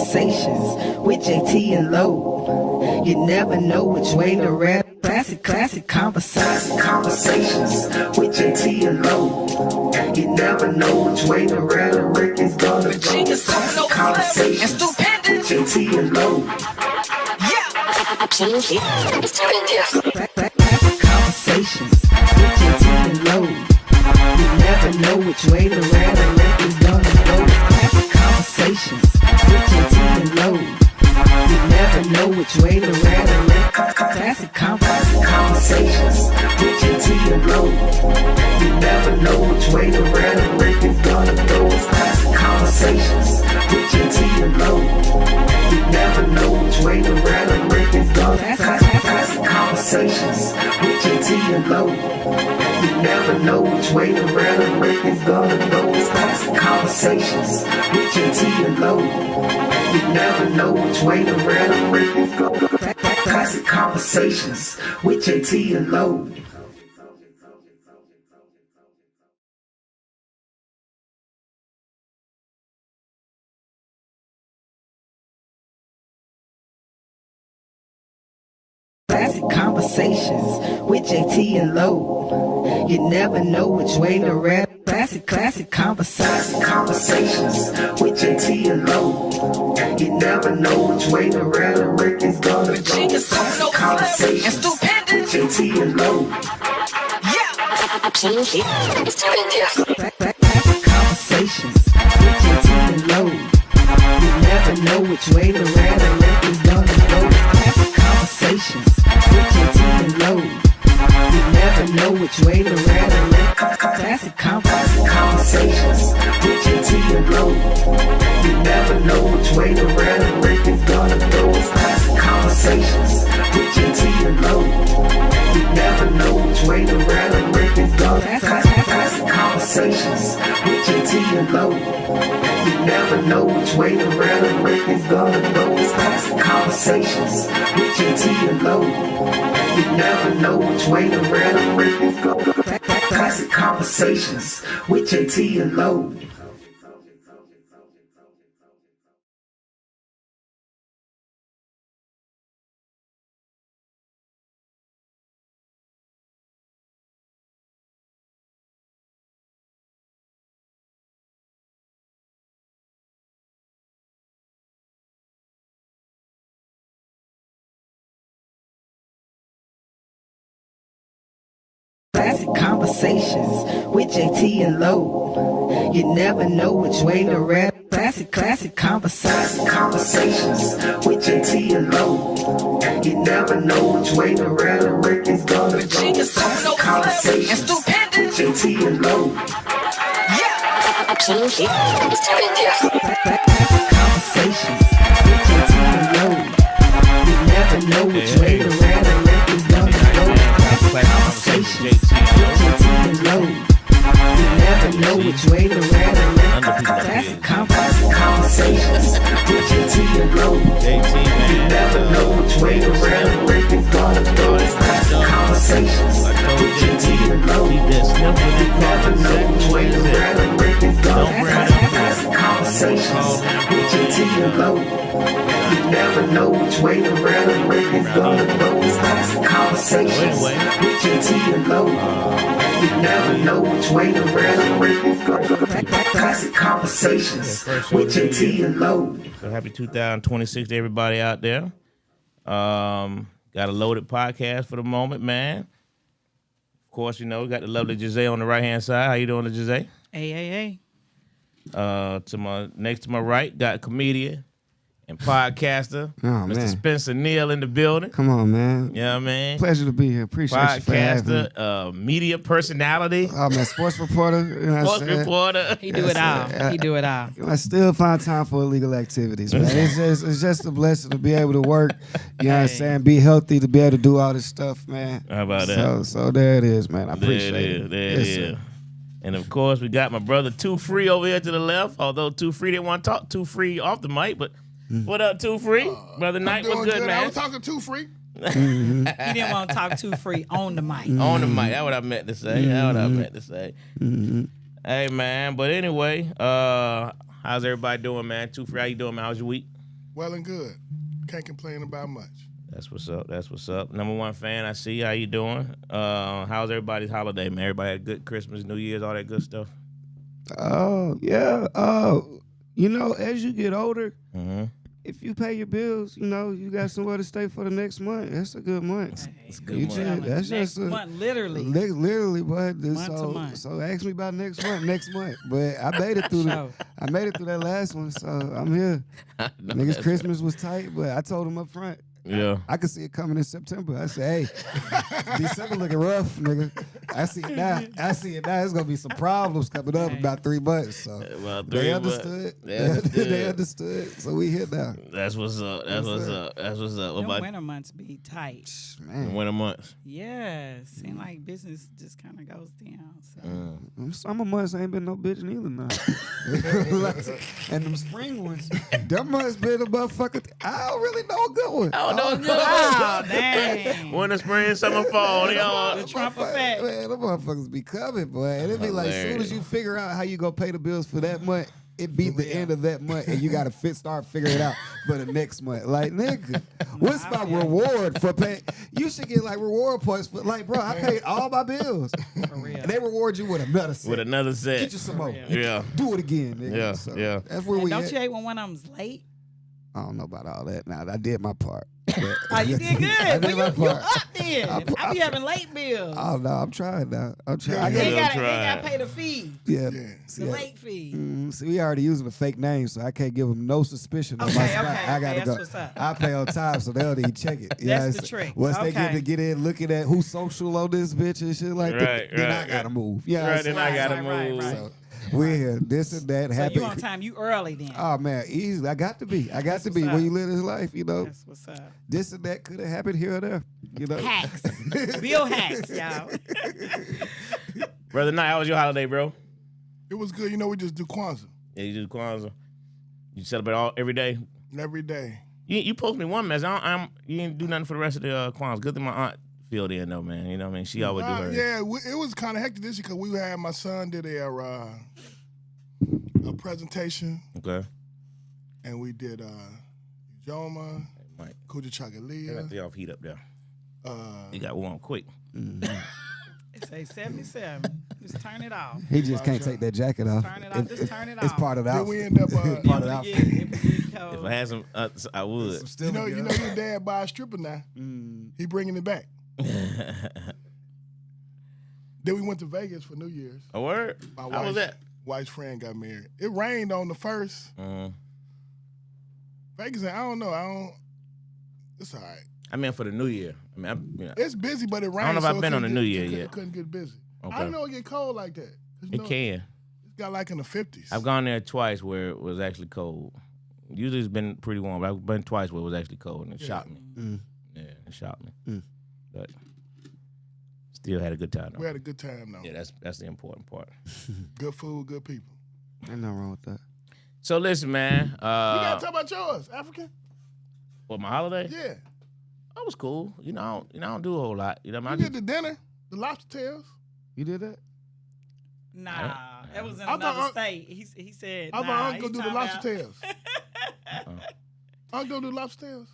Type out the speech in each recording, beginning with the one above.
Conversations with JT and Low. You never know which way to rap. Classic conversations with JT and Low. You never know which way the rhetoric is gonna go. Classic conversations with JT and Low. Classic conversations with JT and Low. You never know which way the rhetoric is gonna go. Classic conversations with JT and Low. You never know which way the rhetoric. Classic conversations with JT and Low. You never know which way the rhetoric is gonna go. Classic conversations with JT and Low. You never know which way the rhetoric is gonna go. Classic conversations with JT and Low. You never know which way the rhetoric is gonna go. Classic conversations with JT and Low. You never know which way the rhetoric is gonna go. Classic conversations with JT and Low. Classic conversations with JT and Low. You never know which way to rap. Classic conversations with JT and Low. You never know which way the rhetoric is gonna go. Classic conversations with JT and Low. Classic conversations with JT and Low. You never know which way the rhetoric is gonna go. Classic conversations with JT and Low. You never know which way the rhetoric. Classic conversations with JT and Low. You never know which way the rhetoric is gonna go. Classic conversations with JT and Low. You never know which way the rhetoric is gonna go. Classic conversations with JT and Low. You never know which way the rhetoric is gonna go. Classic conversations with JT and Low. You never know which way the rhetoric is gonna go. Classic conversations with JT and Low. Classic conversations with JT and Low. You never know which way to rap. Classic conversations with JT and Low. You never know which way the rhetoric is gonna go. Classic conversations with JT and Low. Classic conversations with JT and Low. You never know which way the rhetoric is gonna go. Classic conversations with JT and Low. You never know which way the rhetoric. Classic conversations with JT and Low. You never know which way the rhetoric is gonna go. Classic conversations with JT and Low. You never know which way the rhetoric is gonna go. Classic conversations with JT and Low. You never know which way the rhetoric is gonna go. Classic conversations with JT and Low. You never know which way the rhetoric is gonna go. Classic conversations with JT and Low. So happy 2026 to everybody out there. Got a loaded podcast for the moment, man. Of course, you know, we got the lovely Giselle on the right-hand side. How you doing, Giselle? Hey. Next to my right, got comedian and podcaster, Mr. Man. Spencer Neal in the building. Come on, man. You know what I mean? Pleasure to be here. Appreciate you for having me. Podcaster, media personality, Oh, man, sports reporter. You know what sports I'm saying? reporter. He do it all. He do it all. I still find time for illegal activities, man. It's just a blessing to be able to work, you know what I'm saying, be healthy, to be able to do all this stuff, man. How about that? So there it is, man. I appreciate it. There it is. And of course, we got my brother Too Free over here to the left. Although Too Free didn't want to talk Too Free off the mic, but what up, Too Free? Brother Knight, what's good, man? I was talking Too Free. He didn't want to talk too free on the mic. On the mic. That's what I meant to say. Hey, man. But anyway, how's everybody doing, man? Too Free, how you doing, man? How's your week? Well and good. Can't complain about much. That's what's up. That's what's up. Number one fan, I see. How you doing? How's everybody's holiday, man? Everybody had a good Christmas, New Year's, all that good stuff? Oh, yeah. You know, as you get older, Mm-hmm. if you pay your bills, you know, you got somewhere to stay for the next month. That's a good month. It's a You good month. just- that's Next just a, month, literally. literally, but Month to month. so ask me about next month. But I made it through Sure. I made it through that last one, so I'm here. Niggas, Christmas was tight, but I told them up front. Yeah. I could see it coming in September. I said, hey, December looking rough, nigga. I see it now. It's gonna be some problems coming up in about 3 months. So Well, they understood. They understood. They understood. So we here now. That's what's up. That's what's up. That's what's up. What Them about winter months be tight. the Man, winter months? Yeah, seem like business just kind of goes down. So. summer months ain't been no bitch neither now. And them spring ones, them months been a motherfucker. I don't really know a good one. Oh, no, good. Oh, dang. Winter, spring, summer, fall. They all. The Trump effect. Man, them motherfuckers be coming, boy. And it be like, as soon as you figure out how you gonna pay the bills for that month, it be the end of that month, and you gotta start figuring it out for the next month. Like, nigga, what's my reward for paying? You should get like reward points for, like, bro, I paid all my bills. For real. And they reward you with another set. With another set. Get you some more. Yeah. Do it again, nigga. Yeah, So yeah. That's where And we don't at. you hate when one of them's late? I don't know about all that. Now I did my part. Oh, you did good. I did Well, my you part. up then. I be having late bills. Oh no, I'm trying now. I'm trying. Yeah, I They gotta- Yeah. got to pay the fee, yeah. Yeah. See, the late fee. See, we already using a fake name, so I can't give them no suspicion on my Okay, spot. okay, I gotta that's go. what's up. I pay on time, so they'll need to check it. That's the it's- trick. Once they Okay. get in, looking at who's social on this bitch and shit like that, Right, then I right, gotta right. move. Yeah, Right, then I gotta Right, move. right. So we're here. This and that. So Happy. you on time. You early then. Oh man, easy. I got to be. I got That's to be. what's When up. you live this life, you know, That's what's up. this and that could have happened here or there. You know. Hacks. Bill hacks, y'all. Brother Knight, how was your holiday, bro? It was good. You know, we just do Kwanzaa Yeah, you do Kwanzaa. You celebrate every day. every day. You post me one message. You didn't do nothing for the rest of the Kwanzaa. Good thing my aunt filled in though, man. You know what I mean? She always do her. Yeah, it was kind of hectic this year because we had my son did a presentation, Okay. and we did Ujoma, Mike, Kuja they got Chagalia. the off heat up there. Uh, You got warm quick. It say 77. Just turn it off. He just can't take that jacket off. Turn it off. Just turn it off. It's part of the then outfit. we end up, Part of the If it outfit. get- if it get cold. If I had some, I would. Some still you know, your dad buy a stripper now. He bringing it back. Then we went to Vegas for New Year's. A word? My How was that? wife's friend got married. It rained on the first. Vegas, I don't know. It's all right. I meant for the New Year. I mean, It's busy, but it rained. I don't know if I've so it been on couldn't the New get- Year it couldn't- yet. Couldn't get busy. Okay. I didn't know it get cold like that. 'Cause you it know, can. It's got like in the 50s. I've gone there twice where it was actually cold. Usually it's been pretty warm, but I've been twice where it was actually cold and it shocked me. Yeah, it shocked me. But still had a good time though. We had a good time though. Yeah, that's the important part. Good food, good people. Ain't nothing wrong with that. So listen, man. You gotta talk about yours, African. What my holiday? Yeah. That was cool. I don't do a whole lot. You know, You I did just, the dinner, the lobster tails. You did that? Nah, that was in I thought another Unc- state. He said, I nah, thought Uncle he do the talking lobster about- tails. Uncle do the lobster tails.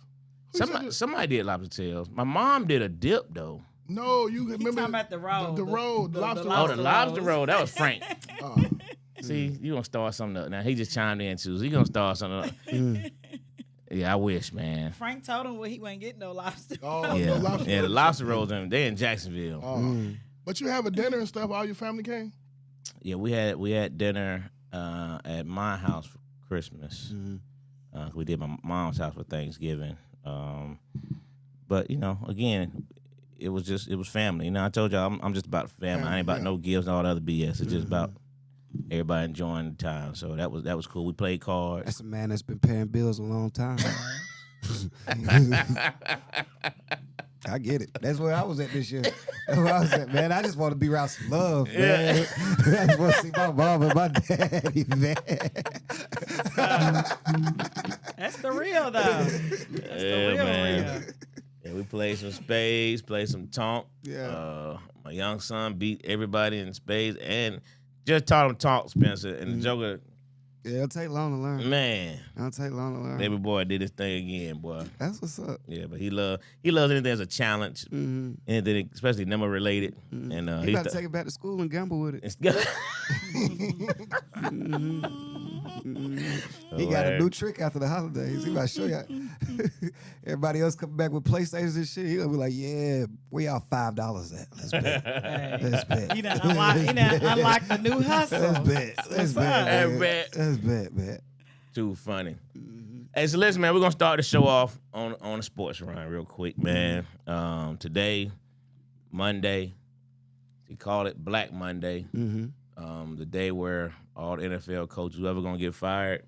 Who you said somebody did lobster tails. My mom did a dip though. No, you He remember talking about the roll. The roll, the lobster roll. Oh, the lobster roll. That was Frank. Oh, See, you gonna start something up now. He just chimed in too. So he gonna start something up. Yeah, I wish, man. Frank told him he wasn't getting no lobster. oh Yeah, no lobster yeah. The roll. lobster rolls, they in Jacksonville. Oh. But you have a dinner and stuff. All your family came. Yeah, we had dinner at my house for Christmas. We did my mom's house for Thanksgiving. But you know, again, it was family. You know, I told y'all I'm just about family. I ain't about no gifts and all the other BS. It's just about everybody enjoying the time. So that was cool. We played cards. That's a man that's been paying bills a long time. I get it. That's where I was at this year. That's where I was at, man. I just want to be around some love, man. I just want to see my mom and my daddy, man. That's the real though. That's the real. Man. Yeah, we played some spades, played some tonk. Yeah. My young son beat everybody in spades and just taught him tonk, Spencer. And the Joker, Yeah, it'll take long to learn. Man, It'll take long to learn. baby boy did his thing again, boy. That's what's up. Yeah, but he loves anything as a challenge, anything especially number related, and You got to take it back to school and gamble with it. it's good. He got a new trick after the holidays. He about to show you. Everybody else coming back with PlayStations and shit. He gonna be like, yeah, where y'all $5 at? Let's bet. Let's bet. He done unlocked the new hustle. Let's bet. Let's bet. Let's man. bet. Let's bet, man. Too funny. Hey, so listen, man, we're gonna start the show off on the sports run real quick, man. Today, Monday, they call it Black Monday. The day where all the NFL coaches, whoever gonna get fired,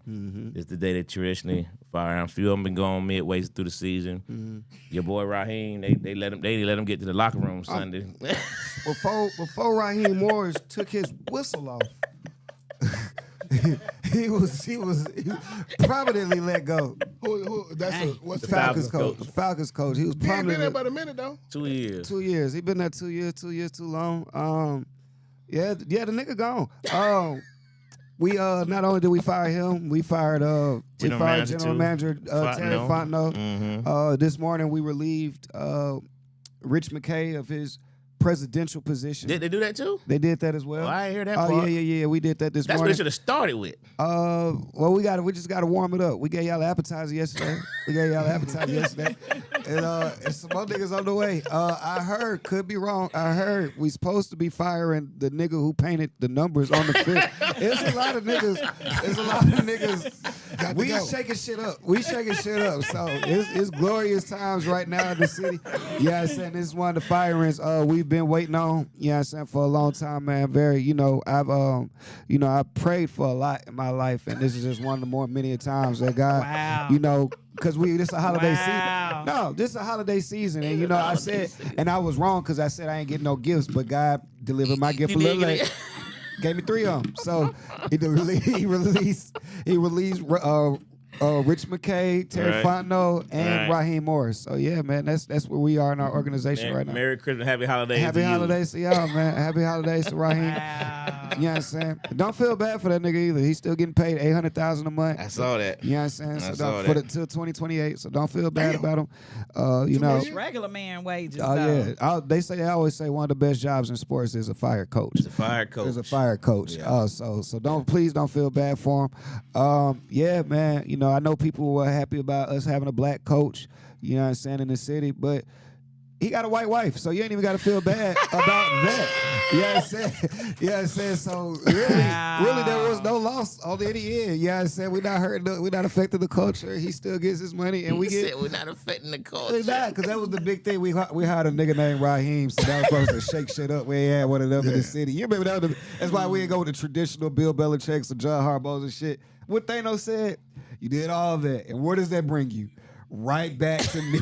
is the day they traditionally fire. A few of them been going midway through the season. Your boy Raheem, they let him get to the locker room Sunday. Before Raheem Morris took his whistle off, he was prominently let go. What's The the Falcons Falcons coach. Falcons coach. He was He ain't been there prominently about a minute though. 2 years. 2 years. He been there 2 years. 2 years too long. Yeah, the nigga gone. We not only did we fire him, we fired General manager Terry Fontenot. This morning we relieved Rich McKay of his presidential position. Did they do that too? They did that as well. Oh, I didn't hear that Oh part. yeah. We did that this That's what they morning. should have started with. Well, we just gotta warm it up. We gave y'all an appetizer yesterday. And some more niggas on the way. I heard, could be wrong. I heard we supposed to be firing the nigga who painted the numbers on the field. It's a lot of niggas. We shaking shit up. So it's glorious times right now in the city. Yeah, I'm saying this is one of the firings we've been waiting on. Yeah, I'm saying for a long time, man. Very, I've prayed for a lot in my life, and this is just one of the many times that God, because this is a holiday season. No, this is a holiday season, and I said, and I was wrong because I said I ain't getting no gifts, but God delivered my gift a little late. Gave me 3 of them. So he released Rich McKay, Terry Fontenot, and Raheem Morris. So yeah, man, that's where we are in our organization right now. Merry Christmas, Happy Holidays. Happy holidays to y'all, man. Happy holidays to Raheem. Wow. You know what I'm saying? Don't feel bad for that nigga either. He's still getting paid $800,000 a month. I saw that. You know what I'm saying? I So saw don't put that. it till 2028. So don't feel bad about him. It's regular man wages. Oh though. yeah. They always say one of the best jobs in sports is a fire coach. He's a fire coach. Is a fire coach. Yeah. So please don't feel bad for him. Yeah, man. I know people were happy about us having a black coach. You know what I'm saying, in the city, but he got a white wife, so you ain't even got to feel bad about that. You know what I'm saying? You know what I'm saying? So really, there was no loss on any end. You know what I'm saying? We're not hurting. We're not affecting the culture. He still gets his money, and we get. We're not affecting the culture. We're not, because that was the big thing. We hired a nigga named Raheem, so that was supposed to shake shit up. We ain't had one of them in the city. You remember that's why we ain't go with the traditional Bill Belichick's or John Harbaugh's and shit. What Thanos said, you did all that, and where does that bring you? Right back to me.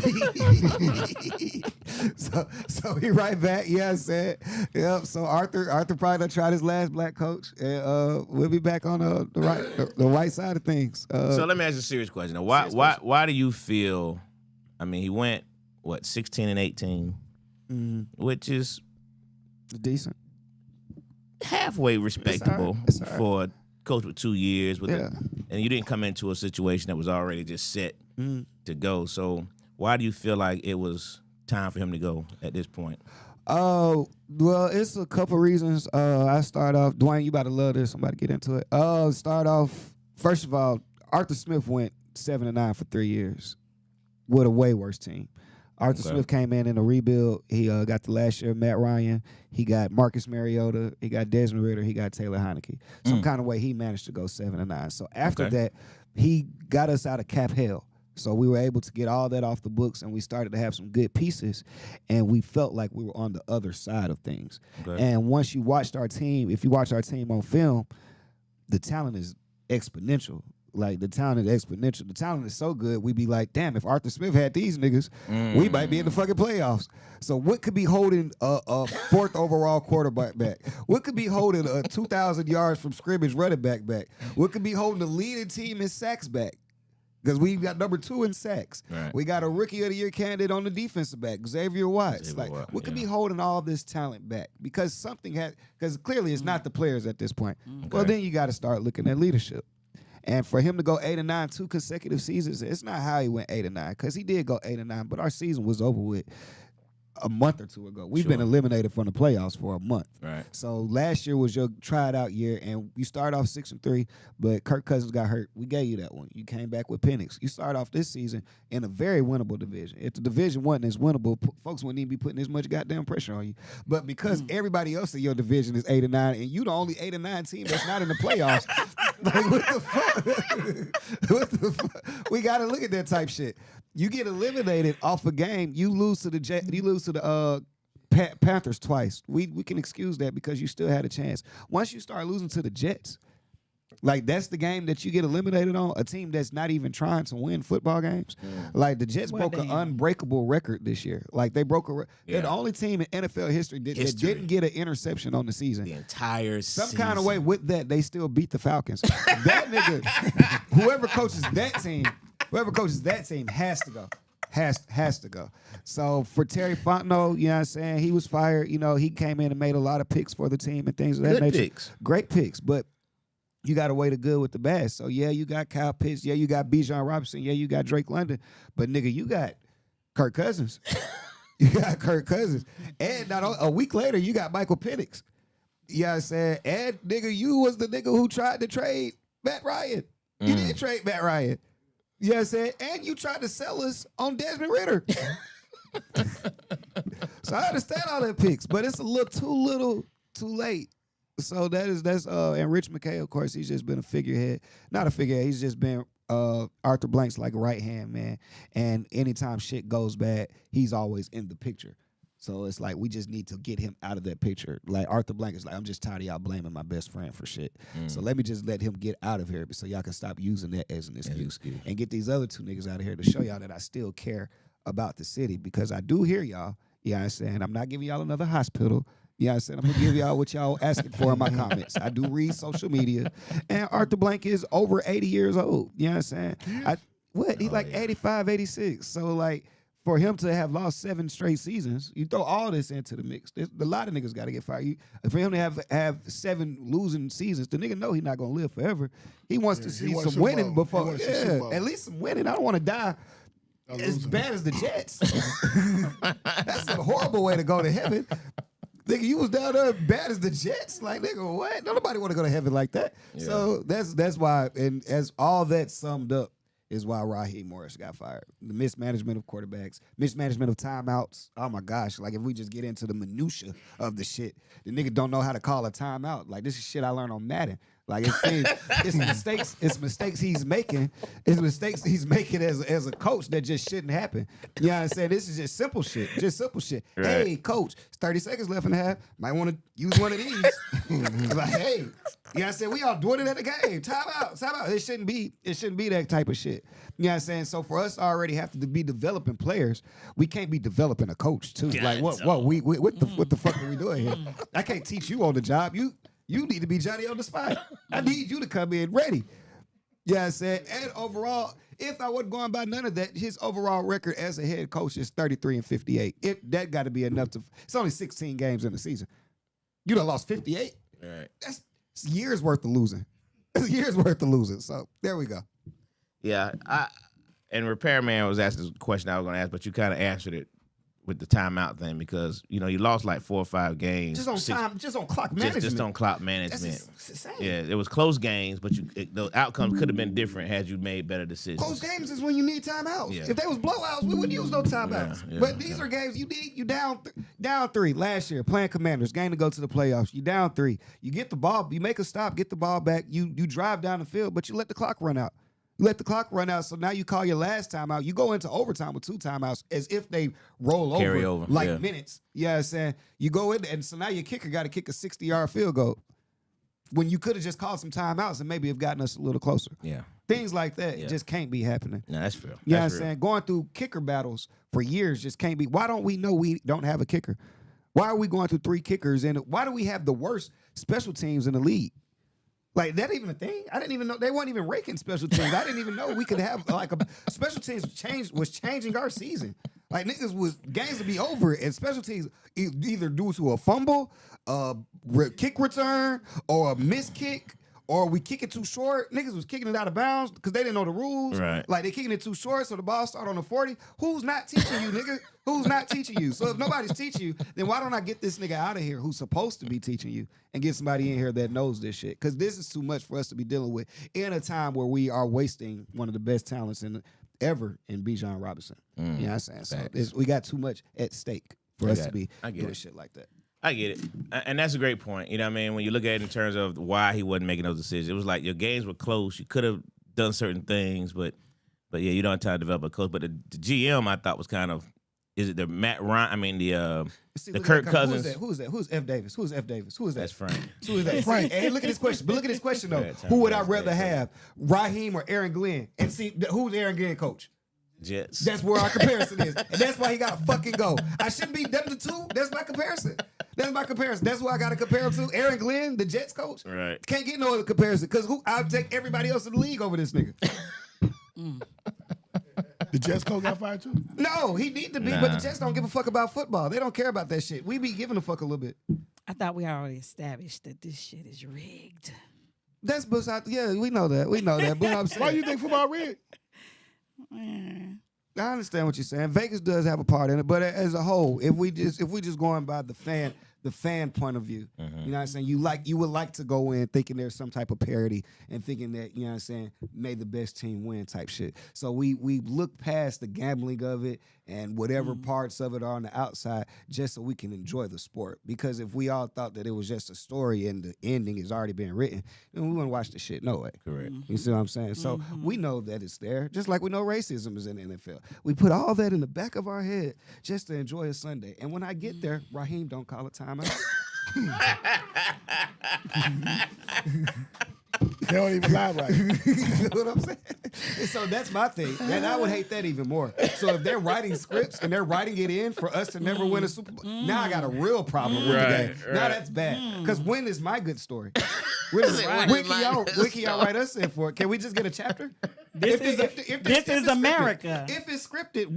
so he right back. Yeah, I said. Yep. So Arthur probably done tried his last black coach, and we'll be back on the right side of things. So let me ask you a serious question. Now, why do you feel? I mean, he went 16 and 18, which is decent, halfway respectable It's all right. for a coach with 2 years. And you didn't come into a situation that was already just set to go. So why do you feel like it was time for him to go at this point? Well, it's a couple reasons. I start off, Dwayne, you about to love this. I'm about to get into it. Start off, first of all, Arthur Smith went 7-9 for 3 years with a way worse team. Arthur Smith came in a rebuild. He got the last year of Matt Ryan. He got Marcus Mariota. He got Desmond Ridder. He got Taylor Heineke. Some kind of way he managed to go 7-9. So after that, he got us out of cap hell. So we were able to get all that off the books, and we started to have some good pieces, and we felt like we were on the other side of things. Okay. And once you watched our team, if you watch our team on film, the talent is exponential. Like, the talent is exponential. The talent is so good, we'd be like, damn, if Arthur Smith had these niggas, we might be in the fucking playoffs. So what could be holding a fourth overall quarterback back? What could be holding a 2,000 yards from scrimmage running back? What could be holding the leading team in sacks back? Because we got number 2 in sacks. Right. We got a rookie of the year candidate on the defensive back, Xavier Watts. What could be holding all this talent back? Because because clearly it's not the players at this point. Okay. Well, then you got to start looking at leadership. And for him to go 8-9 2 consecutive seasons, it's not how he went 8-9 because he did go 8-9, but our season was over with a month or two ago. We've been eliminated from the playoffs for a month. Right. So last year was your tried out year, and you started off 6-3, but Kirk Cousins got hurt. We gave you that one. You came back with Penix. You started off this season in a very winnable division. If the division wasn't as winnable, folks wouldn't even be putting as much goddamn pressure on you. But because everybody else in your division is 8-9, and you the only 8-9 team that's not in the playoffs, like what the fuck? What the fuck? We got to look at that type shit. You get eliminated off a game, you lose to the Panthers twice. We can excuse that because you still had a chance. Once you start losing to the Jets, like that's the game that you get eliminated on, a team that's not even trying to win football games. Like the Jets broke an unbreakable record this year. Like they broke they're the only team in NFL history that didn't get an interception on the season. The entire season. Some kind of way with that, they still beat the Falcons. That nigga, whoever coaches that team has to go. Has to go. So for Terry Fontenot, you know what I'm saying? He was fired. You know, he came in and made a lot of picks for the team and things of that nature. Picks. Great picks, but you got to weigh the good with the bad. So, yeah, you got Kyle Pitts. Yeah, you got Bijan Robinson. Yeah, you got Drake London. But, nigga, you got Kirk Cousins. You got Kirk Cousins. And not a week later, you got Michael Penix. You know what I'm saying? And, nigga, you was the nigga who tried to trade Matt Ryan. You didn't trade Matt Ryan. You know what I'm saying? And you tried to sell us on Desmond Ritter. So I understand all that picks, but it's a little too late. So that's and Rich McKay, of course, he's just been a figurehead. Not a figurehead, he's just been Arthur Blank's like right hand man. And anytime shit goes bad, he's always in the picture. So it's like we just need to get him out of that picture. Like Arthur Blank is like, I'm just tired of y'all blaming my best friend for shit. So let me just let him get out of here so y'all can stop using that as an excuse and get these other two niggas out of here to show y'all that I still care about the city because I do hear y'all. You know what I'm saying? I'm not giving y'all another hospital. You know what I'm saying? I'm going to give y'all what y'all asking for in my comments. I do read social media. And Arthur Blank is over 80 years old. You know what I'm saying? He's like 85, 86. So like, for him to have lost 7 straight seasons, you throw all this into the mix. A lot of niggas got to get fired. For him to have 7 losing seasons, the nigga know he's not going to live forever. He wants to see some winning before. Yeah, at least some winning. I don't want to die as bad as the Jets. That's a horrible way to go to heaven. Nigga, you was down there bad as the Jets? Like, nigga, what? Nobody want to go to heaven like that. Yeah. So that's why, and as all that summed up, is why Raheem Morris got fired. The mismanagement of quarterbacks, mismanagement of timeouts. Oh, my gosh. Like, if we just get into the minutia of the shit, the nigga don't know how to call a timeout. Like, this is shit I learned on Madden. Like, it's mistakes he's making. It's mistakes he's making as a coach that just shouldn't happen. You know what I'm saying? This is just simple shit. Just simple shit. Right. Hey, coach, it's 30 seconds left in the half. Might want to use one of these. Like, hey, you know what I'm saying? We all doing it at the game. Time out. It shouldn't be that type of shit. You know what I'm saying? So for us to already have to be developing players, we can't be developing a coach too. God, like what the fuck are we doing here? I can't teach you on the job. You need to be Johnny on the spot. I need you to come in ready. You know what I'm saying? And overall, if I wasn't going by none of that, his overall record as a head coach is 33-58. That got to be enough to. It's only 16 games in the season. You done lost 58. Right. That's years worth of losing. It's years worth of losing. So there we go. Yeah, and Repairman was asked the question I was going to ask, but you kind of answered it with the timeout thing because you lost like 4 or 5 games just on clock management. Just on clock management. That's insane. Yeah, it was close games, but the outcomes could have been different had you made better decisions. Close games is when you need timeouts. Yeah. If they was blowouts, we wouldn't use no timeouts. Yeah, but these are games you down 3 last year playing Commanders, game to go to the playoffs. You down 3, you get the ball, you make a stop, get the ball back, you drive down the field, but you let the clock run out. You let the clock run out, so now you call your last timeout. You go into overtime with 2 timeouts as if they Carry over like minutes. You know what I'm saying? You go in, and so now your kicker got to kick a 60-yard field goal when you could have just called some timeouts and maybe have gotten us a little closer. Yeah. Things like that just can't be happening. No, that's fair. You know what I'm saying? Going through kicker battles for years just can't be. Why don't we know we don't have a kicker? Why are we going through 3 kickers? And why do we have the worst special teams in the league? Like, that even a thing? I didn't even know. They weren't even raking special teams. I didn't even know we could have, like, a special teams was changing our season. Like, games would be over, and special teams either due to a fumble, a kick return, or a missed kick, or we kick it too short. Niggas was kicking it out of bounds because they didn't know the rules. Right. Like they kicking it too short, so the ball start on the 40. Who's not teaching you, nigga? Who's not teaching you? So if nobody's teaching you, then why don't I get this nigga out of here who's supposed to be teaching you and get somebody in here that knows this shit? Because this is too much for us to be dealing with in a time where we are wasting one of the best talents ever in Bijan Robinson. You know what I'm saying? So we got too much at stake for us to be doing shit like that. I get it. And that's a great point. You know what I mean? When you look at it in terms of why he wasn't making those decisions, it was like your games were close. You could have done certain things, but yeah, you don't have time to develop a coach. But the GM, I thought, was kind of, is it the Matt Ryan? I mean, the Kirk Cousins. Who is that? Who's F. Davis? Who is F. Davis? Who is that? That's Frank. Who is that? Frank. Hey, look at this question. But look at this question, though. Who would I rather have, Raheem or Aaron Glenn? And see, who's Aaron Glenn coach? Jets. That's where our comparison is. And that's why he got to fucking go. I shouldn't be them the two. That's my comparison. That's why I got to compare him to. Aaron Glenn, the Jets coach. Right. Can't get no other comparison because I'll take everybody else in the league over this nigga. The Jets coach got fired too? No, he need to be, but the Jets don't give a fuck about football. They don't care about that shit. We be giving a fuck a little bit. I thought we already established that this shit is rigged. That's beside. Yeah, we know that. But I'm saying, Why you think football rigged? Man. I understand what you're saying. Vegas does have a part in it, but as a whole, if we just going by the fan point of view, you know what I'm saying? You would like to go in thinking there's some type of parity and thinking that, you know what I'm saying, may the best team win type shit. So we look past the gambling of it and whatever parts of it are on the outside just so we can enjoy the sport. Because if we all thought that it was just a story and the ending has already been written, then we wouldn't watch the shit no way. Correct. You see what I'm saying? So we know that it's there, just like we know racism is in the NFL. We put all that in the back of our head just to enjoy a Sunday. And when I get there, Raheem don't call a timeout. They don't even lie right. You know what I'm saying? And so that's my thing. And I would hate that even more. So if they're writing scripts and they're writing it in for us to never win a Super Bowl, now I got a real problem with the game. Now that's bad. Because win is my good story. When y'all write us in for it? Can we just get a chapter? This is America. If it's scripted,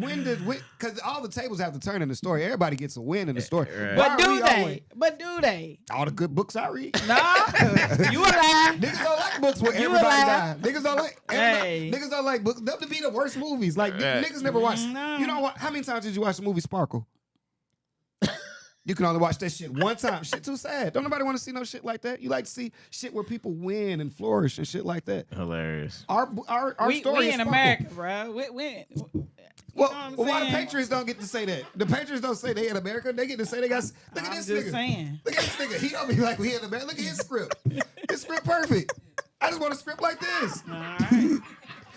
because all the tables have to turn in the story. Everybody gets a win in the story. But do they? All the good books I read. No, you a lie. Niggas don't like books where You everybody alive. dies. Niggas don't like books. Them to be the worst movies. Like niggas never watch. No. You know what? How many times did you watch the movie Sparkle? You can only watch that shit one time. Shit too sad. Don't nobody want to see no shit like that. You like to see shit where people win and flourish and shit like that. Hilarious. Our story we is in Sparkle. America, bro. We Well, what I'm why the saying? Patriots don't get to say that? The Patriots don't say they in America. They get to say they got. Look at I'm this just nigga. saying. Look at this nigga. He don't be like we in America. Look at his script. His script perfect. I just want a script like this. All right.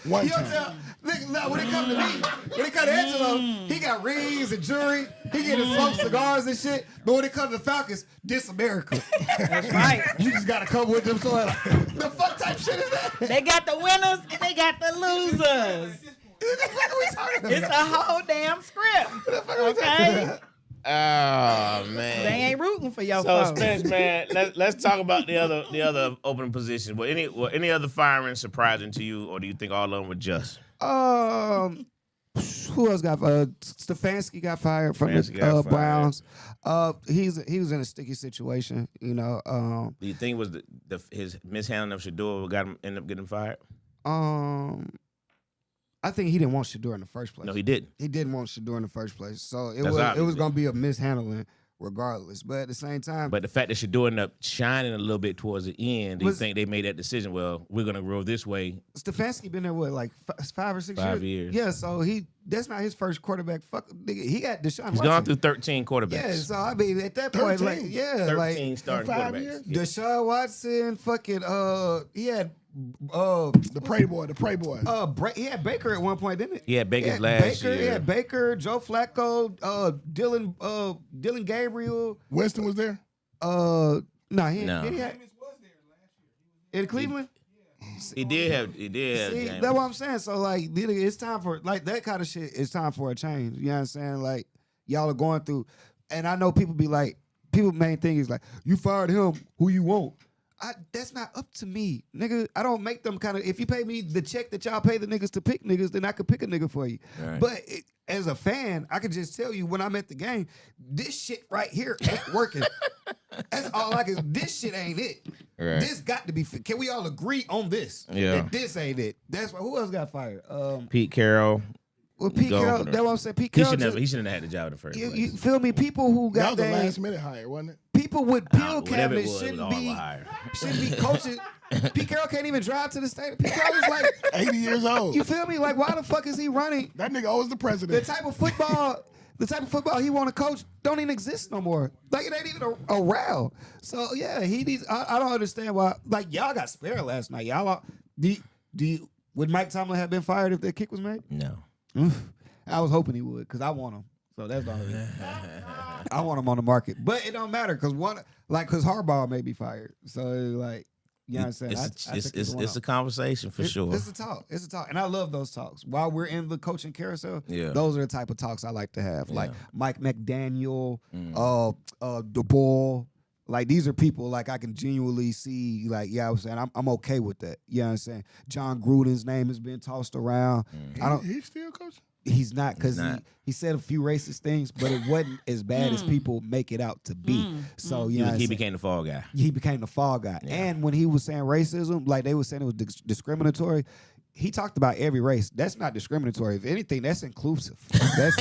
One You don't time. tell. Nigga, no, when it comes to me, when it comes to Angelo, he got rings and jewelry. He getting smoke cigars and shit. But when it comes to the Falcons, this America. That's right. You just gotta come with them. So like, the fuck type shit is that? They got the winners and they got the losers. What the fuck are we talking about? It's a whole damn script. Okay? Oh They man. ain't rooting for your So folks. Spence, man, let's talk about the other opening positions. Were any other firings surprising to you, or do you think all of them were just? Who else got Stefanski got fired from Stefanski the got fired. Browns. He was in a sticky situation, you know. Do you think it was his mishandling of Shador ended up getting fired? I think he didn't want Shador in the first place. No, he didn't. He didn't want Shador in the first place. So it That's was obvious. going to be a mishandling regardless. But at the same time, But the fact that Shador ended up shining a little bit towards the end, do you Was- think they made that decision? Well, we're going to grow this way. Stefanski been there like 5 or 6 years? 5 years. Yeah, so that's not his first quarterback. Fuck, nigga, he got Deshaun He's Watson. gone through 13 quarterbacks. Yeah, so I mean at that point, 13? like, yeah, 13 like starting 5 quarterbacks. years? Yeah. Deshaun Watson, fucking he had The Prey Boy. he had Baker at one point, didn't it? He had Baker's He had last Baker, year. He had Baker, Joe Flacco, Dylan Gabriel. Weston was there. No, he No. did he have in Cleveland. He did have See, James. that's what I'm saying. So like, it's time for like that kind of shit. It's time for a change. You know what I'm saying? Like y'all are going through, and I know people be like, main thing is like, you fired him, who you want? That's not up to me, nigga. I don't make them kind of. If you pay me the check that y'all pay the niggas to pick niggas, then I could pick a nigga for you. Right. But as a fan, I could just tell you when I'm at the game, this shit right here ain't working. That's all I can. This shit ain't it. Right. This got to be. Can we all agree on this? Yeah. That this ain't it. That's why. Who else got fired? Pete Carroll. Well, Pete Carroll. That's what I'm saying. Pete Carroll. He shouldn't have had the job in the first place. You feel me? People who That got was a last minute hire, wasn't it? people with pill Whatever it cabinets was, it was shouldn't all be a hire. coaching. Pete Carroll can't even drive to the state. Pete Carroll is like, 80 years old. you feel me? Like, why the fuck is he running? That nigga owes the The president. type of football he want to coach don't even exist no more. Like, it ain't even around. So yeah, he needs. I don't understand why. Like, y'all got spared last night. Y'all would Mike Tomlin have been fired if that kick was made? No. I was hoping he would because I want him. So that's the only reason. I want him on the market, but it don't matter because Harbaugh may be fired. So like, you know what I'm saying? It's a conversation for sure. It's a talk. It's a talk, and I love those talks. While we're in the coaching carousel, those are the type of talks I like to have. Like Mike McDaniel, DeBoer. Like, these are people like I can genuinely see. Like, yeah, I'm saying I'm okay with that. You know what I'm saying? John Gruden's name has been tossed around. He's still coaching? He's not, because he said a few racist things, but it wasn't as bad as people make it out to be. So he became the fall guy. He became the fall guy. Yeah. And when he was saying racism, like they were saying it was discriminatory, he talked about every race. That's not discriminatory. If anything, that's inclusive. That's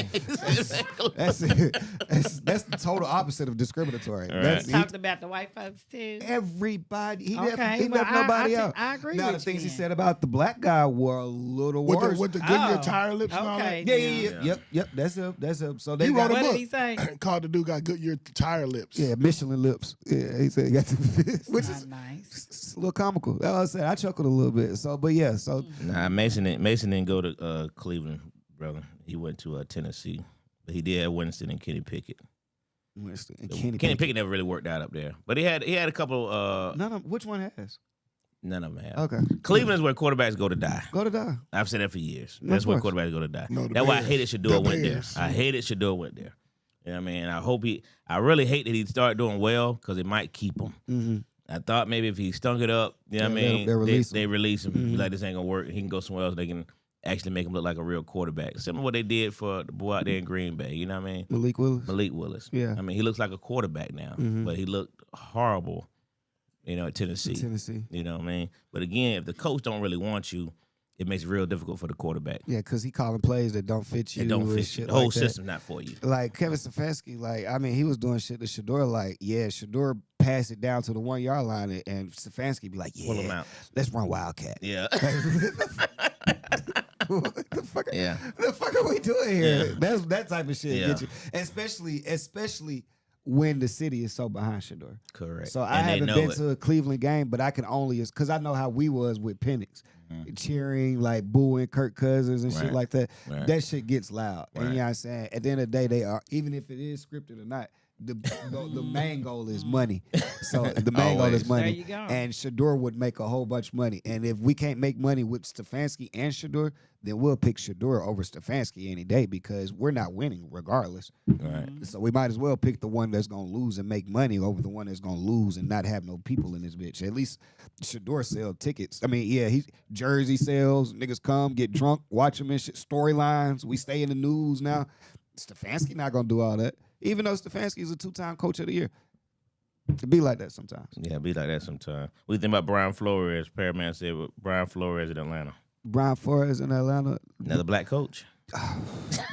the total opposite of discriminatory. Right. He talked about the white folks too. Everybody. He Okay, left nobody out. I agree now, with the things you he said about the black guy were a little worse. With the Goodyear tire lips and all that? Okay. Yep. That's him. So they He wrote a What book did he say? called The Dude Got Goodyear Tire Lips. Yeah, Michelin lips. Yeah, he said he got the which Not is nice. it's a little comical. That's what I said. I chuckled a little bit. So, but yeah, so Nah, Mason didn't go to Cleveland, brother. He went to Tennessee, but he did have Winston and Kenny Pickett. Winston and Kenny Kenny Pickett never really worked out up there, but he had a couple. None of which one has? None of them have. Okay. Cleveland is where quarterbacks go to die. Go to die. I've said that for years. Of That's where course. quarterbacks go to die. No, the That's why I Bears. hated Shador The went there. Bears. I hated Shador went there. You know what I mean? I really hate that he started doing well because it might keep him. Mm-hmm. I thought maybe if he stunk it up, you know what I Yeah, mean? they'll release him. They release him. Mhm. Be like, this ain't gonna work. He can go somewhere else. They can actually make him look like a real quarterback. Similar to what they did for the boy out there in Green Bay. You know what I mean? Malik Willis. Malik Willis. Yeah. I mean, he looks like a quarterback now, Mhm. but he looked horrible, at Tennessee. Tennessee. You know what I mean? But again, if the coach don't really want you, it makes it real difficult for the quarterback. Yeah, because he calling plays that don't fit you. It don't and fit you. shit The whole like that. system's not for you. Like Kevin Stefanski, he was doing shit to Shador. Like, yeah, Shador passed it down to the 1 yard line, and Stefanski be like, Pull him yeah, out. let's run Wildcat. Yeah. What the fuck? Yeah. The fuck are we doing here? Yeah. That's that type of shit. Yeah. Get you. Especially when the city is so behind Shador. Correct. So I And they haven't know been it. to a Cleveland game, but I can only because I know how we was with Penix. Cheering, like booing Kirk Cousins and shit Right. like that. Right. That shit gets loud. And Right. you know what I'm saying? At the end of the day, they are, even if it is scripted or not, the main goal is money. So the main goal is Always. money. There you go. And Shador would make a whole bunch of money. And if we can't make money with Stefanski and Shador, then we'll pick Shador over Stefanski any day because we're not winning regardless. Right. So we might as well pick the one that's gonna lose and make money over the one that's gonna lose and not have no people in this bitch. At least Shador sell tickets. I mean, yeah, he's jersey sales. Niggas come get drunk, watch him and shit. Storylines. We stay in the news now. Stefanski not gonna do all that. Even though Stefanski is a 2-time coach of the year. It be like that sometimes. Yeah, be like that sometimes. What do you think about Brian Flores? Paramount said with Brian Flores in Atlanta. Brian Flores in Atlanta. Another black coach.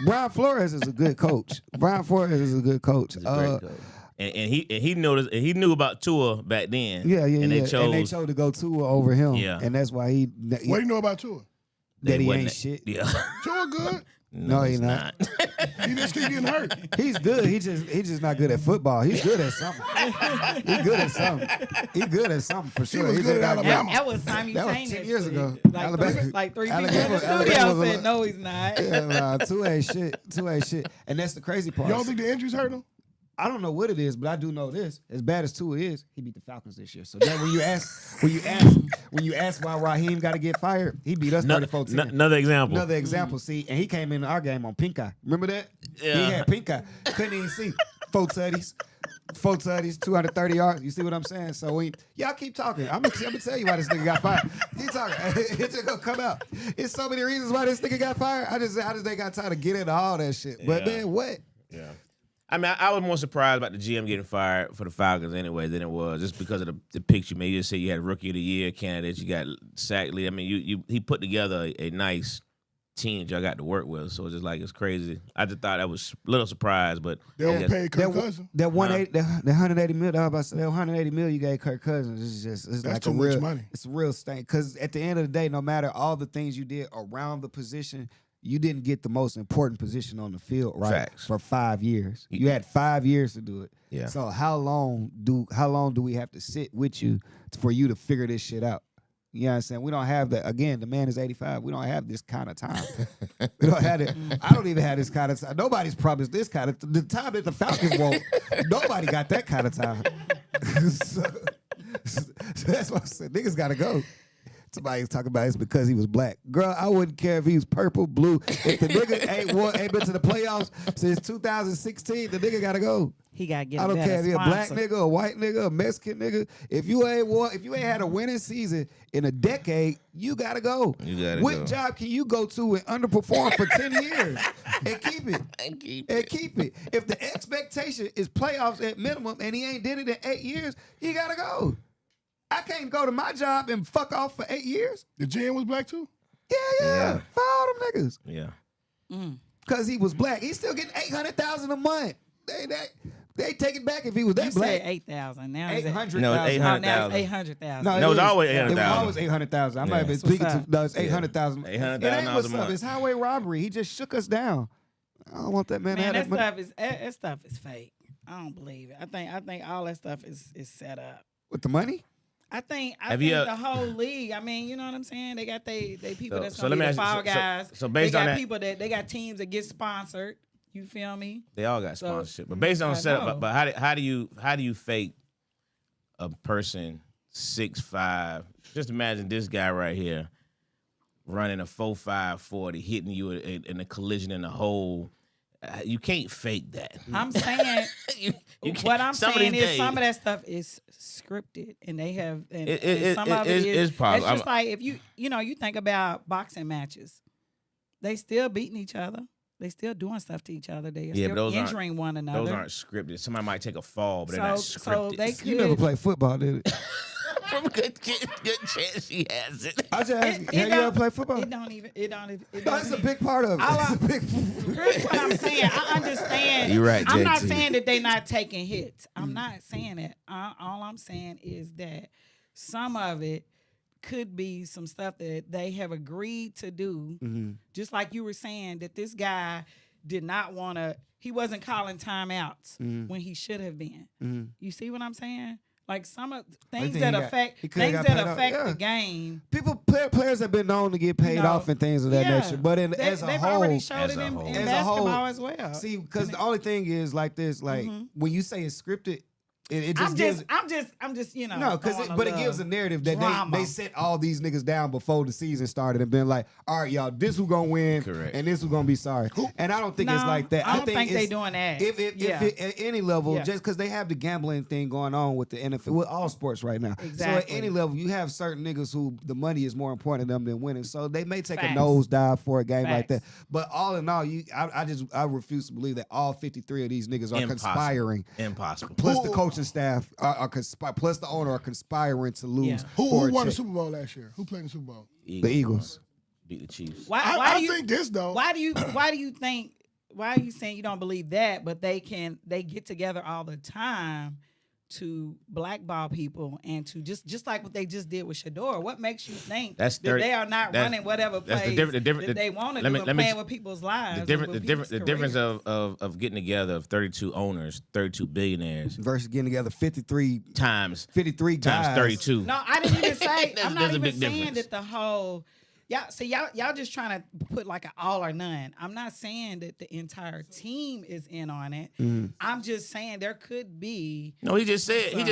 Brian Flores is a good coach. Brian Flores is a good coach. He's a great coach. And he noticed and he knew about Tua back then. Yeah. And they chose, and they chose to go Tua over him. Yeah. And that's why What do you know about Tua? that he wasn't ain't shit. Yeah. Tua good. No, he's he not. He just keep getting hurt. He's good. He just not good at football. He's good at something. He good at something. He good at something for sure. was He good at just not- Alabama. That was That simultaneous. was 10 years ago. Like Alabama- three people Alabama- in the Alabama studio was a- said, no, he's not. Yeah, nah, Tua ain't shit. Tua ain't shit. And that's the crazy part. You don't think the injuries hurt him? I don't know what it is, but I do know this. As bad as Tua is, he beat the Falcons this year. So then when you ask why Raheem got to get fired, he beat us 34-10. Another example. Another example, see, and he came into our game on pink eye. Remember that? Yeah. He had pink eye. Couldn't even see. 4 tutties, 230 yards. You see what I'm saying? So when y'all keep talking, I'm gonna tell you why this nigga got fired. Keep talking. It's just gonna come out. It's so many reasons why this nigga got fired. I just ain't got time to get into all that shit. But Yeah. man, what? Yeah. I mean, I was more surprised about the GM getting fired for the Falcons anyway than it was just because of the picks you made. You just said you had Rookie of the Year candidates. You got Sackley. I mean, he put together a nice team that y'all got to work with. So it's just like, it's crazy. I just thought that was a little surprised, but They overpaid Kirk Cousins. That 180 million. I was about to say that 180 million you gave Kirk Cousins it's That's like too much money. It's a real stain. Because at the end of the day, no matter all the things you did around the position, you didn't get the most important position on the field Facts. for 5 years. You had 5 years to do it. Yeah. So how long do we have to sit with you for you to figure this shit out? You know what I'm saying? We don't have that. Again, the man is 85. We don't have this kind of time. We don't have it. I don't even have this kind of time. Nobody's promised this kind of the time that the Falcons won't. Nobody got that kind of time. so that's what I said. Niggas got to go. Somebody was talking about it's because he was black. Girl, I wouldn't care if he was purple, blue. If the nigga ain't been to the playoffs since 2016, the nigga got to go. He got to get I don't care if you're a black sponsor. nigga, a white nigga, a Mexican nigga. If you ain't had a winning season in a decade, you gotta go. You gotta what go. job can you go to and underperform for 10 years and keep it? And keep it. If the expectation is playoffs at minimum and he ain't did it in 8 years, he gotta go. I can't go to my job and fuck off for 8 years. The GM was black too? Yeah. Fire all them niggas. yeah. Because he was black. He's still getting $800,000 a month. They take it back if he was that You black. said 8,000. Now it's 800,000. No, Oh, now it's 800,000. 800,000. No, it was always It was 800,000. always 800,000. I might have been That's what's speaking to. up. No, it's 800,000. $800,000 It ain't what's a up. month. It's highway robbery. He just shook us down. I don't want that man to Man, have that that money. stuff is fake. I don't believe it. I think all that stuff is set up. With the money? I think Have you, the whole league. I mean, you know what I'm saying? They got they people that's so gonna let be me the ask fall you- so- guys. so based they on got that- people that they got teams that get sponsored. You feel me? They all got So, sponsorship, but based on I setup. know. But how do you fake a person 6'5"? Just imagine this guy right here running a 4.5 40, hitting you in a collision in a hole. You can't fake that. I'm saying You can't- what I'm some of saying these is days- some of that stuff is scripted, and they have and, It- and some of it it's possible. It's just like if you think about boxing matches, they still beating each other. They still doing stuff to each other. They are Yeah, but still those aren't- injuring one another. Those aren't scripted. Somebody might take a fall, but they're not So scripted. they could. You never played football, did it? From good chance she has it. I just asked you, It have you don't- ever played football? It don't even. It No, it's a doesn't big part of it. All It's I- a big. Here's what I'm saying. I understand. You're right, I'm not JT. saying that they not taking hits. I'm not saying that. All I'm saying is that some of it could be some stuff that they have agreed to do. Just like you were saying that this guy did not want to. He wasn't calling timeouts when he should have been. You see what I'm saying? Like some of things think that he got- affect he coulda things got that paid off. affect Yeah. the game. Players have been known to get paid know, off and things of that yeah. nature. But as a They've whole, already showed As it a in, whole. in As a whole, basketball as well. see, because the only thing is like this, like when you say it's scripted, it just I'm gives. just, you know. No, because throwing but it little gives a narrative that drama. they set all these niggas down before the season started and been like, all right, y'all, this who gonna win, Correct. and this who gonna be sorry. And I don't think it's No, like that. I don't think they it's- doing that. If Yeah. at any level, Yeah. just because they have the gambling thing going on with the NFL, with all sports right now. Exactly. So at any level, you have certain niggas who the money is more important to them than winning. So they may take Facts. a nosedive for a game like that. Facts. But all in all, I refuse to believe that all 53 of these niggas are Impossible. conspiring. Impossible. Plus the coaching staff are plus the owner are conspiring to lose. Yeah. Who for a won the check. Super Bowl last year? Who played in the Super Bowl? The Eagles. Beat the Chiefs. Why I do you think this though. Why do you think? Why are you saying you don't believe that? But they get together all the time to blackball people and to just like what they just did with Shador. What makes you think That's that 30 they are not that's- running whatever that's plays the different- that they want to let do me- and let me- playing with people's lives? The and with people's difference careers? of getting together of 32 owners, 32 billionaires Versus getting together 53 times 53 guys. 32. No, I didn't even say. I'm not There's a even big saying difference. that the whole. Y'all just trying to put like an all or none. I'm not saying that the entire team is in on it. I'm just saying there could be. No, he just said Yeah,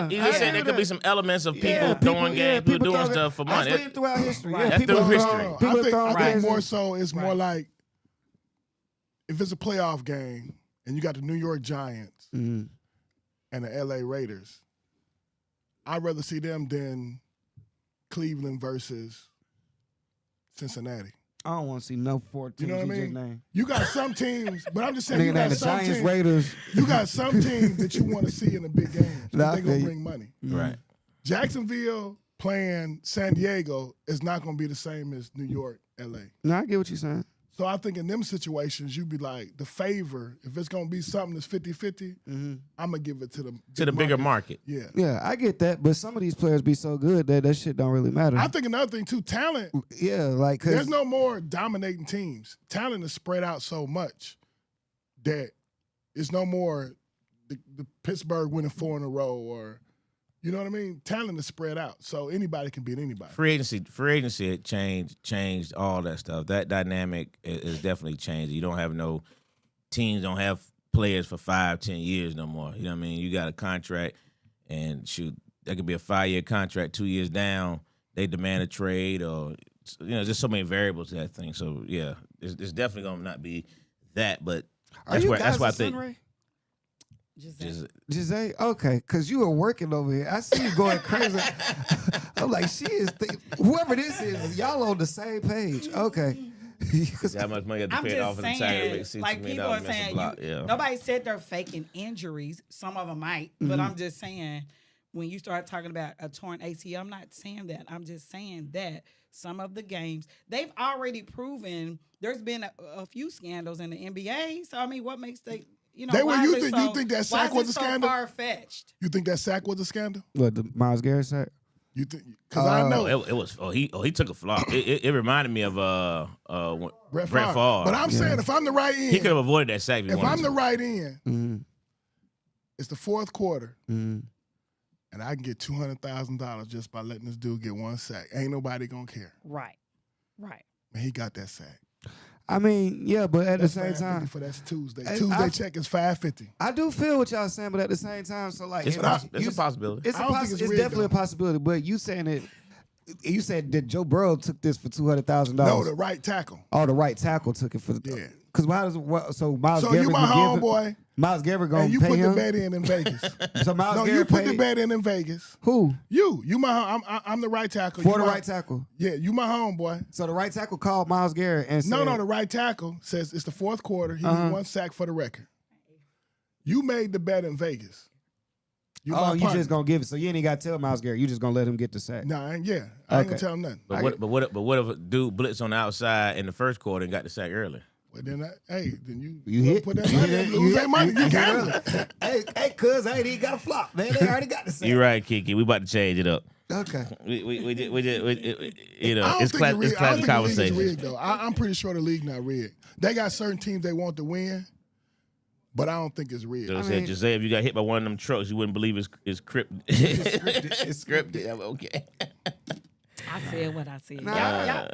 there I could agree. be some elements of people Yeah, throwing games, people doing throw it- stuff for I've money. seen throughout history. Right. Yeah, That's people through have history. thrown- people have thrown I think games more in. so it's more Right. like if it's a playoff game and you got the New York Giants Mhm. and the LA Raiders, I'd rather see them than Cleveland versus Cincinnati. I don't want to see no 4 teams You know what I just mean? name. You got some teams, but I'm just saying you Nigga named got the some Giants, teams. Raiders. You got some teams that you want to see in the big games. Nah, I They're feel gonna you. bring money. Right. Jacksonville playing San Diego is not gonna be the same as New York, LA. No, I get what you're saying. So I think in them situations, you be like, the favor, if it's going to be something that's 50-50, I'm going to give it to the bigger market. Yeah. Yeah, I get that, but some of these players be so good that shit don't really matter. I think another thing, too, talent, yeah, like, cause there's no more dominating teams. Talent is spread out so much that it's no more the Pittsburgh winning 4 in a row or, you know what I mean? Talent is spread out, so anybody can beat anybody. Free agency had changed all that stuff. That dynamic is definitely changed. You don't have no teams don't have players for 5-10 years no more. You know what I mean? You got a contract, and shoot, that could be a 5-year contract. 2 years down, they demand a trade, or there's so many variables to that thing. So yeah, it's definitely gonna not be that. But that's why I think. Sunray? Just Giselle? Okay, because you were working over here. I see you going crazy. I'm like, she is, whoever this is, y'all on the same page. Okay. How much money you have to I'm pay it off just in the tag to make saying, $6 like million people are miss a saying, block. Yeah. nobody said they're faking injuries. Some of them might, but I'm just saying when you start talking about a torn ACL, I'm not saying that. I'm just saying that some of the games they've already proven. There's been a few scandals in the NBA. So I mean, what makes they? You know, You think that sack was a scandal? Far fetched. You think that sack was a scandal? What, the Myles Garrett sack? You think? Because I know It was. He took a flop. It reminded me of Brett Favre. But I'm saying, if I'm the right end, He could have avoided that sack. if I'm the right end, Mm-hmm. it's the fourth quarter, Mm-hmm. and I can get $200,000 just by letting this dude get one sack. Ain't nobody gonna care. Right. And he got that sack. I mean, yeah, but at the That's same time, for that's Tuesday. Hey, Tuesday check is $550. I do feel what y'all saying, but at the same time, so like, It's if a possibility. It's, I don't think it's it's rigged, definitely though. a possibility. But you saying it, you said that Joe Burrow took this for $200,000. No, the right tackle. Oh, the right tackle took it for the. Yeah. Because how does what? So Myles So Garrett you my gonna give homeboy, Myles Garrett gonna and you pay put him. the bet in Vegas. So Myles No, Garrett you put the paid- bet in Vegas. Who You my I'm the right tackle. for You the my- right tackle? Yeah, you my homeboy. So the right tackle called Myles Garrett and said, No, the right tackle says it's the fourth quarter. He needs one sack for the record. You made the bet in Vegas. You "Oh, my you partner. just gonna give it." So you ain't even got to tell Myles Garrett. You just gonna let him get the sack. Nah, I ain't Okay. gonna tell him nothing. But what if a dude blitz on the outside in the first quarter and got the sack early? Well, then then You hit. put that You money. hit. Lose that money. You hit gambling. early. Hey, cuz I ain't even got a flop, man. They already got the sack. You're right, Kiki. We about to change it up. Okay. We did, I don't it's think classic I don't think the league is conversation. rigged, though. I'm pretty sure the league not rigged. They got certain teams they want to win, but I don't think it's rigged. So I said, mean- Jose, if you got hit by one of them trucks, you wouldn't believe it's scripted. It's scripted. Yeah, okay. I said what I said. Nah,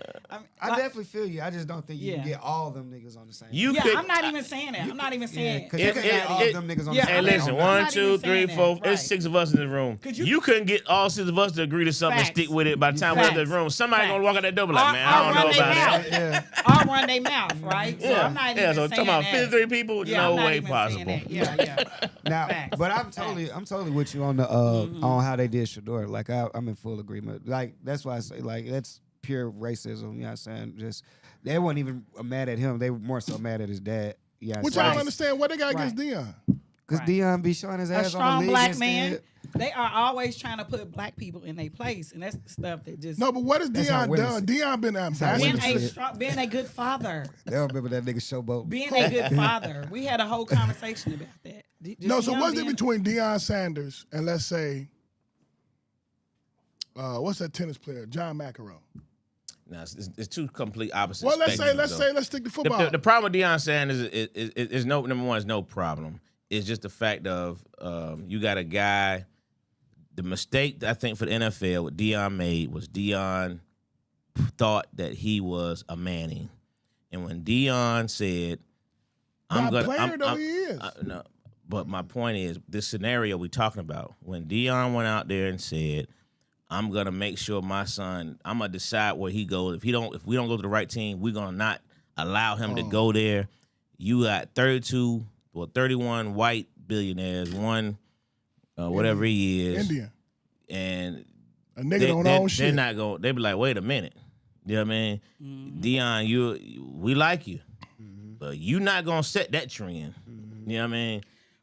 I definitely feel you. I just don't think you can Yeah. get all them niggas on the same. You Yeah, could. I'm not even saying that. I'm not even saying. because you It- can't it- get all it- them niggas on yeah, the Hey, same. listen, I'm one, not two, even three, saying four. that. It's Right. 6 of us in the room. Could You, you- couldn't get all 6 of us to agree to something and Facts. stick with it. By the time we're in the Facts. room, somebody Facts. gonna walk out that door and be like, Or- man, or I don't know run their about mouth. that. I'll run their mouth, right? So I'm not even So saying talking about that. 53 people, Yeah, no I'm not way even possible. saying that. Yeah. Now, Facts. but I'm totally with you on the on how they did Shador. Like I'm in full agreement. Like that's why I say like that's pure racism. You know what I'm saying? Just they weren't even mad at him. They were more so mad at his dad. Yeah, Which I don't understand what they got against Right. Deion. because Right. Deion be showing his A ass on strong the league black instead. man. They are always trying to put black people in their place, and that's the stuff that just No, but what has That's how Deion women done? see- Deion been an how women ambassador. see being a good father, They don't remember that nigga showboat. being a good father. We had a whole conversation about that. No, so what's it being- between Deion Sanders and let's say, what's that tennis player, John McEnroe? No, it's two complete opposites. Well, let's spectrums, stick to though. football. The problem with Deion Sanders is no number one is no problem. It's just the fact of you got a guy. The mistake that I think for the NFL what Deion made was Deion thought that he was a Manning, and when Deion said, "I'm Not gonna," player though he is. no. But my point is this scenario we're talking about when Deion went out there and said, "I'm gonna make sure my son. I'm gonna decide where he goes. If we don't go to the right team, we're gonna not allow him to go there." You got 32 or 31 white billionaires, one whatever he is, Indian. and A nigga don't own shit. they're not going. They be like, "Wait a minute, You know what I mean? Deion, we like you, but you not gonna set that trend. You know what I mean?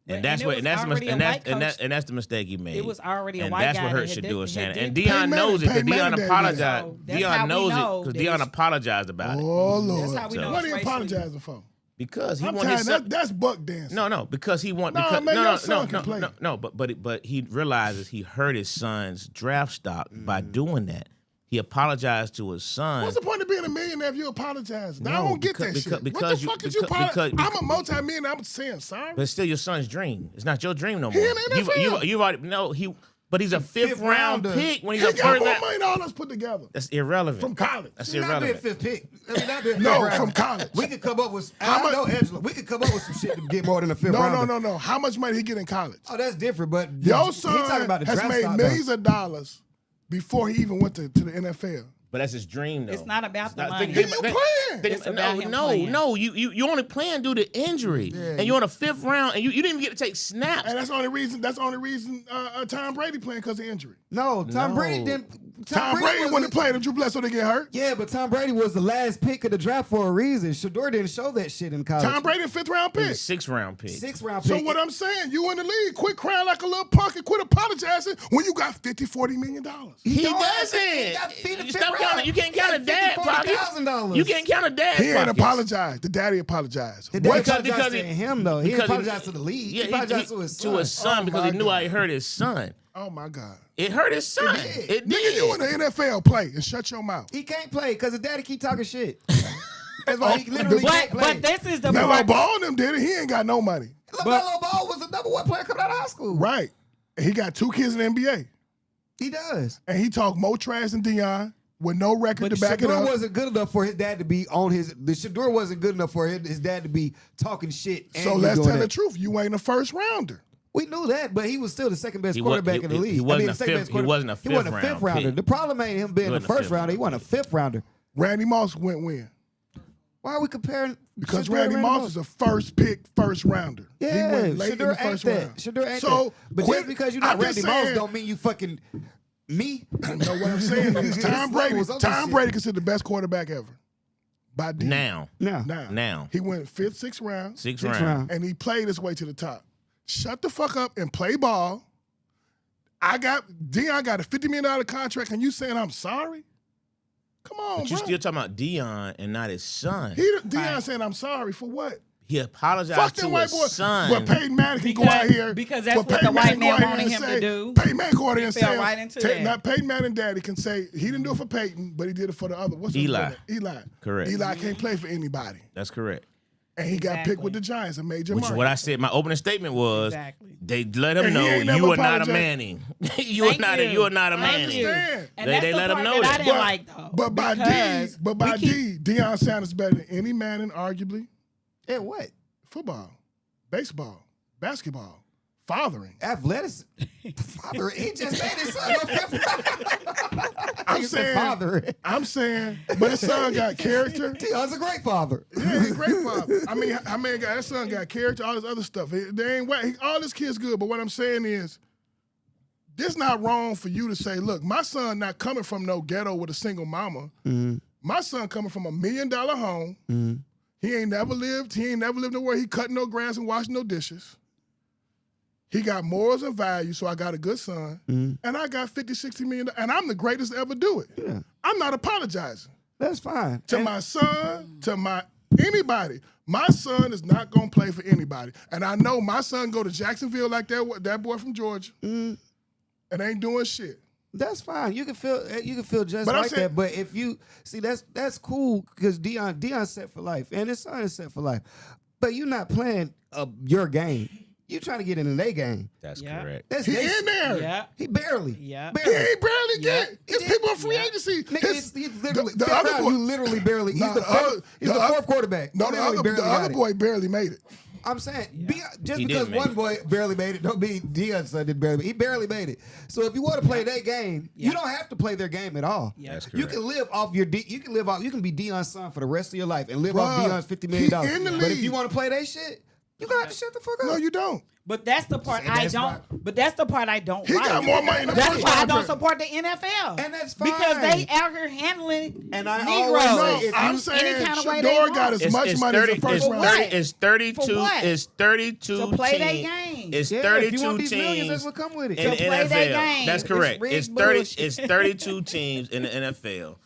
And that's it what, was and that's the already a mis- white and coach. that's the mistake he made. It was already a and white that's guy what that hurt had Shadur did- Shannon. had And did- Deion knows it because Peyton Manning Deion did that. apologized. So that's how Deion we knows it know because that Deion it's- apologized about it. Oh Lord. That's how we know What are it's you racially- apologizing for? Because he I'm wanted his tired. son. That's buck dancing. No, because he want Nah, because man, no, your no, son no, can no, play. no, but he realizes he hurt his son's draft stock by doing that. He apologized to his son. What's the point of being a millionaire if you apologize? I No, don't get that because- shit. because What the fuck is you apologize? because- I'm a multi-millionaire. I'm saying sorry. But it's still your son's dream. It's not your dream no He more. in the NFL. You've already no he. But he's a fifth round rounder. pick when He he's a got first more round. money than all us put together That's irrelevant. from college. That's Not being irrelevant. fifth pick. I mean, not being No, fifth round. from college. We could come up with. How I much- know Angela. We could come up with some shit to get more than a fifth round. No. How much money he get in college? Oh, that's different. But Your he talking son about the has draft made stock, millions of dollars before he even went to the NFL. But that's his dream, though. It's not about the Not- money. think- Then you think- playing. think- It's about him no, playing. no. You only playing due to injury, and you're on a fifth round, and you didn't even get to take snaps. And that's the only reason. That's the only reason Tom Brady playing because of injury. No, Tom No. Brady didn't. Tom Brady was wouldn't play if Drew Bledsoe didn't get hurt. Yeah, but Tom Brady was the last pick of the draft for a reason. Shador didn't show that shit in college. Tom Brady, fifth round He was pick. a sixth round pick. Sixth round So pick. what I'm saying, you in the league, quit crying like a little punk and quit apologizing when you got $50-40 million. He don't have- doesn't. he got fifth You stop round. counting. You can't count a He dad got pocket. $50,000. You can't count a dad He ain't pocket. apologized. The daddy apologized. He What- didn't apologize because to he- him though. He didn't because apologize to the league. Yeah, he apologized to his son. Oh, because my he knew how God. he hurt his son. Oh my God. It hurt his son. did. It Nigga, you in the NFL play and shut your mouth. He can't play because his daddy keep talking shit. That's why he literally can't But play. this is the Melo part. Ball and them did it. He ain't got no money. LaMelo Ball was the number one player coming out of high school. Right. And he got 2 kids in the NBA. He does. And he talked more trash than Deion with no record to back it Shador up. wasn't good enough for his dad to be on his. The Shador wasn't good enough for his dad to be talking shit. And So you let's doing tell the that. truth. You ain't a first rounder. We knew that, but he was still the second best He wa- quarterback he- in the he- league. he wasn't I mean, a second fifth- best he quarterback. wasn't a He wasn't a fifth fifth round rounder. pick. The problem ain't him being He the wasn't a first fifth rounder. He round wasn't a fifth rounder. Randy Moss went when? Why are we comparing? Because Shador to Randy Moss is a first pick, first rounder. Yeah, he went late Shador in the first ain't that. round. Shador ain't so that. But quit- just because you're I'm not just Randy Moss saying- don't mean you fucking me. No, what I'm saying is His Tom Brady. level was other Tom shit. Brady considered the best quarterback ever. By D. Now. Now. He went fifth, sixth round, Sixth Sixth round. round. and he played his way to the top. Shut the fuck up and play ball. Deion got a $50 million contract, and you saying I'm sorry? Come on, But you bro. still talking about Deion and not his son. Deion saying I'm sorry for what? He apologized Fuck to them white his boys. son. But Peyton Manning can go out here. Because that's but what Peyton the white Manning go man out here wanted and him to say- do. Peyton Manning go out here and fell say, right into that. Not Peyton Manning daddy can say he didn't do it for Peyton, but he did it for the other. What's the Eli. other name? Eli. Correct. Eli can't play for anybody. That's correct. And he got picked Exactly. with the Giants and made your Which is money. what I said. My opening statement was Exactly. they let him And he know ain't never you are not a apologized. Manning. you are Thank not. you. You are not a I Manning. understand. And They- that's they the let him part know that I that. didn't like though. But by because we keep- Deion Sanders better than any Manning, arguably. Yeah, what? Football, baseball, basketball, fathering. Athletics. Father, he just made his son a fifth round. I'm He said saying, father. but his son got character. Deion's a great father. Yeah, he's a great father. I mean, that son got character, all this other stuff. They ain't whack. All this kid's good, but what I'm saying is, this not wrong for you to say, look, my son not coming from no ghetto with a single mama. My son coming from $1 million home. He ain't never lived nowhere. He cutting no grass and washing no dishes. He got morals and values, so I got a good son. And I got 50, 60 million, and I'm the greatest to ever do it. Yeah. I'm not apologizing. That's fine. To my son, to anybody. My son is not gonna play for anybody. And I know my son go to Jacksonville like that boy from Georgia. And ain't doing shit. That's fine. You can feel just But I'm like saying- that. But if you see, that's cool because Deion's set for life, and his son is set for life. But you're not playing your game. You trying to get into their game. That's Yeah. correct. That's He they- in there. Yeah. He barely. Yeah. He Barely. ain't barely get. Yeah. His people in free agency. Nigga, His- he's literally the fifth other round, boy- you literally barely. He's Nah, the the fourth. other- He's the the other- fourth quarterback. No, He the literally other barely got it. boy barely made it. I'm saying, just He because did make one it. boy barely made it, don't mean Deion's son did barely. He barely made it. So if you want to play that game, you don't have to play their game at all. Yeah. That's You correct. can live off your. You can be Deion's son for the rest of your life and live off Bruh, Deion's $50 million. he in the But if league. you want to play that shit, You got to shut the fuck up. No, you don't. But that's the part And I that's don't. why- But that's the part I don't He like. got more money than the That's first why I don't contract. support the NFL. And that's fine. Because they out here handling And I Negroes. always say, No, I'm any saying kind of way they Shador want. got as much money as the first For round. what? It's 32. For what? It's 32 To play their teams. game. It's Yeah, 32 if you want these millions, teams that's what come with it. in the To play their NFL. game. That's It's correct. rigged It's 30. bullshit. It's 32 teams in the NFL.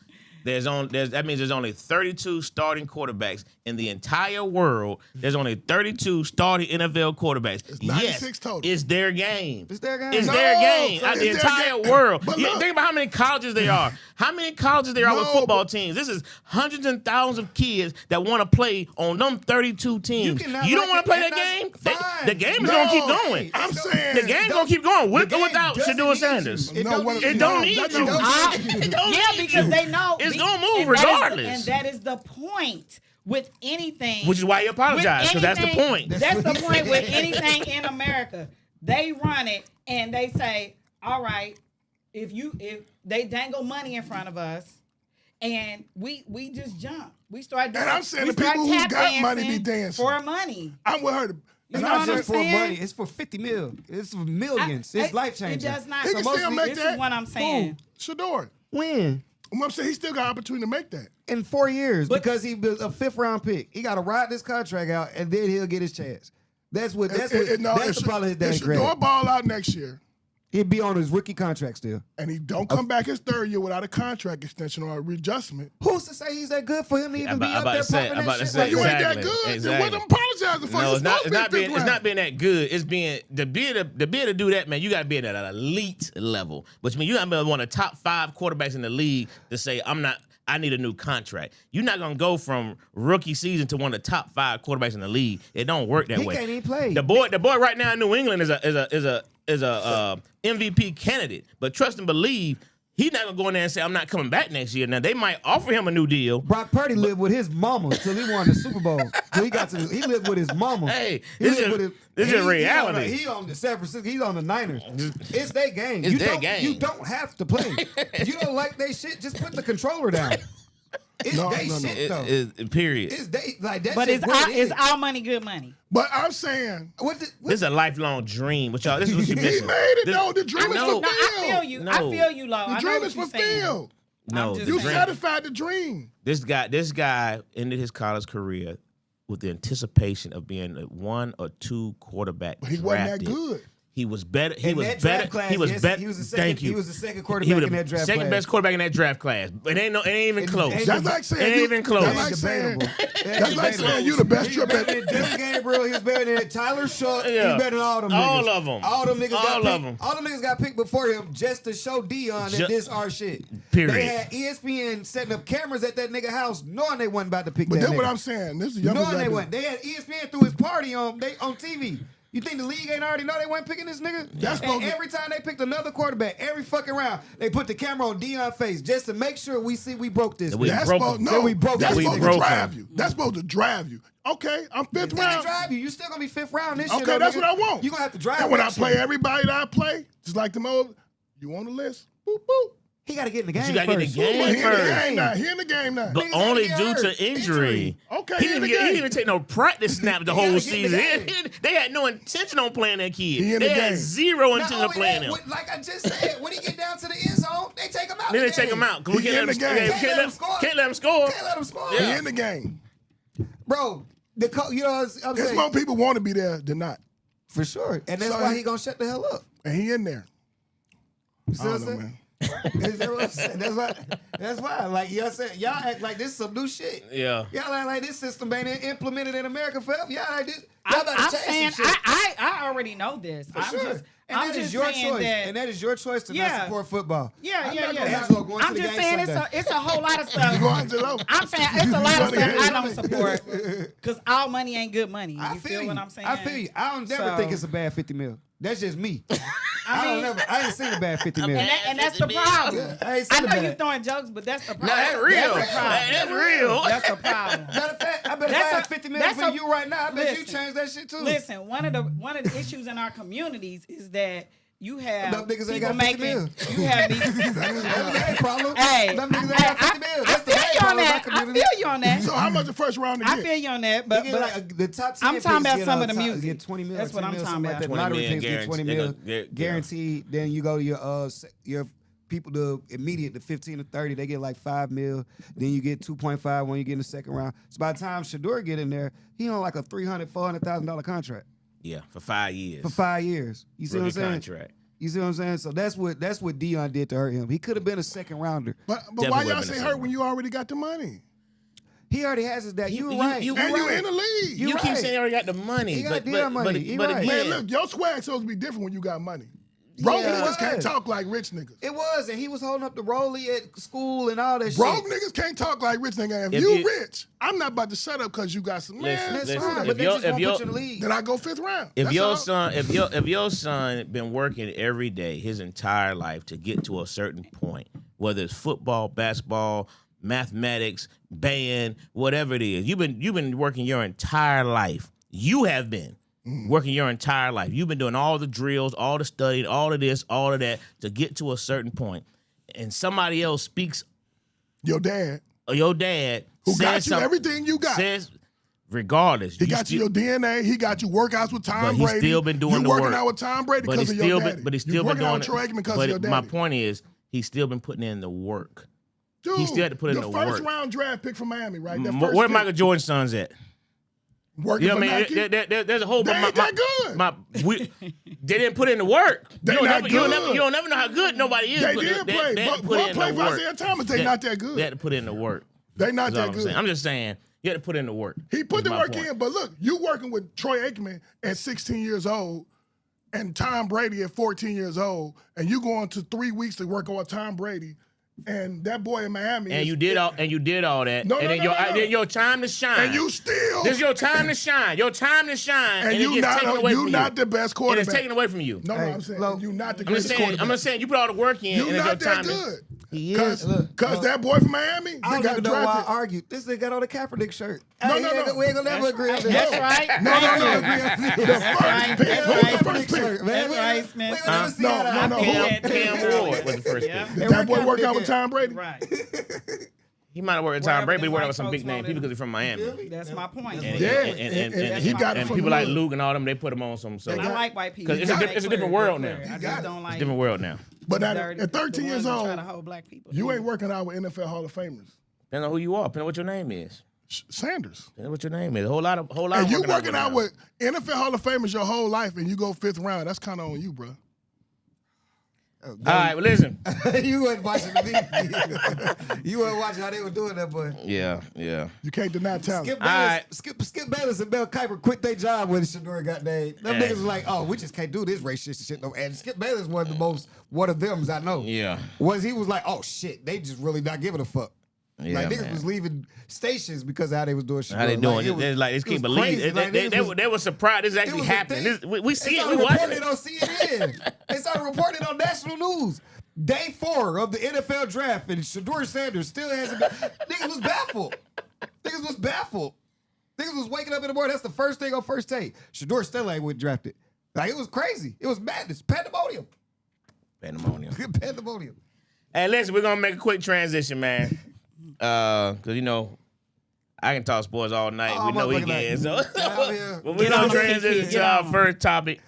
That means there's only 32 starting quarterbacks in the entire world. There's only 32 starting NFL quarterbacks. It's 96 yes, total. It's their game. It's their game. It's No, their game. so Out the it's their entire game. world. But Yeah, look. think about how many colleges there are. How many colleges there are with No, football but- teams. This is hundreds and thousands of kids that want to play on them 32 teams. cannot You don't like want to play it, that and game? that's fine. The game is No, going to keep going. I'm It saying The game's going to keep going with the or game without doesn't Shador need Sanders. you. It No, don't what- need It you. don't need that you. don't- It don't Yeah, need because you. they know It's gonna move and that is- regardless. and that is the point with anything. Which is why you apologize, because that's the anything- point. That's the what he point with said. anything in America. They run it and they say, "All right, if they dangle money in front of us, and we just jump, we start doing." And I'm saying we the start people who tap got money be dancing dancing. for money. I'm with her. And know I what said, I'm It's for saying? money. It's for 50 mil. It's for millions. It's life changing. It does not. He can So still most- make this that. is what I'm saying. Shador. When? I'm saying he still got opportunity to make that. In 4 years, But- because he was a 5th round pick. He got to ride this contract out, and then he'll get his chance. That's what. That's If the problem. His if daddy Shador credit. ball out next year He'd be on his rookie contract still. and he don't come back his third year without a contract extension or a readjustment, Who's to say he's that good for him to even be I'm up about there to say- popping I'm about that to shit? say, Like, you ain't Exactly, that good. Then what exactly. I'm apologizing for? No, You it's not. supposed It's to not be being. fifth It's round. not being that good. It's being to be able to do that, man. You got to be at an elite level, which means you got to be one of the top 5 quarterbacks in the league to say, "I'm not. I need a new contract." You're not gonna go from rookie season to one of the top 5 quarterbacks in the league. It don't work that He way. can't even play. The boy right now in New England is a MVP candidate, but trust and believe. He's not gonna go in there and say, "I'm not coming back next year." Now they might offer him a new deal. Brock Purdy lived with his mama till he won the Super Bowl. Till he got to, he lived with his mama. Hey, He this lived is- with his- this is he- reality. He on the San Francisco. He's on the Niners. It's their game. It's you their don't, game. You don't have to play. If you don't like they shit, just put the controller down. It's No, they no, no. shit though. Period. It's they like that's But just it's what it is. our money good money. But I'm saying This is a lifelong dream. What y'all? This is what you he missing. made it This- though. The dream is No. fulfilled. No, I feel you. I No. feel you, Lo. I The know dream what is you're saying. fulfilled. No, I'm just the You saying. dream- satisfied the dream. This guy ended his college career with the anticipation of being a 1 or 2 quarterback. But he wasn't that drafted. good. He was better. He In was that better. draft class, He was yes, better. he was the second- Thank you. he was the second He quarterback was in that draft second class. best quarterback in that draft class. But it ain't even close. and- That's like saying It ain't you, even close. That's like That's saying, debatable. that's like saying you the best He's trip better at. than Dylan Gabriel. He's better than Tyler Shuck. Yeah. He's better than all them niggas. All of 'em. All them niggas got All picked. of 'em. All them niggas got picked before him just to show Dion that Ju- this our shit. Period. They had ESPN setting up cameras at that nigga house knowing they wasn't about to pick But that that's nigga. what I'm saying. This is young knowing they black wasn't. They had ESPN threw his party on TV. You think the league ain't already know they weren't picking this nigga? That's And supposed to- every time they picked another quarterback, every fucking round, they put the camera on Dion's face just to make sure we see we broke this. That we nigga. That's broke supposed, him. no, That we broke that's him. supposed We to broke drive him. you. That's supposed to drive you. Okay, I'm They fifth didn't round. drive you. You still gonna be 5th round this year. Okay, though, that's nigga. what I want. You gonna have to drive. And when I next play year. everybody that I play, just like them old, you on the list? Boop boop. He got to get in the game. you gotta get in the first. game Well, he in the first. game now. He in the game now. But Niggas had only to get due hurt. to injury. Okay, He he in didn't, the get, he game. didn't even take no practice snap the He whole gotta get in the season. game. They had no intention on playing that kid. He in the They had game. zero Not intention of only playing that, him. like I just said, when he get down to the end zone, they take him out. Then the they take game. him out. 'Cause we He can't in let the him, game. can't let him score. Can't let him score. Can't let him score. He Yeah. in the game. Bro, you know what I'm There's saying? more people want to be there than not. For sure. And that's So why he- he gonna shut the hell up. And he in there. You see I what don't I'm know, saying? man. Is that what I'm saying? That's why. Like y'all said, y'all act like this is some new shit. Yeah. Y'all act like this system ain't implemented in America forever. Y'all like this. Y'all about to I'm change saying some shit. I already know this. For I'm sure. just And I'm that just is your saying choice. that. And that is your choice to not Yeah. support football. Yeah, I'm yeah, not yeah. gonna Angelo going I'm to the just game saying Sunday. it's a whole lot of stuff. You going to the low? I'm saying it's a lot of Money stuff ain't I don't money. support because all money ain't good money. You I feel what I'm saying? I feel you. I don't never So- think it's a bad 50 mil. That's just me. I mean, I ain't seen a bad 50 mil. and that's the problem. I ain't I seen a know bad. you're throwing jokes, but that's the problem. No, that's real. That's the problem. That's real. That's the problem. Matter of fact, I bet if I That's had a- 50 that's million for a- you right now, I bet you listen. change that shit too. Listen, one of the issues in our communities is that You have Them niggas ain't people got 50 making. mil. You have these. That ain't problem. Hey, Them niggas ain't got 50 mil. I That's the feel main you on problem in my that. I community. feel you on that. So how much the first round to I get? feel you on that. They But get but like the top 10 I'm talking picks about get, some of the top- music. Get 20 mil. That's what 10 I'm mil, talking something like about. that. 20 Lottery million picks get 20 guaranteed. mil. Yeah. Guaranteed. Then you go to your people, the immediate, the 15 to 30, they get like 5 mil. Then you get 2.5 when you get in the second round. So by the time Shador get in there, he on like a $300,000-$400,000 contract Yeah, for 5 years. for 5 years. You see what I'm Rookie saying? contract. You see what I'm saying? So that's what Deion did to hurt him. He could have been a second rounder. But Definitely why would've y'all been say the hurt same. when you already got the money? He already has his dad. You're You- right. you- You're And you right. in the league. You You keep right. saying he already got the money. He got but, Deion but, money. But, He but right. again, Man, look, your swag supposed to be different when you got money. Broke Yeah, niggas it can't was. talk like rich niggas. It was, and he was holding up the rollie at school and all that Broke shit. niggas can't talk like rich niggas. If If you you- rich, I'm not about to shut up because you got some Listen, man. That's listen, fine, if but they your- just if won't your- put you in the league. Then I go fifth round. if That's your all. son, if your son been working every day his entire life to get to a certain point, whether it's football, basketball, mathematics, band, whatever it is, you've been working your entire life. You have been working your entire life. You've been doing all the drills, all the studying, all of this, all of that to get to a certain point. And somebody else speaks, Your dad, or your dad, who says got you something- everything you got. says, regardless, He got you your DNA. He got you workouts with Tom But he's Brady. still been doing you the working work. out with Tom Brady But because he's of your still daddy. been, but he's You still been working out doing with Troy Aikman because but of your daddy. my point is, he's still been putting in the work. Dude, he still had to put in the first work. round draft pick from Miami, right? That Where first pick, Michael Jordan's sons at? working You know for what I mean? Nike. There's a whole. They ain't that good. They didn't put in the work. They you not good. don't never know how good nobody is. They but did they play. had But to put one in play the for work. Isaiah Thomas, they not that good. They had to put in the work. They not That's all that I'm good. saying. I'm just saying you had to put in the work. He put is the my work point. in, but look, you working with Troy Aikman at 16 years old and Tom Brady at 14 years old, and you going to 3 weeks to work on Tom Brady, and that boy in Miami. And is- you did all that. No, and no, then no, your no, no. then your time to shine. And you still. This is your time to shine. Your time to shine. and it you gets taken not, away you from not you. the best And quarterback. it's taken away from you. No, Hey, I'm saying look, you not the I'm just greatest saying. quarterback. I'm just saying. You put all the work in. You and it's not your that time good. He is. Because that boy from Miami, I they don't got even know why I drafted. argued. This nigga got on a Kaepernick shirt. No, Hey, no, no. We ain't gonna never agree on this. That's right. No, no, Thank no. you. The first right. pick. That's Who was right. the first pick? Shirt, man. That's We- right, we Smith. ain't gonna see No, eye to no, eye. no. Cam Ward was the first pick. Did that boy work out with Kaepernick. Tom Brady? Right. He might have worked with Wherever Tom Brady, but he them worked white with some folks big name wanted people him. because he's from Miami. That's my point. And, Yeah, and he got it and from people the like hood. Luke and all them, they put him on some. So I it's like white people. 'Cause it's a They different clear, world they now. clear. You I got just it. don't like a different world now. But dirty- at 13 the years ones that old, try to hold black people. you ain't working out with NFL Hall of Famers. Depends on who you are. Depends on what your name is. Sanders. Depends on what your name is. A whole lot. And of you working out now. with NFL Hall of Famers your whole life, and you go fifth round. That's kind of on you, bro. All right, well, listen. You wasn't watching the You wasn't watching how they were doing that, boy. Yeah. You can't deny talent. Skip All Bayless, right. Skip Bayless and Mel Kiper quit their job when Shador got named. Them Yeah. niggas was like, oh, we just can't do this racist shit. No. And Skip Bayless was the most one of them I know. Yeah. He was like, oh shit, they just really not giving a fuck. Yeah, like niggas man. was leaving stations because of how they was doing shit. How they doing? They it can't was believe crazy. it. Like, They were surprised this is actually was a happening. thing. We see They it. We started watch reporting it. on CNN. They started reporting on national news. Day 4 of the NFL draft, and Shador Sanders still hasn't been. Niggas was baffled. Niggas was waking up in the morning. That's the first thing on first take. Shador still ain't drafted. Like, it was crazy. It was madness. Pandemonium. Pandemonium. Hey, listen, we're gonna make a quick transition, man. Cause I can talk sports all night. Oh, we know we motherfucking can. So, Get out here. but we're Get gonna on. transition Get to our on. first topic.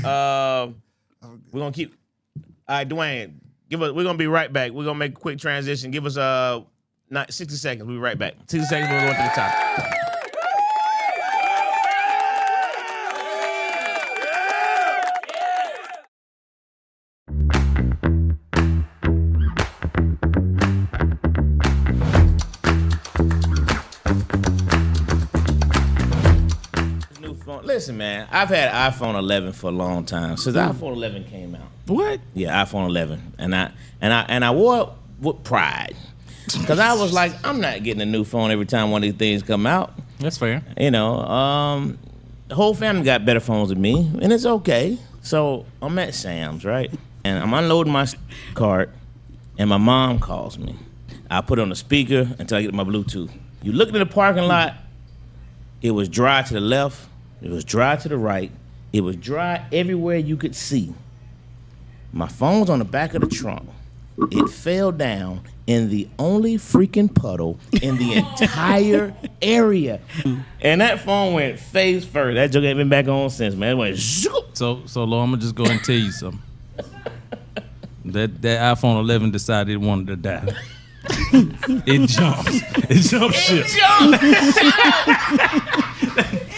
We're gonna keep. All right, Dwayne, we're gonna be right back. We're gonna make a quick transition. Give us 60 seconds. We'll be right back. 60 seconds. We're going to the top. New phone. Listen, man, I've had iPhone 11 for a long time since iPhone 11 came out. What? Yeah, iPhone 11, and I wore it with pride, cause I was like, I'm not getting a new phone every time one of these things come out. That's fair. The whole family got better phones than me, and it's okay. So I'm at Sam's, right, and I'm unloading my cart, and my mom calls me. I put it on the speaker until I get my Bluetooth. You look in the parking lot, it was dry to the left, it was dry to the right, it was dry everywhere you could see. My phone's on the back of the trunk. It fell down in the only freaking puddle in the entire area. And that phone went face first. That joke ain't been back on since, man. It went zoop. So Lord, I'm gonna just go ahead and tell you something. That iPhone 11 decided it wanted to die. It jumped. It jumped ship.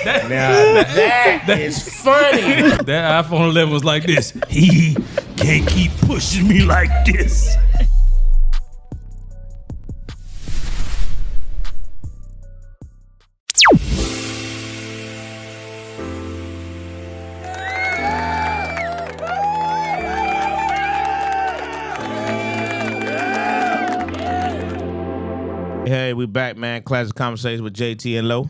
That is funny. That iPhone 11 was like this. He can't keep pushing me like this. Hey, we back, man. Classic Konversation with JT and Lo.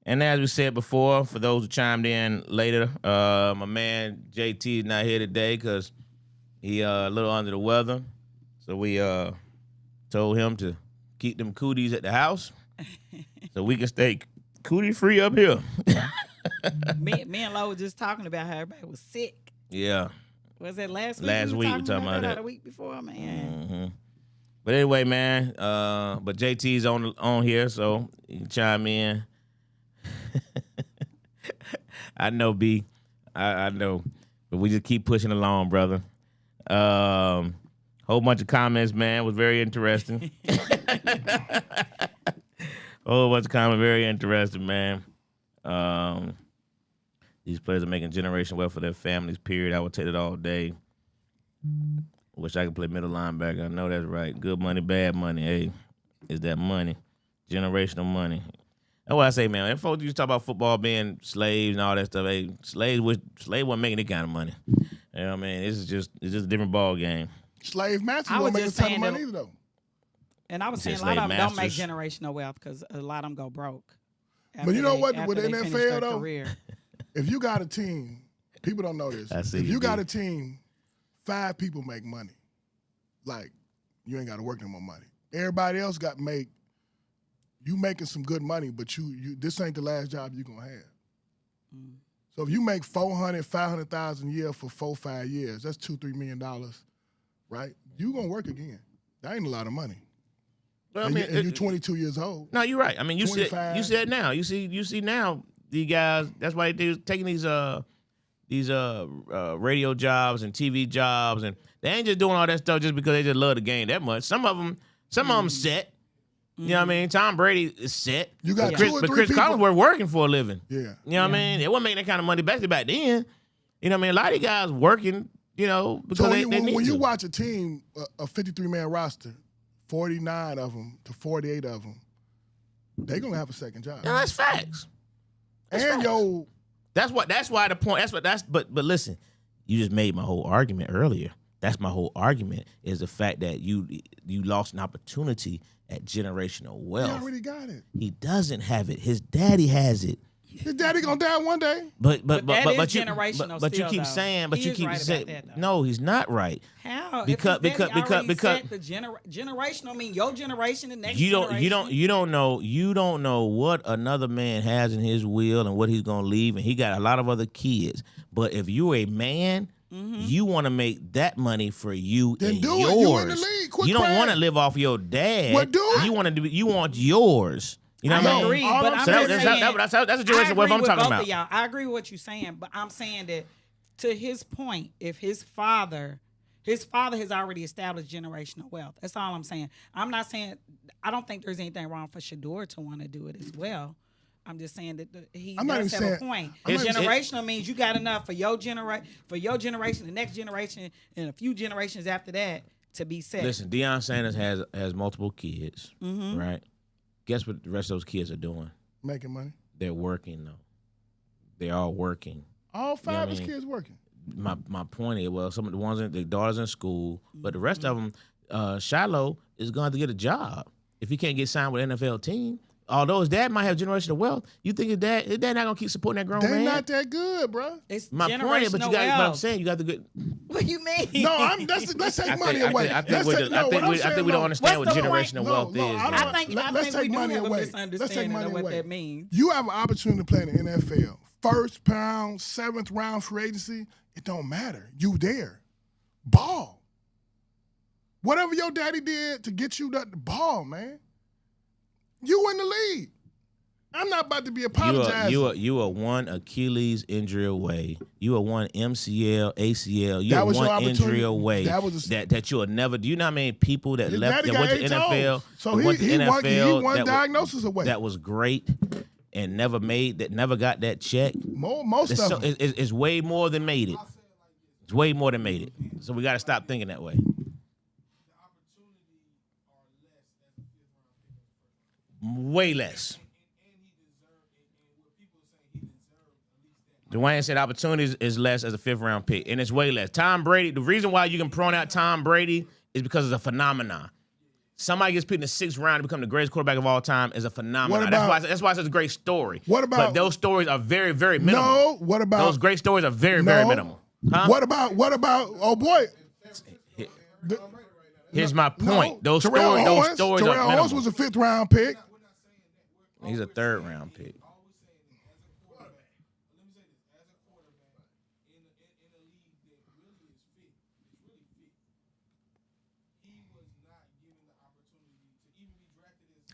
And as we said before, for those who chimed in later, my man JT is not here today because he a little under the weather. So we told him to keep them cooties at the house so we can stay cootie free up here. me and Lo were just talking about how everybody was sick. Yeah. Was that last week? Last week we talking about that. The week before, man. Mm-hmm. But anyway, man, but JT's on here, so you can chime in. I know, B. I know. But we just keep pushing along, brother. Whole bunch of comments, man. Was very interesting. Whole bunch of comments, very interesting, man. These players are making generational wealth for their families, period. I would take it all day. Wish I could play middle linebacker. I know that's right. Good money, bad money. Hey, is that money? Generational money. That's what I say, man. If folks used to talk about football being slaves and all that stuff, hey, slaves wasn't making that kind of money. You know what I mean? It's just a different ball game. Slave masters I was won't make a just ton of saying money that- either, though. And I was You saying said a lot of slave them don't make masters. generational wealth because a lot of them go broke. But you know what? after With the they finish NFL, their though, career. If you got a team, people don't know this. I see If you you got do. a team, 5 people make money. Like, you ain't got to work no more money. Everybody else you making some good money, but you this ain't the last job you gonna have. So if you make $400,000, $500,000 a year for 4-5 years, that's $2-3 million, right? You gonna work again. That ain't a lot of money. Well, And you're 22 years old. No, you're right. I mean, you see 25. it now. You see now the guys. That's why they're taking these radio jobs and TV jobs, and they ain't just doing all that stuff just because they just love the game that much. Some of them set. You know what I mean? Tom Brady is set. You got But 2 or 3 Chris people. Collinsworth working for a living. Yeah. You know what I mean? They weren't making that kind of money back then. You know what I mean? A lot of these guys working, because So they need when you to. watch a team, a 53-man roster, 49 of them to 48 of them, they gonna have a second job. No, that's facts. and facts. That's why the point. But listen, you just made my whole argument earlier. That's my whole argument is the fact that you lost an opportunity at generational he wealth. already got it. He doesn't have it. His daddy has it. His daddy gonna die one day. But that is generational but you still, keep though. saying, He is right about that, though. no, he's not right. How? Because If his daddy already because set the generational, I mean your generation, the next you generation. don't know what another man has in his will and what he's gonna leave, and he got a lot of other kids. But if you're a man, you want to make that money for you Then and do it. yours. You in the league. Quit You don't crying. want to live off your dad. Well, do it. You want yours. You know what I I mean? agree, all but I'm I'm So just that's saying. that's a I generation agree what I'm with talking both about. of y'all. I agree with what you're saying, but I'm saying that to his point, if his father has already established generational wealth. That's all I'm saying. I'm not saying I don't think there's anything wrong for Shador to want to do it as well. I'm just saying that he I'm not does even have a saying- point. I'm not even- Generational means you got enough for your generation, the next generation, and a few generations after that to be set. Listen, Deion Sanders has multiple kids, right? Guess what the rest of those kids are doing? Making money. They're working though. They're all working. All 5 of his mean? kids working. My point is, well, some of the ones the daughters in school, but the rest of them, Shiloh is going to have to get a job if he can't get signed with an NFL team. Although his dad might have generational wealth, you think his dad not gonna keep supporting that grown They man? not that good, bro. It's My point is, but you got. But I'm saying you got the good. What do you mean? No, let's take money away. I think we don't understand what What's the generational point? wealth No, is. I man. don't- I think Let's we take do money have a away. Let's take misunderstanding money of what away. that means. You have an opportunity to play in the NFL first round, 7th round free agency, it don't matter. You there. Ball. Whatever your daddy did to get you that ball, man. You in the league. I'm not about to be apologizing. You are one Achilles injury away. You are one MCL, ACL. You are one injury away. That you'll never. Do you know how many people that His left daddy that went got to 8 NFL? toes. So went to he NFL won that diagnosis away. That was great and never got that check. Most It's, of them. it's way more than made it. It's way more than made it. So we got to stop thinking that way. Way less. Dwayne said opportunities is less as a 5th round pick, and it's way less. Tom Brady, the reason why you can prone out Tom Brady is because it's a phenomenon. Somebody gets picked in the 6th round to become the greatest quarterback of all time is a phenomenon. That's why it's such a great story. What about? But those stories are very, very minimal. No. What about? Those great stories are very, very minimal. Huh? What about? Oh boy. Here's my point. No. Those stories are Terrell minimal. Owens was a 5th round pick. He's a 3rd round pick.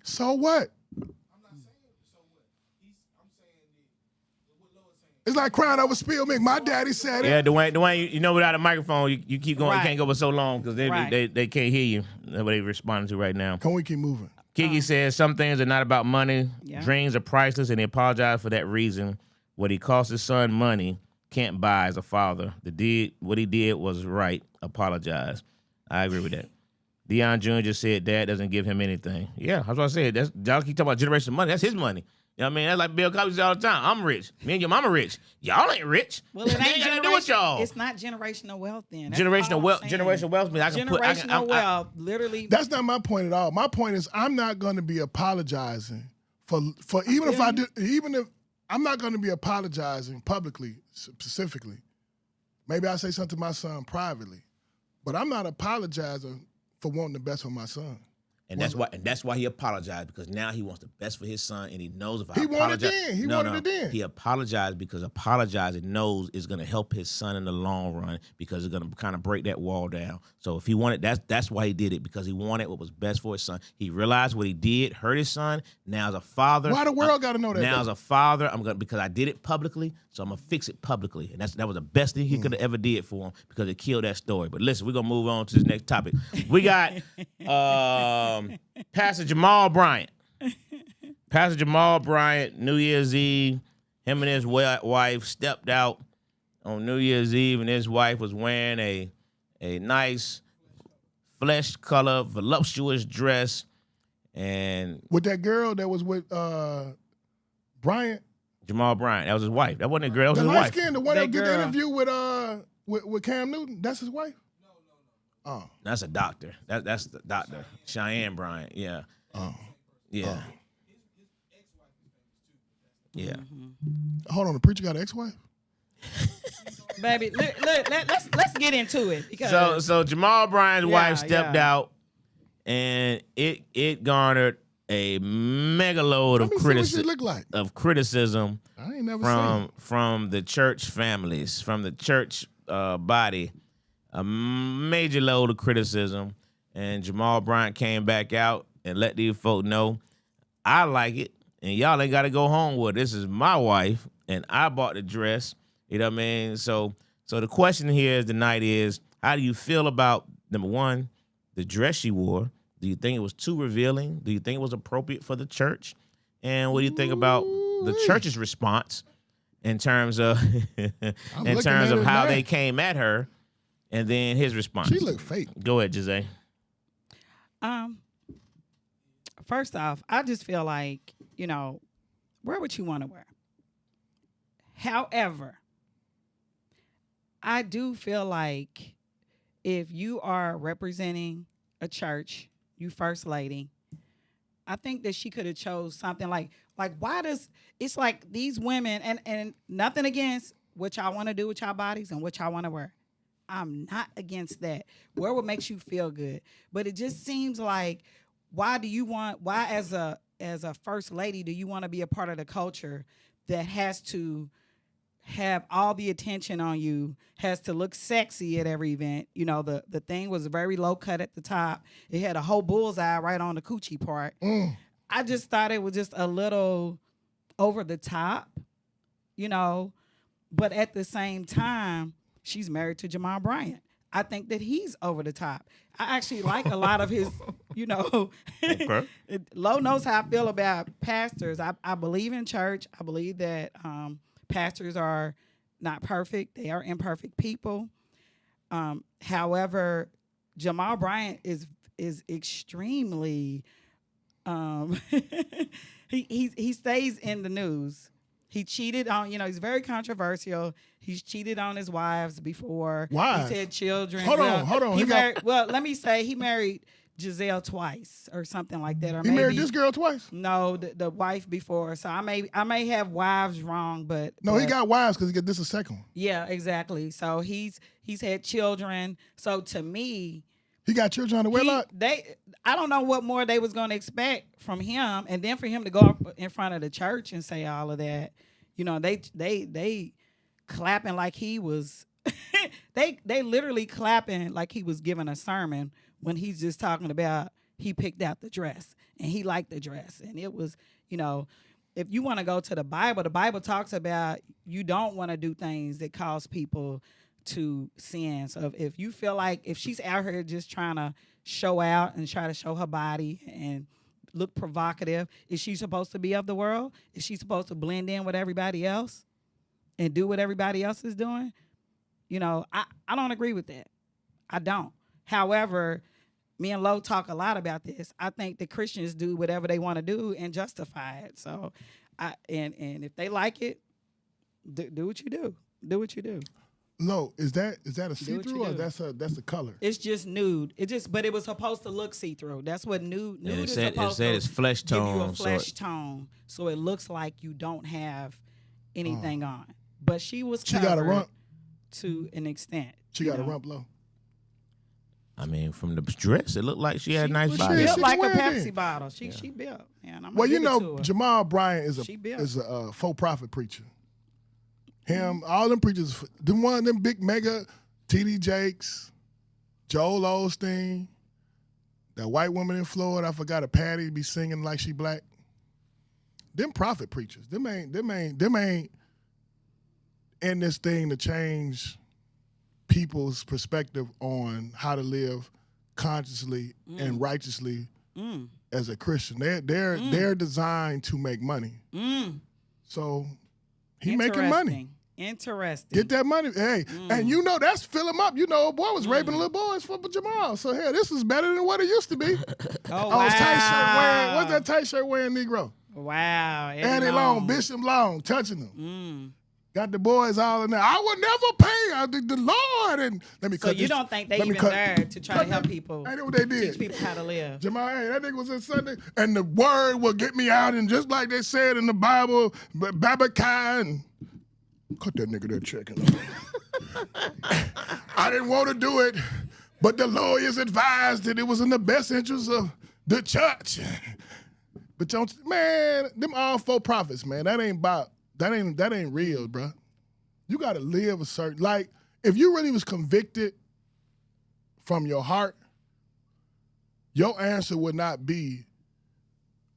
So what? It's like crying over spilled milk. My daddy said it. Yeah, Dwayne, you know, without a microphone, you keep going. Right. You can't go for so long because they can't hear you. That's what they responding to right now. Can we keep moving? Kiki says some things are not about money. Yeah. Dreams are priceless, and he apologized for that reason. What he cost his son money can't buy as a father. What he did was right. Apologize. I agree with that. Deion Jr. just said dad doesn't give him anything. Yeah, that's what I said. Y'all keep talking about generational money. That's his money. You know what I mean? That's like Bill Cosby says all the time. I'm rich. Me and your mama rich. Y'all ain't rich. Well, it ain't got to do with y'all. It's not generational wealth then. That's Generational all wealth. I'm saying. Generational wealth means I can put. Generational wealth, literally. That's not my point at all. My point is I'm not going to be apologizing for even if I do, even if I'm not going to be apologizing publicly specifically. Maybe I say something to my son privately, but I'm not apologizing for wanting the best for my son. And that's why he apologized, because now he wants the best for his son, and he knows if I He apologize. wanted it then. He apologized because apologizing knows is going to help his son in the long run, because it's going to kind of break that wall down. So if he wanted, that's why he did it, because he wanted what was best for his son. He realized what he did hurt his son. Now as a father, Why the world got to know that? Now though? as a father, because I did it publicly, so I'm gonna fix it publicly, and that was the best thing he could have ever did for him, because it killed that story. But listen, we're gonna move on to this next topic. We got Pastor Jamal Bryant. Pastor Jamal Bryant, New Year's Eve, him and his wife stepped out on New Year's Eve, and his wife was wearing a nice flesh color, voluptuous dress, and with that girl that was with Bryant. Jamal Bryant, that was his wife. That wasn't a girl, that was The his light wife. skin, the one that did the girl. interview with Cam Newton. That's his wife. Oh, That's a doctor. That's the doctor, Cheyenne Bryant. Yeah. oh. Yeah. Yeah. Hold on, the preacher got an ex-wife. Baby, let's get into it, because So Jamal Bryant's wife stepped yeah. out, and it garnered a mega load Let me see what she look like. of criticism I ain't never seen. from the church families, from the church body, a major load of criticism. And Jamal Bryant came back out and let these folk know, I like it, and y'all ain't got to go home with it. This is my wife, and I bought the dress. You know what I mean? So the question here tonight is, how do you feel about, number one, the dress she wore? Do you think it was too revealing? Do you think it was appropriate for the church? And what do you think about the church's response in terms of how they came at her, and then his response? She looked fake. Go ahead, Jose. First off, I just feel like, wear what you want to wear. However, I do feel like if you are representing a church, you first lady, I think that she could have chose something like why does, it's like these women, and nothing against what y'all want to do with y'all bodies and what y'all want to wear. I'm not against that. Wear what makes you feel good. But it just seems like, why as a first lady do you want to be a part of the culture that has to have all the attention on you, has to look sexy at every event. You know, the thing was very low cut at the top. It had a whole bullseye right on the coochie part. I just thought it was just a little over the top, you know. But at the same time, she's married to Jamal Bryant. I think that he's over the top. I actually like a lot of his, you know. Okay. Lo knows how I feel about pastors. I believe in church. I believe that pastors are not perfect. They are imperfect people. However, Jamal Bryant is extremely he stays in the news. He cheated on, you know, he's very controversial. He's cheated on his wives before. Wives? He's had children. Hold on. He married, well, let me say he married Giselle twice or something like that. Or He maybe, married this girl twice? No, the wife before. So I may have wives wrong, but No, he got wives because this is a second one. yeah, exactly. So he's had children. So to me, He got children on the wedlock? I don't know what more they was going to expect from him, and then for him to go up in front of the church and say all of that, you know, they clapping like he was, they literally clapping like he was giving a sermon when he's just talking about he picked out the dress and he liked the dress, and it was, you know, if you want to go to the Bible talks about you don't want to do things that cause people to sin. So if you feel like if she's out here just trying to show out and try to show her body and look provocative, is she supposed to be of the world? Is she supposed to blend in with everybody else and do what everybody else is doing? You know, I don't agree with that. I don't. However, me and Lo talk a lot about this. I think the Christians do whatever they want to do and justify it. So, and if they like it, do what you do. Do what you do. Lo, is that a see-through or do. that's a color? It's just nude. But it was supposed to look see-through. That's what nude And is supposed it said to it's flesh give you tone. a flesh tone, so it looks like you don't have anything on. But she was She got a covered rump. to an extent. She you got a know. rump, Lo. I mean, from the dress, it looked like she had a nice She body. built She like a wear it Pepsi then. bottle. She built. Man, I'm Well, you give it know, to her. Jamal Bryant is She built. a for-profit preacher. Him, all them preachers, them big mega T.D. Jakes, Joel Osteen, that white woman in Florida, I forgot, a Patty, be singing like she black. Them prophet preachers. Them ain't in this thing to change people's perspective on how to live consciously and righteously as a Christian. They're designed to make money. So he making money. Interesting. Get that money. Hey, and you know that's fill him up. You know, a boy was raping little boys for Jamal. So hell, this is better than what it used to be. Oh, Oh, wow. tight shirt wearing, what's that tight shirt wearing Negro? Wow. Eddie Long, Bishop Long, touching them. Got the boys all in there. I will never pay the Lord. And let me So cut you this. don't think they let me even cut- there to try to help people, Ain't that what they did? teach people how to live? Jamal, hey, that nigga was in Sunday, and the word will get me out, and just like they said in the Bible, Babakai, and cut that nigga that check. I didn't want to do it, but the lawyers advised that it was in the best interest of the church. But man, them all for profits, man. That ain't real, bro. You gotta live a certain, like, if you really was convicted from your heart, your answer would not be,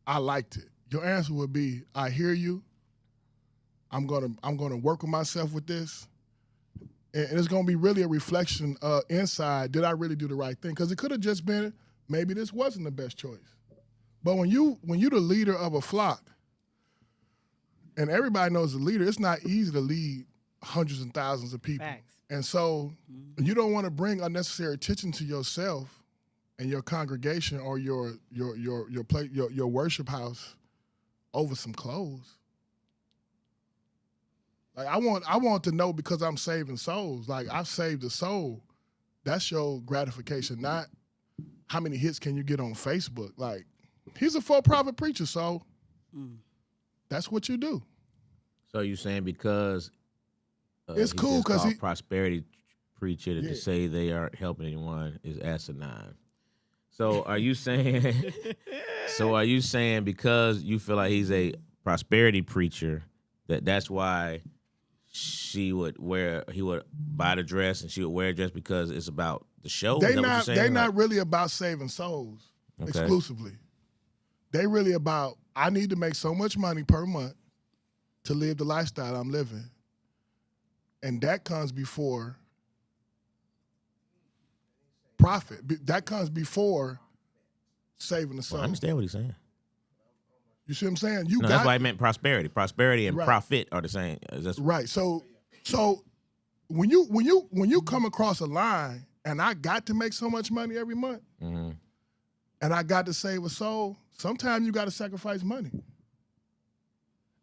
I liked it. Your answer would be, I hear you. I'm gonna work with myself with this. And it's gonna be really a reflection inside, did I really do the right thing? Because it could have just been, maybe this wasn't the best choice. But when you're the leader of a flock, and everybody knows the leader, it's not easy to lead hundreds and thousands of people. Facts. And so you don't want to bring unnecessary attention to yourself and your congregation or your worship house over some clothes. Like I want to know, because I'm saving souls. Like, I've saved a soul. That's your gratification, not how many hits can you get on Facebook. Like, he's a for-profit preacher, so that's what you do. So you saying because It's he's cool just 'cause called he- prosperity preacher Yeah. to say they aren't helping anyone is asinine. So are you saying? So are you saying because you feel like he's a prosperity preacher that's why he would buy the dress and she would wear a dress because it's about the show? They Is that what you're not saying? they not Like- really about saving souls Okay. exclusively. They really about, I need to make so much money per month to live the lifestyle I'm living. And that comes before profit. That comes before saving the soul. I understand what he's saying. You see what I'm saying? No, that's why I meant prosperity. Prosperity and Right. profit are the same. That's Right. So when you come across a line and I got to make so much money every month and I got to save a soul, sometimes you got to sacrifice money.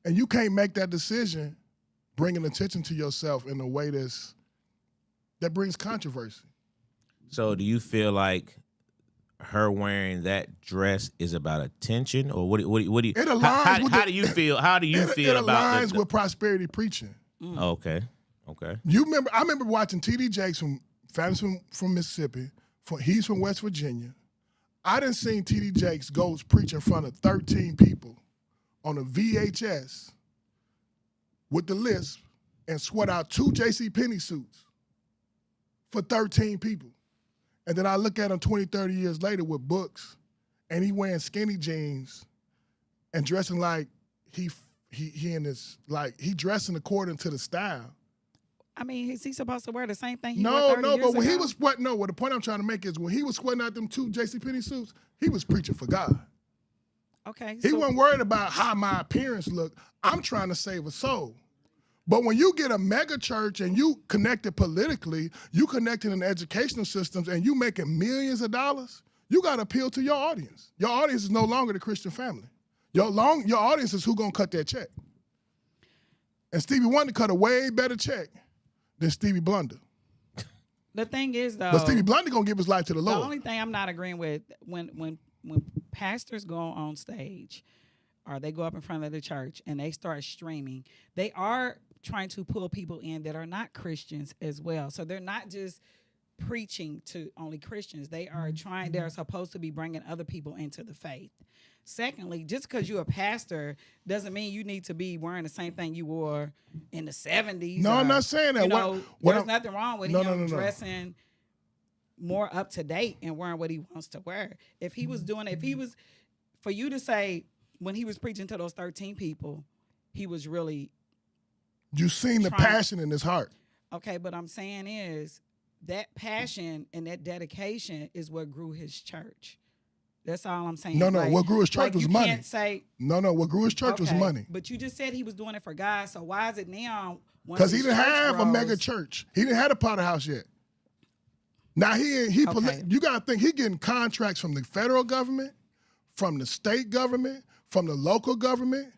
And you can't make that decision bringing attention to yourself in a way that brings controversy. So do you feel like her wearing that dress is about attention, or what do you? It aligns how, with how the- do you feel? How do you It feel about aligns with prosperity preaching. Okay. I remember watching T.D. Jakes from Mississippi. He's from West Virginia. I done seen T.D. Jakes go preach in front of 13 people on a VHS with the lisp and sweat out 2 JCPenney suits for 13 people. And then I look at him 20, 30 years later with books, and he wearing skinny jeans and dressing like he dressing according to the style. I mean, is he supposed to wear the same thing he No, wore 30 no, years but when he ago? was sweating, no, what the point I'm trying to make is when he was sweating out them 2 JCPenney suits, he was preaching for God. Okay. He so- wasn't worried about how my appearance looked. I'm trying to save a soul. But when you get a mega church and you connected politically, you connected in educational systems, and you making millions of dollars, you got to appeal to your audience. Your audience is no longer the Christian family. Your audience is who gonna cut that check. And Stevie Wonder cut a way better check than Stevie Blunder. The thing is, though, But Stevie Blunder gonna give his life to the the Lord. only thing I'm not agreeing with when pastors go on stage or they go up in front of the church and they start streaming, they are trying to pull people in that are not Christians as well. So they're not just preaching to only Christians. They're supposed to be bringing other people into the faith. Secondly, just because you're a pastor doesn't mean you need to be wearing the same thing you wore in the 70s. No, I'm or, not saying that. You What- know, what there's I'm- nothing wrong with No, him no, no, no. dressing more up to date and wearing what he wants to wear. If he was doing it, for you to say when he was preaching to those 13 people, he was really You seen the trying- passion in his heart. okay. But I'm saying is that passion and that dedication is what grew his church. That's all I'm saying. No, what grew his church like was you money. Can't say No, what grew his church was okay, money. But you just said he was doing it for God. So why is it now? Because he his didn't church have a mega grows- church. He didn't have a Potter House yet. Now Okay. you gotta think he getting contracts from the federal government, from the state government, from the local government.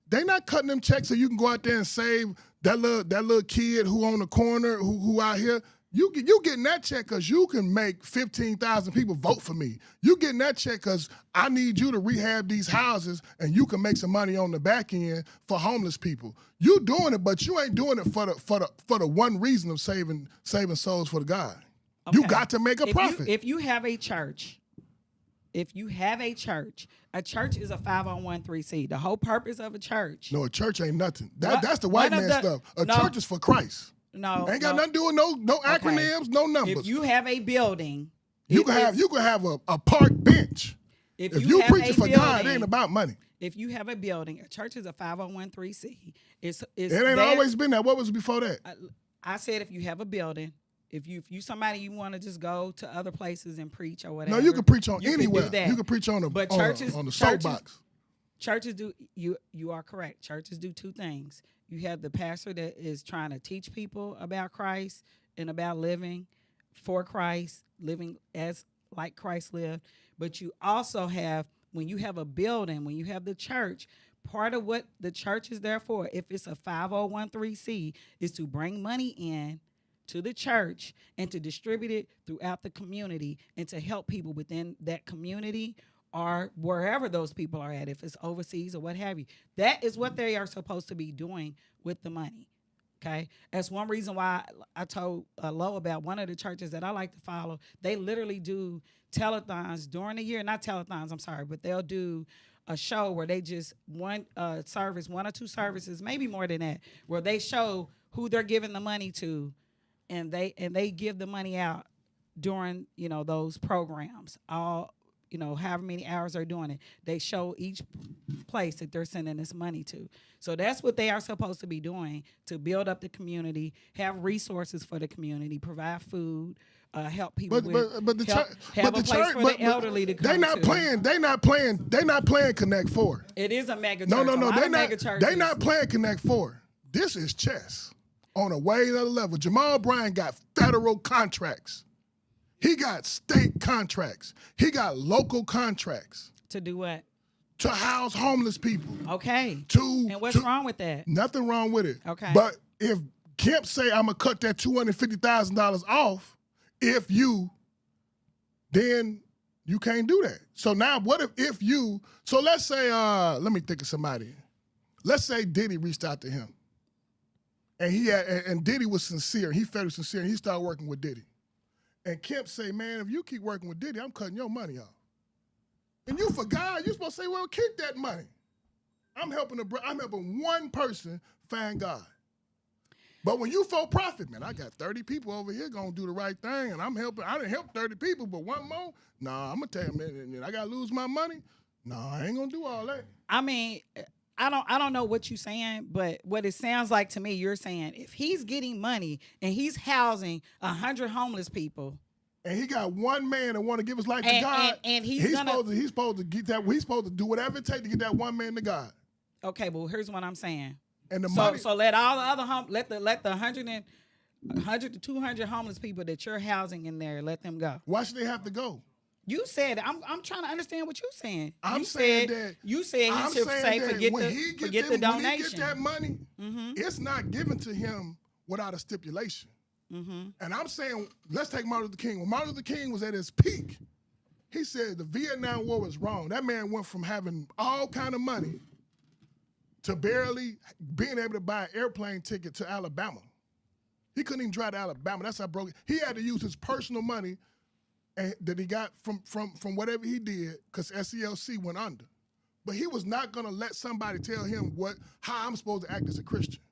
They not cutting them checks so you can go out there and save that little kid who on the corner who out here. You getting that check because you can make 15,000 people vote for me. You getting that check because I need you to rehab these houses and you can make some money on the back end for homeless people. You doing it, but you ain't doing it for the one reason of saving souls for the God. You Okay. got to make a profit. If you have a church, a church is a 501(c)(3). The whole purpose of a church. No, a church ain't nothing. What- That's the white one of man the- stuff. A no. church is for Christ. No, Ain't got no. nothing to do with no acronyms, no numbers. If you have a building, you it can is- have a park bench. If you have preaching a for God, it building- ain't about money. If you have a building, a church is a 501(c)(3). It's It ain't always been that. What was before that? I said if you have a building, if you somebody you want to just go to other places and preach or whatever. No, you can preach on you can do anywhere. that. You can preach on But on churches- the churches- soapbox. Churches do you are correct. Churches do two things. You have the pastor that is trying to teach people about Christ and about living for Christ, living as like Christ lived. But you also have, when you have a building, when you have the church, part of what the church is there for, if it's a 501(c), is to bring money in to the church and to distribute it throughout the community and to help people within that community or wherever those people are at, if it's overseas or what have you. That is what they are supposed to be doing with the money. Okay, that's one reason why I told Lo about one of the churches that I like to follow. They literally do telethons during the year, not telethons, I'm sorry, but they'll do a show where they just one service, 1 or 2 services, maybe more than that, where they show who they're giving the money to, and they give the money out during those programs. All however many hours they're doing it, they show each place that they're sending this money to. So that's what they are supposed to be doing, to build up the community, have resources for the community, provide food, help people But the church, have but a the place church, for but the elderly to come they not to. playing. They not playing Connect Four. It is a mega church. No. A lot They of not. mega churches. They not playing Connect Four. This is chess on a way other level. Jamal Bryant got federal contracts. He got state contracts. He got local contracts To do what? to house homeless people. Okay. And what's wrong with that? Nothing wrong with it. Okay. But if Kemp say I'm gonna cut that $250,000 off, then you can't do that. So now what if you? So let's say let me think of somebody. Let's say Diddy reached out to him, and Diddy was sincere. He felt sincere, and he started working with Diddy. And Kemp say, man, if you keep working with Diddy, I'm cutting your money off. And you for God, you're supposed to say, well, keep that money. I'm helping one person find God. But when you for profit, man, I got 30 people over here gonna do the right thing, and I didn't help 30 people, but one more, nah, I'm gonna tell you, man, I gotta lose my money. Nah, I ain't gonna do all that. I mean, I don't know what you're saying, but what it sounds like to me, you're saying if he's getting money and he's housing 100 homeless people, and he got one man that want to give his life to God, and he's supposed to get that. He's supposed to do whatever it takes to get that one man to God. Okay, well, here's what I'm saying. And the money. So let all the other let the 100 to 200 homeless people that you're housing in there, let them go. Why should they have to go? You said I'm trying to understand what you're saying. You said he should forget the donation. When he get that money, it's not given to him without a stipulation. And I'm saying, let's take Martin Luther King. When Martin Luther King was at his peak, he said the Vietnam War was wrong. That man went from having all kind of money to barely being able to buy an airplane ticket to Alabama. He couldn't even drive to Alabama. That's how broke. He had to use his personal money that he got from whatever he did, because SCLC went under. But he was not gonna let somebody tell him how I'm supposed to act as a Christian.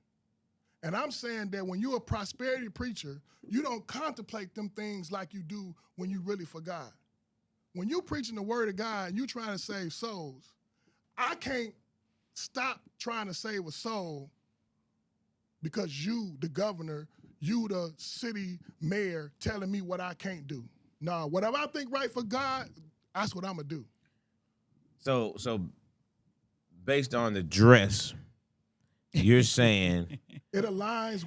And I'm saying that when you're a prosperity preacher, you don't contemplate them things like you do when you really for God. When you preaching the word of God and you trying to save souls, I can't stop trying to save a soul because you, the governor, you, the city mayor, telling me what I can't do. No, whatever I think right for God, that's what I'm gonna do. So based on the dress, you're saying it aligns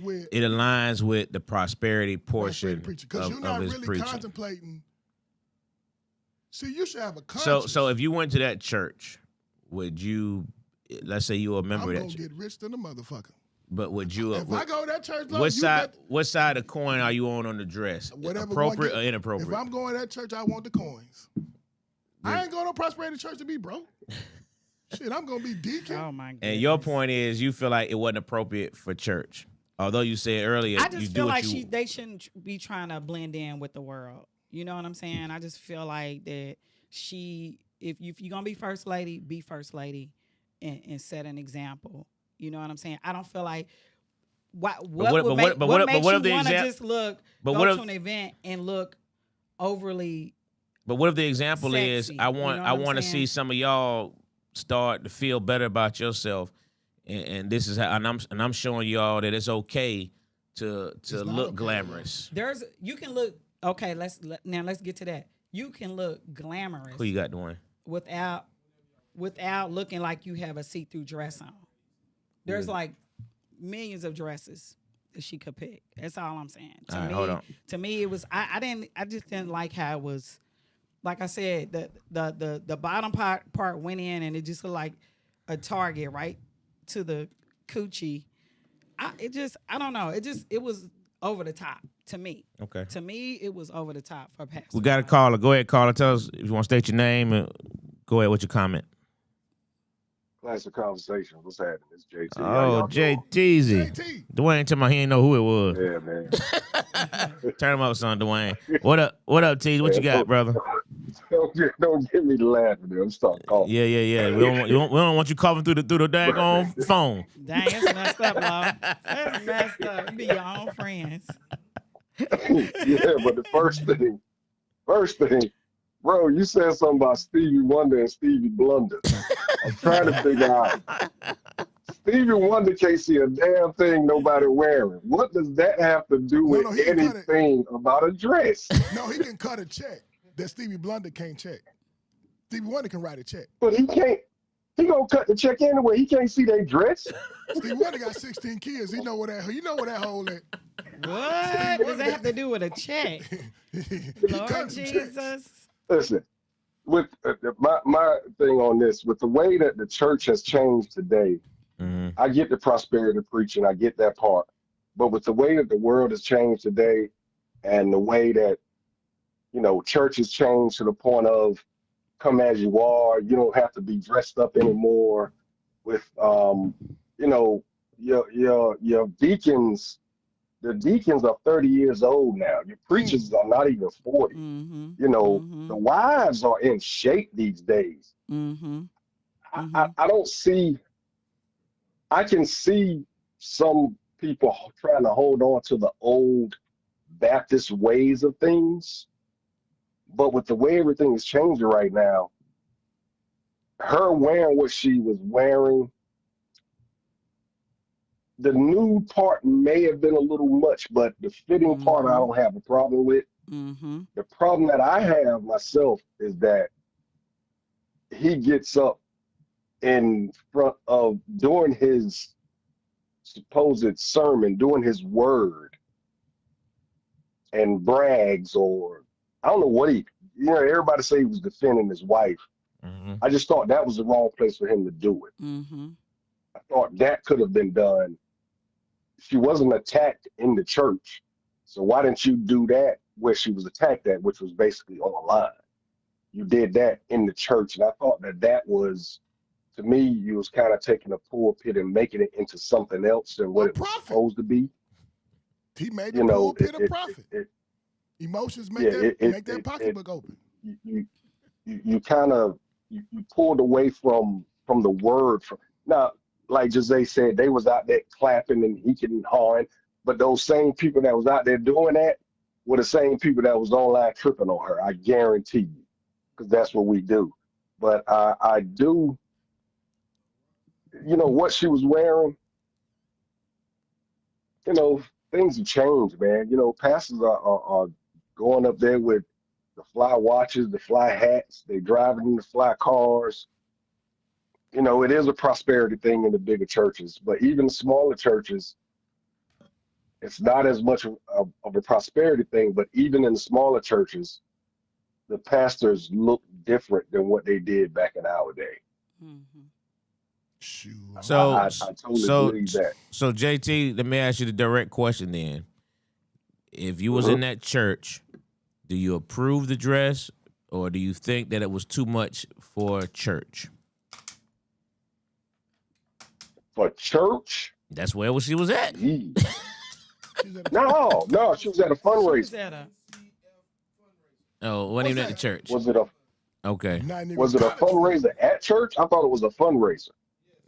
with the prosperity portion because you're of not his really preaching. Contemplating. See, you should have a conscience. So if you went to that church, would you? Let's say you were a member of that church. I'm gonna get rich than a motherfucker. But would you? If I go to that church, what side of the coin are you on the dress? Appropriate or inappropriate? If I'm going to that church, I want the coins. I ain't going to prosperity church to be broke. Shit, I'm gonna be deacon. Oh my goodness. And your point is, you feel like it wasn't appropriate for church, although you said earlier. I just you feel do like they shouldn't be trying to blend in with the world. You know what I'm saying? I just feel like that if you're gonna be first lady, be first lady, and set an example. You know what I'm saying? I don't feel like what makes you want to just go to an event and look overly. But what if the example sexy, is I want to see some of y'all start to feel better about yourself, and this is how, and I'm showing y'all that it's okay to look glamorous. You can look okay. Let's get to that. You can look glamorous. Who you got doing? Without looking like you have a see-through dress on. There's like millions of dresses that she could pick. That's all I'm saying. To me, it was I just didn't like how it was. Like I said, the bottom part went in and it just looked like a target right to the coochie. I don't know. It was over the top to me. Okay. To me, it was over the top for Pastor. We got a caller. Go ahead, caller. Tell us if you want to state your name and go ahead with your comment. Classic Konversation. What's happening? It's JT. Oh, JTZ. Dwayne told me he didn't know who it was. Yeah, man. Turn him up, son, Dwayne. What up, Tease? What you got, brother? don't get me laughing. I'm starting coughing. Yeah. We don't want you coughing through the daggone phone. Dang, it's messed up, Law. That's messed up. You be your own friends. Yeah, but the first thing, bro, you said something about Stevie Wonder and Stevie Blunder. I'm trying to figure out. Stevie Wonder can't see a damn thing nobody wearing. What does that have to do with anything about a dress? No, he can cut a check that Stevie Blunder can't check. Stevie Wonder can write a check. But he can't. He gonna cut the check anyway. He can't see their dress. Stevie Wonder got 16 kids. He know where that. You know where that hole at. What does that have to do with a check? Lord Jesus. Listen, with my thing on this, with the way that the church has changed today, I get the prosperity preaching, I get that part. But with the way that the world has changed today and the way that, church has changed to the point of come as you are, you don't have to be dressed up anymore with, your deacons. The deacons are 30 years old now. Your preachers are not even 40. The wives are in shape these days. I don't see, I can see some people trying to hold on to the old Baptist ways of things. But with the way everything is changing right now, her wearing what she was wearing, the nude part may have been a little much, but the fitting part I don't have a problem with. The problem that I have myself is that he gets up in front of doing his supposed sermon, doing his word, and brags, or I don't know what everybody say he was defending his wife. I just thought that was the wrong place for him to do it. I thought that could have been done. She wasn't attacked in the church, so why didn't you do that where she was attacked at, which was basically online? You did that in the church, and I thought that was, to me, you was kind of taking a pulpit and making it into something else than what it was supposed to be. He made the pulpit a profit. Emotions make that pocketbook open. You kind of you pulled away from the word. Now, like Jose said, they was out there clapping and eking and hawing, but those same people that was out there doing that were the same people that was online tripping on her. I guarantee you, because that's what we do. But I do, what she was wearing, things have changed, man. Pastors are going up there with the fly watches, the fly hats. They driving in the fly cars. It is a prosperity thing in the bigger churches, but even smaller churches, it's not as much of a prosperity thing. But even in the smaller churches, the pastors look different than what they did back in our day. Sure. So I totally believe that. So JT, let me ask you the direct question then. If you was in that church, do you approve the dress, or do you think that it was too much for church? For church? That's where she was at. No, she was at a fundraiser. Oh, wasn't even at the church. Was it a fundraiser at church? I thought it was a fundraiser.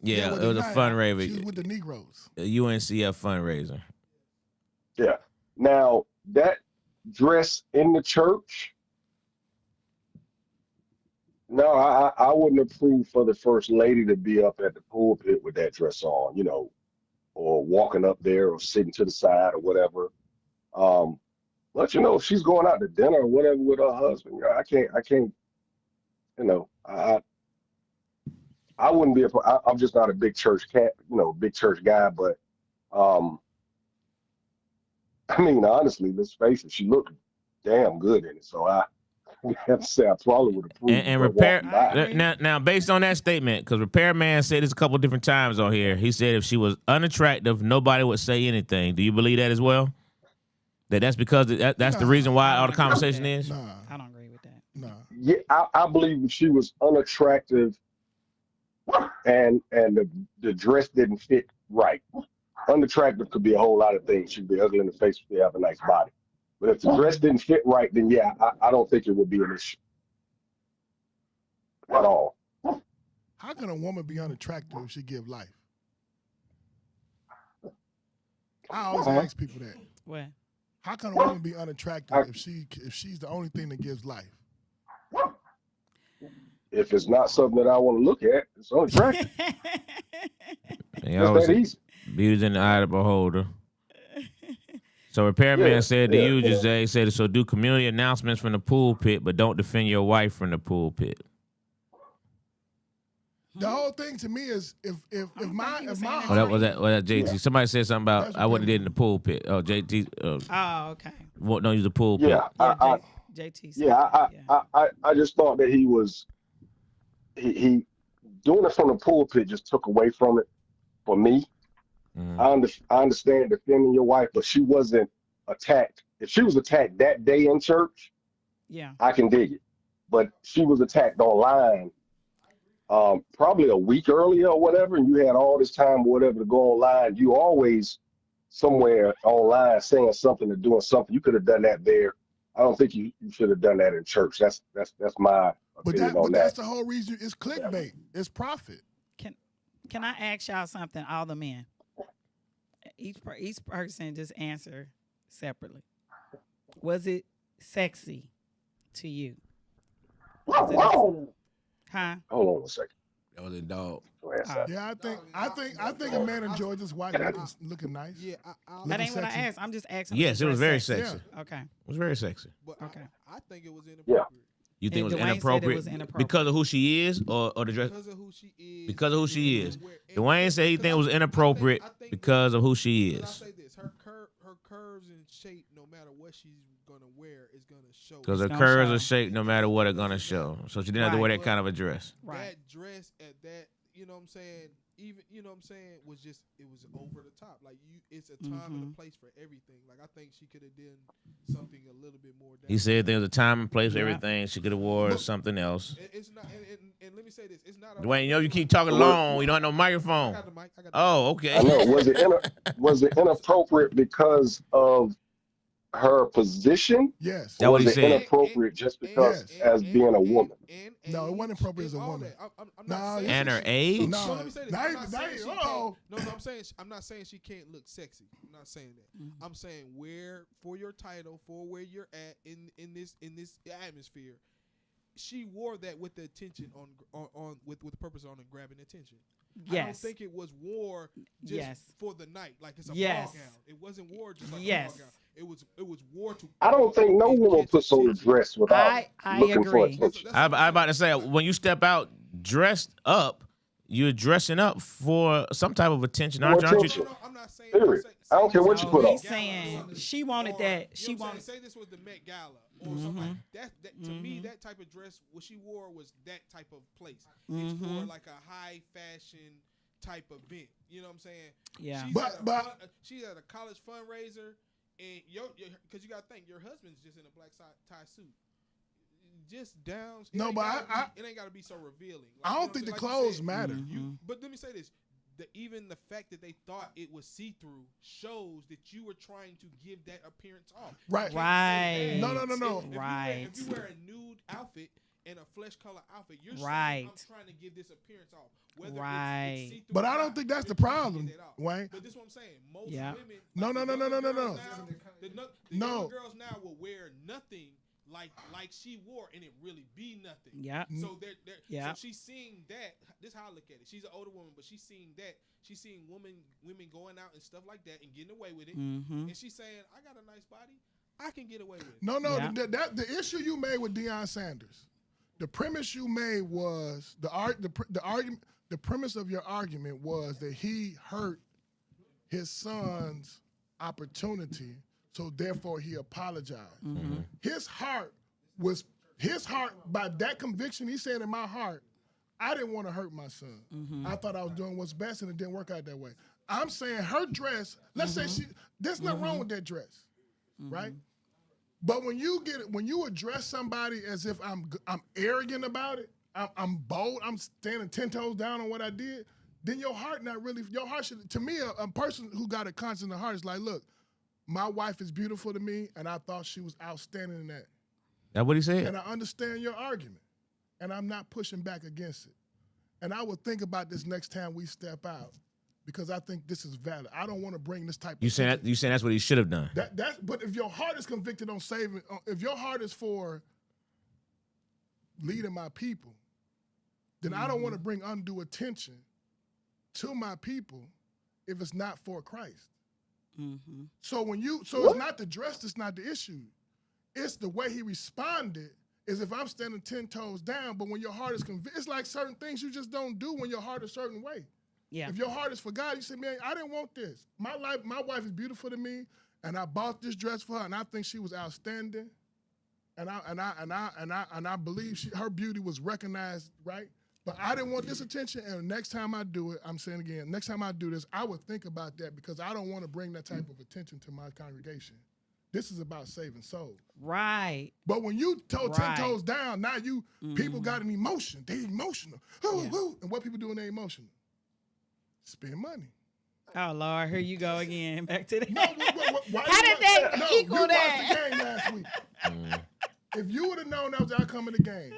Yeah, it was a fundraiser. She was with the Negroes. A UNCF fundraiser. Yeah. Now, that dress in the church, no, I wouldn't approve for the first lady to be up at the pulpit with that dress on, or walking up there or sitting to the side or whatever. Let if she's going out to dinner or whatever with her husband. I can't, I wouldn't be, I'm just not a big church big church guy, but honestly, let's face it, she looked damn good in it. So I have to say I probably would approve. And repair now, based on that statement, because Repairman said this a couple different times on here. He said if she was unattractive, nobody would say anything. Do you believe that as well? That's because that's the reason why all the conversation is? Nah. I don't agree with that. No. Yeah, I believe if she was unattractive and the dress didn't fit right. Unattractive could be a whole lot of things. She'd be ugly in the face if they have a nice body. But if the dress didn't fit right, then yeah, I don't think it would be an issue. at all. How can a woman be unattractive if she give life? I always ask people that. What? How can a woman be unattractive if she's the only thing that gives life? If it's not something that I want to look at, it's unattractive. It's that easy. Beauty's in the eye of the beholder. So Repairman said to you, Jose, said, so do community announcements from the pulpit, but don't defend your wife from the pulpit. The whole thing to me is if my Oh, that was that JT. Somebody said something about I wouldn't did in the pulpit. Oh, JT. Oh, okay. Don't use the pulpit. Yeah, JT. I just thought that he doing it from the pulpit just took away from it for me. I understand defending your wife, but she wasn't attacked. If she was attacked that day in church, I can dig it. But she was attacked online probably a week earlier or whatever, and you had all this time or whatever to go online. You always somewhere online saying something or doing something. You could have done that there. I don't think you should have done that in church. That's my opinion on that. That's the whole reason. It's clickbait. It's profit. Can I ask y'all something, all the men? Each person just answer separately. Was it sexy to you? Huh? Hold on a second. That was a dog. Yeah, I think a man enjoys his wife looking nice. Yeah, That ain't what I asked. I'm just asking. Yes, it was very sexy. Yeah. Okay. It was very sexy. but Okay. I think it was inappropriate. You think And it was Dwayne said it inappropriate, was inappropriate. because of who she is or the dress? Because of who she is. Because of who she is. And Dwayne said he think it was inappropriate I think because of who she I'll is. say this: her curves and shape, no matter what she's gonna wear, is gonna show. Because her It's gonna curves show. are shaped no matter what are gonna show. So she didn't have to wear that kind of a dress. Right. That dress at that, you know what I'm saying? Even was just it was over the top. Like it's a time and a place for everything. Like I think she could have done something a little bit more. He said there was a time and place for Yeah. everything. She could have wore something else. It's not. And let me say this: it's not. Dwayne, you know you keep talking long. You don't have no microphone. I got the mic. Oh, okay. I know. Was it inappropriate because of her position? Yes. That what he was it said. inappropriate just because as being a woman? No, it wasn't appropriate as a woman. I'm not saying And her she- age? No, let me say this. not I'm even- not not saying even- she uh-oh. can't- No, I'm not saying she can't look sexy. I'm not saying that. I'm saying where for your title, for where you're at in this atmosphere, she wore that with the attention on with the purpose on grabbing attention. I don't Yes. think it was wore just Yes. for the night, like it's a Yes. ball gown. It wasn't wore just like Yes. a ball gown. It was wore to. I don't think no woman catch puts on a attention. dress without I looking for agree. attention. I about to say, when you step out dressed up, you're dressing up for some type of attention, aren't you? attention. I'm not saying. Period. I don't care what you put on. He's saying she wanted that. She wanted. Say this was the Met Gala or something like that. To me, that type of dress, what she wore was that type of place. It's for like a high fashion type event. You know what I'm saying? Yeah. She's at a college fundraiser, and because you got to think your husband's just in a black tie suit. Just down. No, but it ain't got to be so revealing. I don't think the clothes matter. But let me say this. Even the fact that they thought it was see-through shows that you were trying to give that appearance off. Right. Right. No. Right. If you wear a nude outfit and a flesh color outfit, you're Right. saying I'm trying to give this appearance off. Whether Right. it's see-through But or I don't not, think that's the you're trying to problem, get that off. Wayne. But this is what I'm saying. Most Yeah. women. No. The younger No. girls now will wear nothing like she wore, and it really be nothing. Yeah. So Yeah. so she's seeing that. This is how I look at it. She's an older woman, but she's seeing that. She's seeing women going out and stuff like that and getting away with it. And she's saying, "I got a nice body. I can get away with it." No. Yeah. The issue you made with Deion Sanders, the premise you made was the argument. The premise of your argument was that he hurt his son's opportunity, so therefore he apologized. His heart by that conviction. He said, "In my heart, I didn't want to hurt my son. I thought I was doing what's best, and it didn't work out that way." I'm saying her dress. Let's say there's nothing wrong with that dress, right? But when you address somebody as if I'm arrogant about it, I'm bold, I'm standing 10 toes down on what I did, then your heart should. To me, a person who got a conscience in the heart is like, look, my wife is beautiful to me, and I thought she was outstanding in that. That's what he said. And I understand your argument. and I'm not pushing back against it. And I would think about this next time we step out, because I think this is valid. I don't want to bring this type. You saying that's what he should have done? But if your heart is convicted on saving, if your heart is for leading my people, then I don't want to bring undue attention to my people if it's not for Christ. So it's not the dress that's not the issue. It's the way he responded. Is if I'm standing 10 toes down, but when your heart is convicted, it's like certain things you just don't do when your heart is a certain way. Yeah. If your heart is for God, you say, man, I didn't want this. My wife is beautiful to me, and I bought this dress for her, and I think she was outstanding. And I believe her beauty was recognized, right? But I didn't want this attention, and next time I do it, I'm saying again, next time I do this, I would think about that, because I don't want to bring that type of attention to my congregation. This is about saving souls. Right. But when you 10 toes down, now people got an emotion. They emotional. And what people do when they emotional? Spend money. Oh, Lord, here you go again. Back to that. No, How did that equal that? You watched the game last week. If you would have known that was the outcome of the game,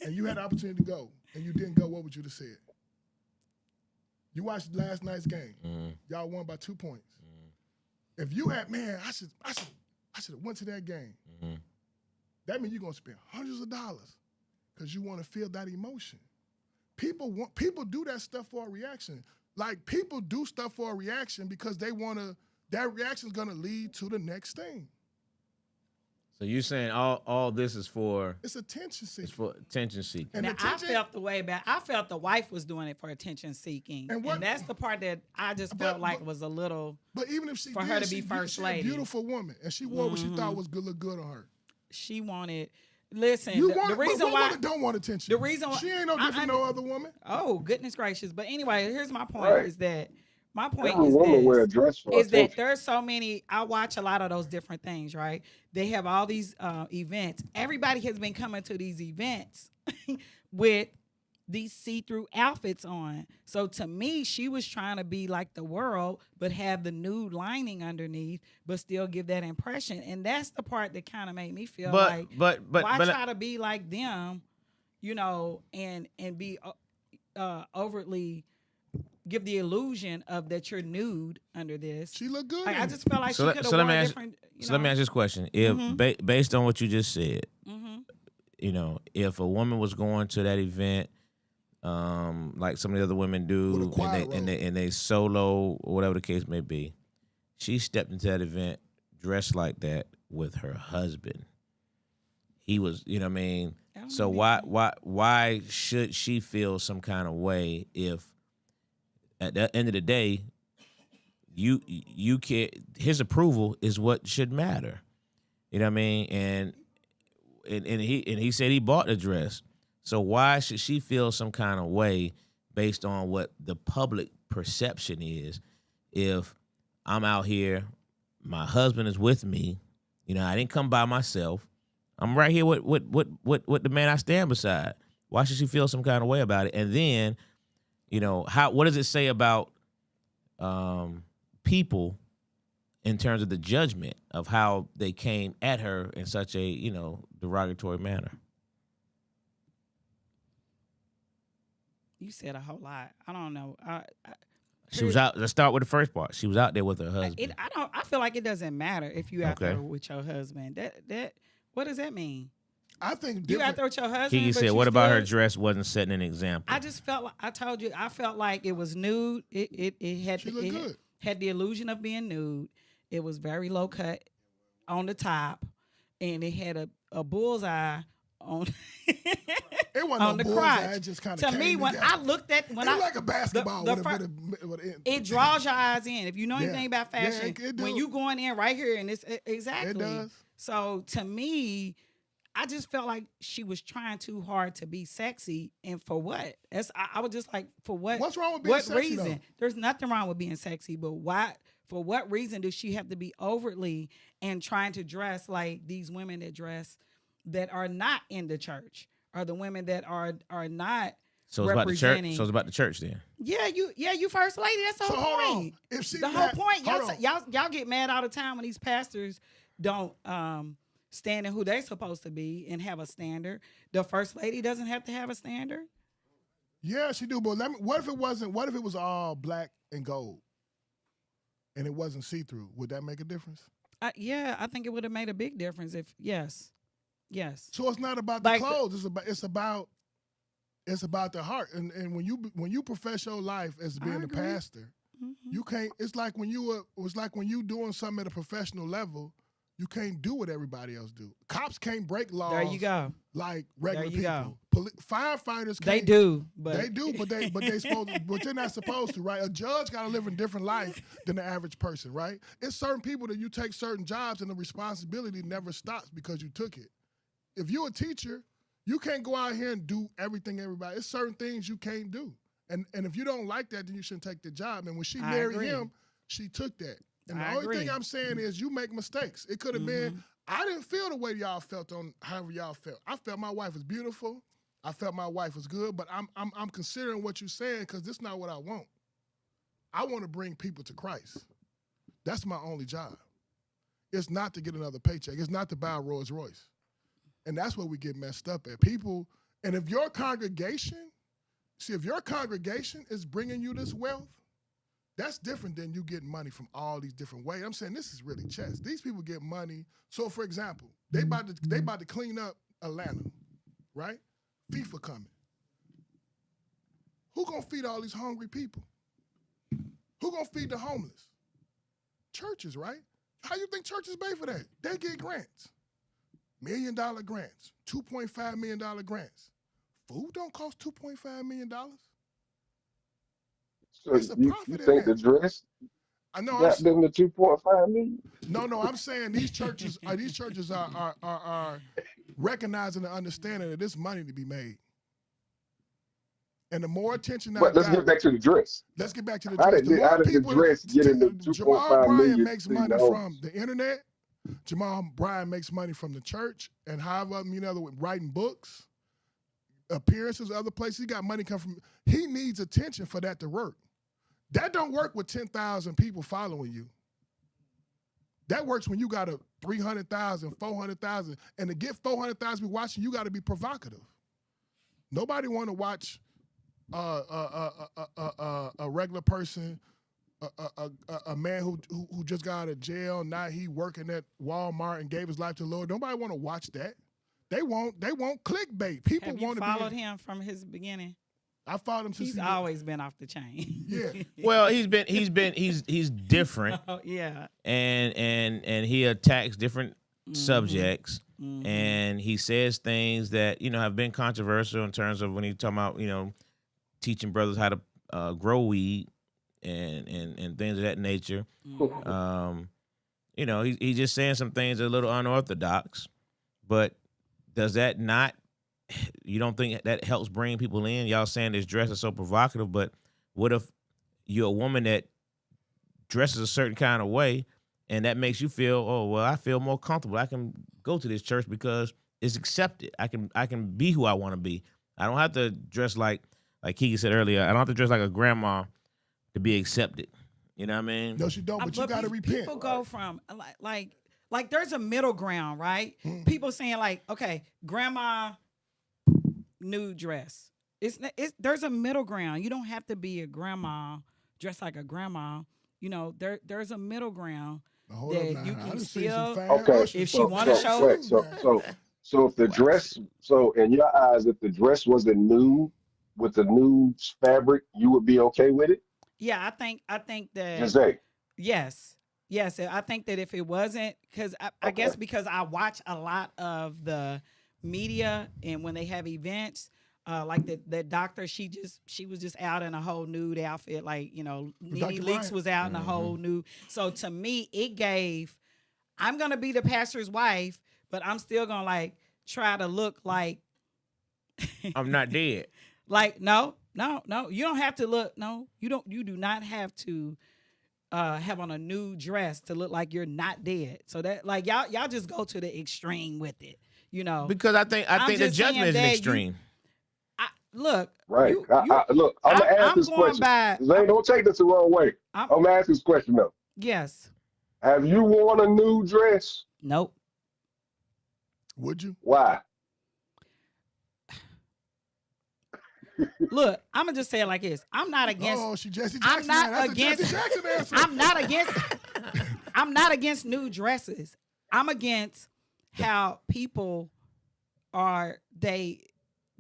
and you had the opportunity to go, and you didn't go, what would you have said? You watched last night's game. Y'all won by 2 points. If you had, man, I should have went to that game. That means you're gonna spend hundreds of dollars because you want to feel that emotion. People do that stuff for a reaction. Like, people do stuff for a reaction because they want to. That reaction is gonna lead to the next thing. So you're saying all this is for? It's attention seeking. It's for attention seeking. And now, I felt the way back. I felt the wife was doing it for attention seeking, and that's the part that I just felt like was a little. But even if she for did, her to be first lady, a beautiful woman, and she wore what she thought was look good on her. She wanted. Listen, the reason why woman don't want attention. The reason why she ain't no different from no other woman. Oh, goodness gracious! But anyway, here's my point: Right. is that my point Every woman wear a dress for is attention. that there's so many. I watch a lot of those different things. Right? They have all these events. Everybody has been coming to these events with these see-through outfits on. So to me, she was trying to be like the world, but have the nude lining underneath, but still give that impression. And that's the part that kind of made me feel like, why try to be like them, you know, and be overtly give the illusion of that you're nude under this. She looked good. Like, I just felt like she could have worn different. So let me ask this question: if based on what you just said, you know, if a woman was going to that event, like some of the other women do, and they solo or whatever the case may be, she stepped into that event dressed like that with her husband. He was, you know what I mean? So why should she feel some kind of way if at the end of the day you can't, his approval is what should matter. You know what I mean? And he said he bought the dress. So why should she feel some kind of way based on what the public perception is? If I'm out here, my husband is with me, you know, I didn't come by myself. I'm right here with the man I stand beside. Why should she feel some kind of way about it? And then, you know, what does it say about people in terms of the judgment of how they came at her in such a, you know, derogatory manner? You said a whole lot. I don't know. She was out. Let's start with the first part. She was out there with her husband. I feel like it doesn't matter if you out there with your husband. That what does that mean? I think you out there with your husband. Kiki said, "What about her dress wasn't setting an example?" I just felt like I told you. I felt like it was nude. It had the illusion of being nude. It was very low cut on the top, and it had a bullseye on. It wasn't on no the bullseye. crotch. It just kind of came when together. I looked at like a basketball. It draws your eyes in. If you know anything about fashion, it when you going in right here, and it's exactly. It does. So to me, I just felt like she was trying too hard to be sexy, and for what? I was just like, for what? What's wrong with being sexy? What reason? Though? There's nothing wrong with being sexy, but why? For what reason does she have to be overtly and trying to dress like these women that dress that are not in the church, or the women that are not? So it's about the church. So it's about the church then. Yeah, you first lady. That's the whole point. If she the whole point. Y'all get mad all the time when these pastors don't standing who they're supposed to be and have a standard. The first lady doesn't have to have a standard. Yeah, she do. But what if it wasn't? What if it was all black and gold, and it wasn't see through? Would that make a difference? Yeah, I think it would have made a big difference if yes. So it's not about Like the clothes. It's about the heart. And when you profess your life as being a agree. pastor, you can't. It's like when you doing something at a professional level. You can't do what everybody else do. Cops can't break laws. There you go. Like regular There you people. Firefighters can't. They do, but They do, but they supposed to, but they're not supposed to, right? A judge got to live a different life than the average person, right? It's certain people that you take certain jobs and the responsibility never stops because you took it. If you're a teacher, you can't go out here and do everything everybody. It's certain things you can't do. And if you don't like that, then you shouldn't take the job. And when she married him, she took that. And the only thing I'm saying is you make mistakes. It could have been, I didn't feel the way y'all felt on however y'all felt. I felt my wife was beautiful. I felt my wife was good, but I'm considering what you're saying because this is not what I want. I want to bring people to Christ. That's my only job. It's not to get another paycheck. It's not to buy a Rolls Royce. And that's where we get messed up at. People, and if your congregation is bringing you this wealth, that's different than you getting money from all these different ways. I'm saying this is really chess. These people get money. So, for example, they about to clean up Atlanta, right? FIFA coming. Who gonna feed all these hungry people? Who gonna feed the homeless? Churches, right? How you think churches pay for that? They get grants. $1 million grants, $2.5 million grants. Food don't cost $2.5 million. So It's a you profit in think that. the dress I know. got them the 2.5 million? No, I'm saying these churches are recognizing and understanding that there's money to be made. And the more attention that But let's get back to the dress. let's get back to the How dress. did the dress get in the Jamal 2.5 Bryan million? makes money from the internet. Jamal Bryan makes money from the church and however with writing books, appearances, other places. He got money come from. He needs attention for that to work. That don't work with 10,000 people following you. That works when you got a 300,000, 400,000. And to get 400,000 people watching, you got to be provocative. Nobody want to watch a regular person, a man who just got out of jail. Now he working at Walmart and gave his life to the Lord. Nobody want to watch that. They want clickbait. People have you want to followed him from his beginning? I followed him since He's always been off the chain. Yeah. Well, he's different, Oh, yeah. and he attacks different subjects, and he says things that have been controversial in terms of when he's talking about teaching brothers how to grow weed and things of that nature. He's just saying some things that are a little unorthodox, but does that not? You don't think that helps bring people in? Y'all saying this dress is so provocative, but what if you're a woman that dresses a certain kind of way and that makes you feel, oh, well, I feel more comfortable. I can go to this church because it's accepted. I can be who I want to be. I don't have to dress like Kiki said earlier, I don't have to dress like a grandma to be accepted. You know what I mean? No, she don't, but you got to repent. People go from like there's a middle ground, right? People saying like, okay, grandma nude dress. There's a middle ground. You don't have to be a grandma dressed like a grandma. There's a middle ground that you can still. Okay, if she want to show. So if the dress, in your eyes, if the dress wasn't nude with the nude fabric, you would be okay with it? Yeah, I think that. Jose. Yes. I think that if it wasn't, because I guess because I watch a lot of the media and when they have events, like that doctor, she was just out in a whole nude outfit, like Nene Leakes was out in a whole nude. So to me, it gave, I'm gonna be the pastor's wife, but I'm still gonna try to look like I'm not dead. Like no, you don't have to look. No, you do not have to have on a nude dress to look like you're not dead. So that y'all just go to the extreme with it. Because I think the judgment is extreme. Look, right. Look, I'm gonna ask this question. Zane, don't take this the wrong way. I'm gonna ask this question though. Yes. Have you worn a nude dress? Nope. Would you? Why? Look, I'm gonna just say it like this. I'm not against. Oh, she Jesse I'm Jackson. not That's against. a Jesse Jackson answer. I'm not against nude dresses. I'm against how people are. They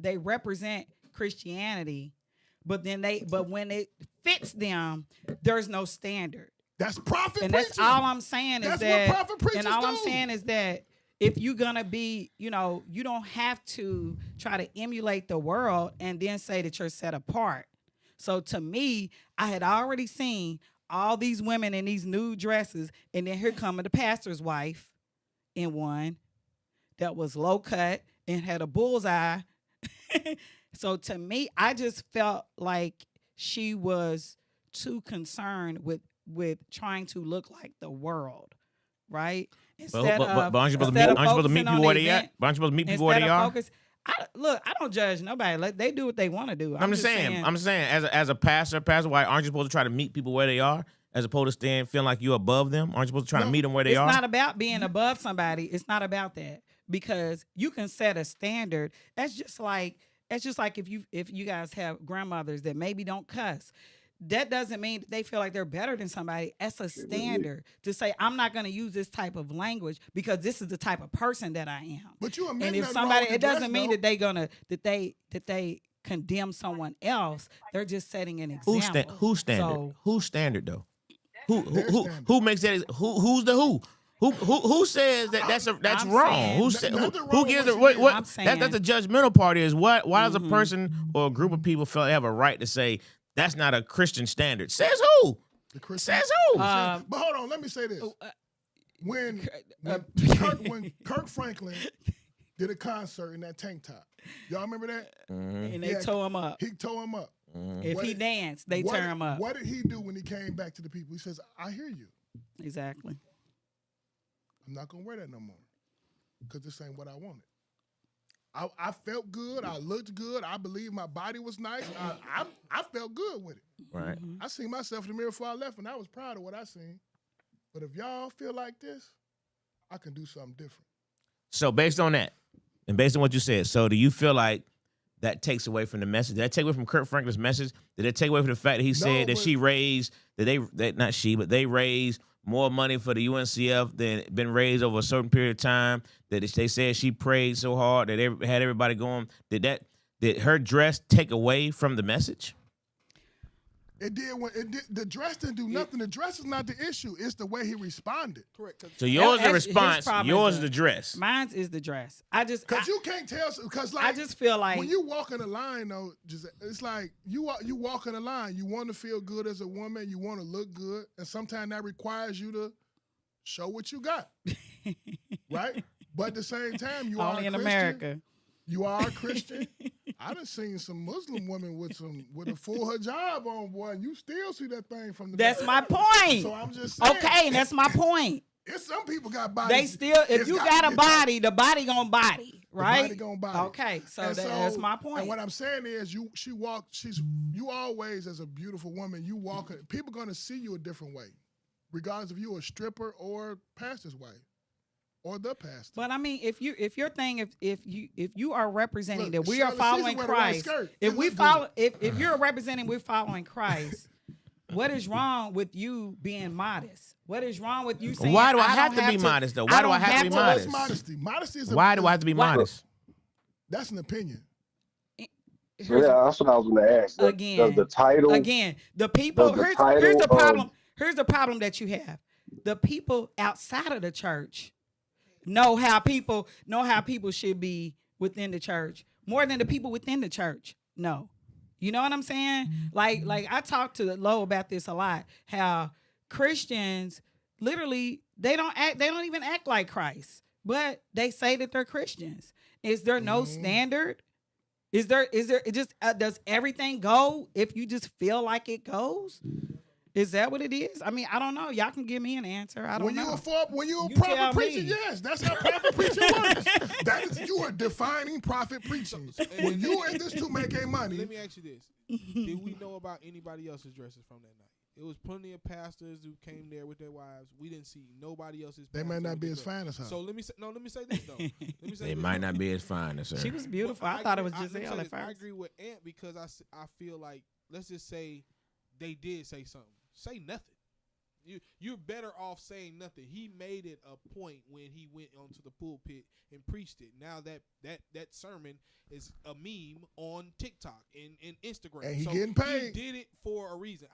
represent Christianity, but when it fits them, there's no standard. That's prophet And preaching. that's all I'm saying is That's that. what prophet preachers And all I'm do. saying is that if you're gonna be, you don't have to try to emulate the world and then say that you're set apart. So to me, I had already seen all these women in these nude dresses, and then here coming the pastor's wife in one that was low cut and had a bullseye. So to me, I just felt like she was too concerned with trying to look like the world, right? But aren't you supposed to meet people where they at? Aren't you supposed to meet people where they are? I don't judge nobody. They do what they want to do. I'm just saying, as a pastor, wife, aren't you supposed to try to meet people where they are, as opposed to staying feeling like you're above them? Aren't you supposed to try to meet them where they are? It's not about being above somebody. It's not about that, because you can set a standard. That's just like if you guys have grandmothers that maybe don't cuss. That doesn't mean they feel like they're better than somebody. That's a standard to say, I'm not going to use this type of language because this is the type of person that I am. But you and if somebody, it doesn't mean that they condemn someone else. They're just setting an example. Who's standard? So, Who's standard though? Who makes that? Who's the who? Who says that's wrong? Who gives it? What? That's the judgmental part. Is why does a person or a group of people feel they have a right to say that's not a Christian standard? Says who? Says who? But hold on, let me say this. When Kirk Franklin did a concert in that tank top, y'all remember that? and they tore him up. He tore him up. If he danced, they tear him up. What did he do when he came back to the people? He says, I hear you. Exactly. I'm not going to wear that no more because this ain't what I wanted. I felt good. I looked good. I believe my body was nice. I felt good with it. Right. I seen myself in the mirror before I left, and I was proud of what I seen. But if y'all feel like this, I can do something different. So based on that, and based on what you said, so do you feel like that takes away from the message? Did that take away from Kurt Franklin's message? Did it take away from the fact that he said that she raised, they raised more money for the UNCF than been raised over a certain period of time? That they said she prayed so hard that had everybody going. Did her dress take away from the message? It did. The dress didn't do nothing. The dress is not the issue. It's the way he responded. Correct. So yours is the response. Yours is the dress. Mine is the dress. Because you can't tell. Because like I just feel like when you walk in the line, though, it's like you walk in the line. You want to feel good as a woman. You want to look good, and sometimes that requires you to show what you got, right? But at the same time, you only are in a Christian. America. You are a Christian. I done seen some Muslim women with a full hijab on, boy, and you still see that thing from the That's back. my point. So I'm just saying. Okay, that's my point. It's some people got bodies. They still, if you got a body, the body gonna body, right? The body gonna body. Okay, so that's my point. And what I'm saying is, you always, as a beautiful woman, you walk. People gonna see you a different way, regardless if you're a stripper or pastor's wife. Or the pastor. But I mean, if your thing, if you are representing that we are Shirley following Caesar wear the right Christ, skirt. if It we look follow, if you're representing we're following Christ, what is wrong with you being modest? What is wrong with you saying? Why do I have to be modest though? Why do I have to be modest? Modesty. Modesty is. Why do I have to be modest? That's an opinion. That's what I was going to ask. Again, the title. Again, the people. Here's the problem. Here's the problem that you have. The people outside of the church know how people should be within the church more than the people within the church. No, you know what I'm saying? Like I talk to Lo about this a lot. How Christians literally they don't even act like Christ, but they say that they're Christians. Is there no standard? Is there it just does everything go if you just feel like it goes? Is that what it is? I mean, I don't know. Y'all can give me an answer. I don't know. When you a You prophet tell preacher, me. yes, that's how prophet preaching works. That is, you are defining prophet preaching. When you in this to make a money. Let me ask you this: did we know about anybody else's dresses from that night? It was plenty of pastors who came there with their wives. We didn't see nobody else's. They may pastor not who be did as that. fine as her. So let me say this though. Let me say They this, might though. not be as fine as her. She was beautiful. Well, I thought it was let me Giselle say at this. I first. agree with Ant because I feel like, let's just say they did say something. Say nothing. You're better off saying nothing. He made it a point when he went onto the pulpit and preached it. Now that sermon is a meme on TikTok and Instagram. And he so getting paid. He did it for a reason.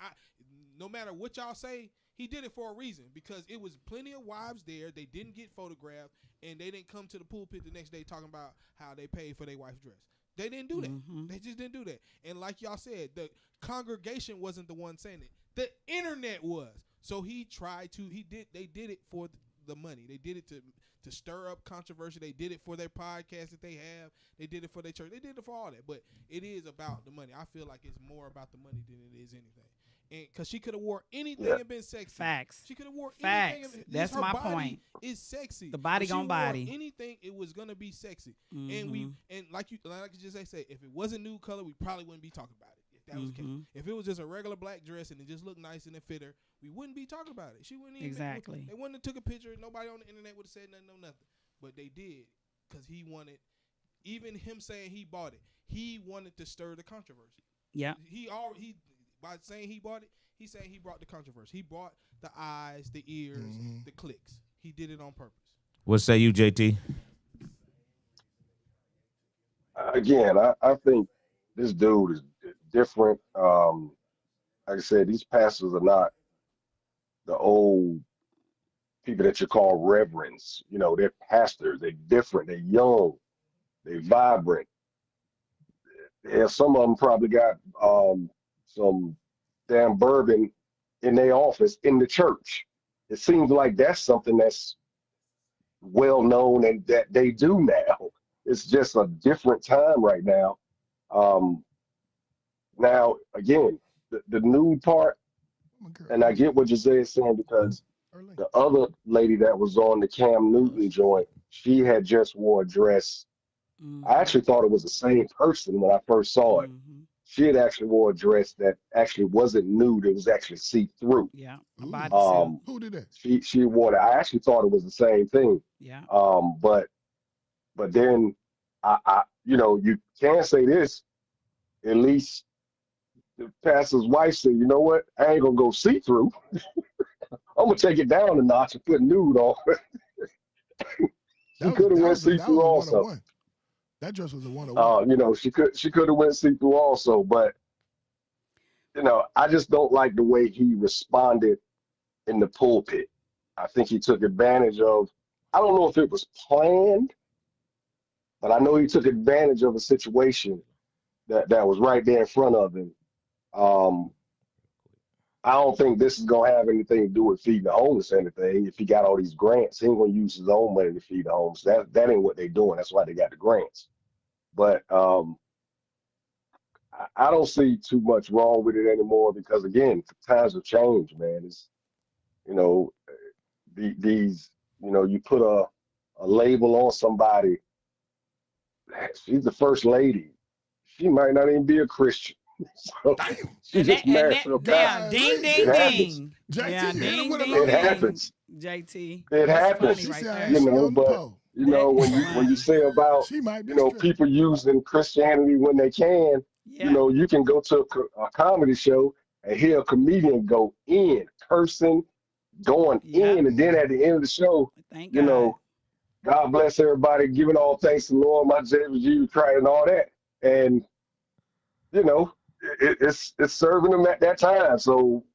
No matter what y'all say, he did it for a reason because it was plenty of wives there. They didn't get photographed, and they didn't come to the pulpit the next day talking about how they paid for their wife's dress. They didn't do that. Mm-hmm. They just didn't do that. And like y'all said, the congregation wasn't the one saying it. The internet was. So he tried to. They did it for the money. They did it to stir up controversy. They did it for their podcast that they have. They did it for their church. They did it for all that. But it is about the money. I feel like it's more about the money than it is anything. And because she could have wore anything and been sexy. Facts. She could have wore Facts. anything. That's her my body point. Is sexy. The body If she gon' wore body. Anything, it was gonna be sexy. Mm-hmm. And like you just say, if it wasn't nude color, we probably wouldn't be talking about it. If that was the case. Mm-hmm. If it was just a regular black dress and it just looked nice and it fit her, we wouldn't be talking about it. She wouldn't even. Exactly. They wouldn't have took a picture. Nobody on the internet would have said nothing, no nothing. But they did because he wanted. Even him saying he bought it, he wanted to stir the controversy. Yeah. He by saying he bought it, he's saying he brought the controversy. He brought the eyes, the ears, the clicks. He did it on purpose. What say you, JT? Again, I think this dude is different. Like I said, these pastors are not the old people that you call reverends. You know, they're pastors. They're different. They're young. They're vibrant. Yeah, some of them probably got some damn bourbon in their office in the church. It seems like that's something that's well known and that they do now. It's just a different time right now. Now, again, the nude part, and I get what Jose is saying because the other lady that was on the Cam Newton joint, she had just wore a dress. Mm-hmm. I actually thought it was the same person when I first saw it. Mm-hmm. She had actually wore a dress that actually wasn't nude; it was actually see-through. Yeah. A Ooh. bodysuit. Um, Who did that? she wore it. I actually thought it was the same thing. Yeah. But then I you can say this. At least the pastor's wife said, "You know what? I ain't gonna go see-through. I'm gonna take it down a notch and put nude on." She could have went see-through also. That dress was a one-on-one. She could have went see-through also, but I just don't like the way he responded in the pulpit. I think he took advantage of. I don't know if it was planned, but I know he took advantage of a situation that was right there in front of him. I don't think this is gonna have anything to do with feeding the homeless or anything. If he got all these grants, he ain't gonna use his own money to feed the homeless. That ain't what they're doing. That's why they got the grants. But I don't see too much wrong with it anymore because again, times have changed, man. It's these you put a label on somebody. She's the first lady. She might not even be a Christian. So she just married to a pastor. Ding, ding, It happens. ding. JT Yeah, hit him ding, with a ding, little- It happens. JT. It That's happens. funny right She said, there. She on the But pole. when you say about She might be a stripper. people using Christianity when they can, Yeah. you can go to a comedy show and hear a comedian go in, cursing, going Yeah. in, and then at the end of the show, Thank God. God bless everybody, giving all thanks to the Lord, my Jesus, you Christ, and all that. And it's serving them at that time. So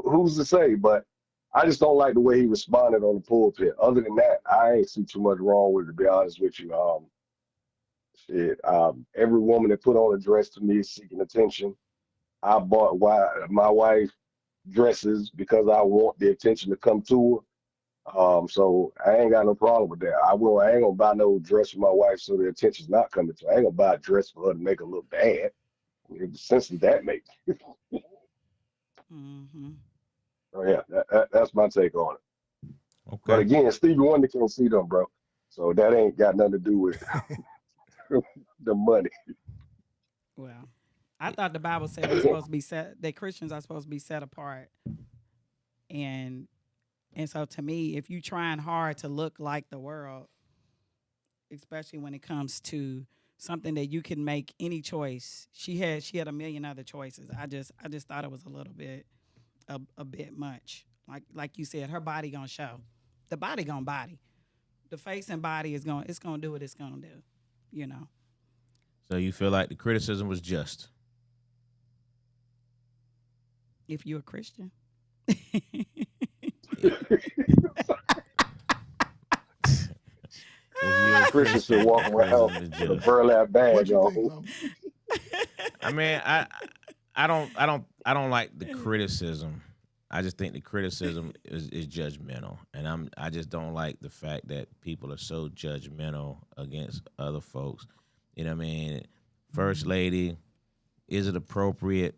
who's to say? But I just don't like the way he responded on the pulpit. Other than that, I ain't see too much wrong with it, to be honest with you. Every woman that put on a dress to me is seeking attention. I bought my wife dresses because I want the attention to come to her. So I ain't got no problem with that. I ain't gonna buy no dress for my wife so the attention's not coming to her. I ain't gonna buy a dress for her to make her look bad. The sense does that make? Mm-hmm. Oh yeah, that's my take on it. Okay. But again, Stevie Wonder can't see them, bro. So that ain't got nothing to do with the money. Well, I thought the Bible said we're supposed to be set. That Christians are supposed to be set apart, and so to me, if you trying hard to look like the world, especially when it comes to something that you can make any choice, she had a million other choices. I just thought it was a little bit a bit much. Like you said, her body gonna show, the body gonna body, the face and body is gonna do what it's gonna do, you know. So you feel like the criticism was just? If you're a Christian. Christians should walk around with a burlap bag What you on. think, Lo? I mean, I don't like the criticism. I just think the criticism is judgmental, and I just don't like the fact that people are so judgmental against other folks. You know what I mean? First lady, is it appropriate?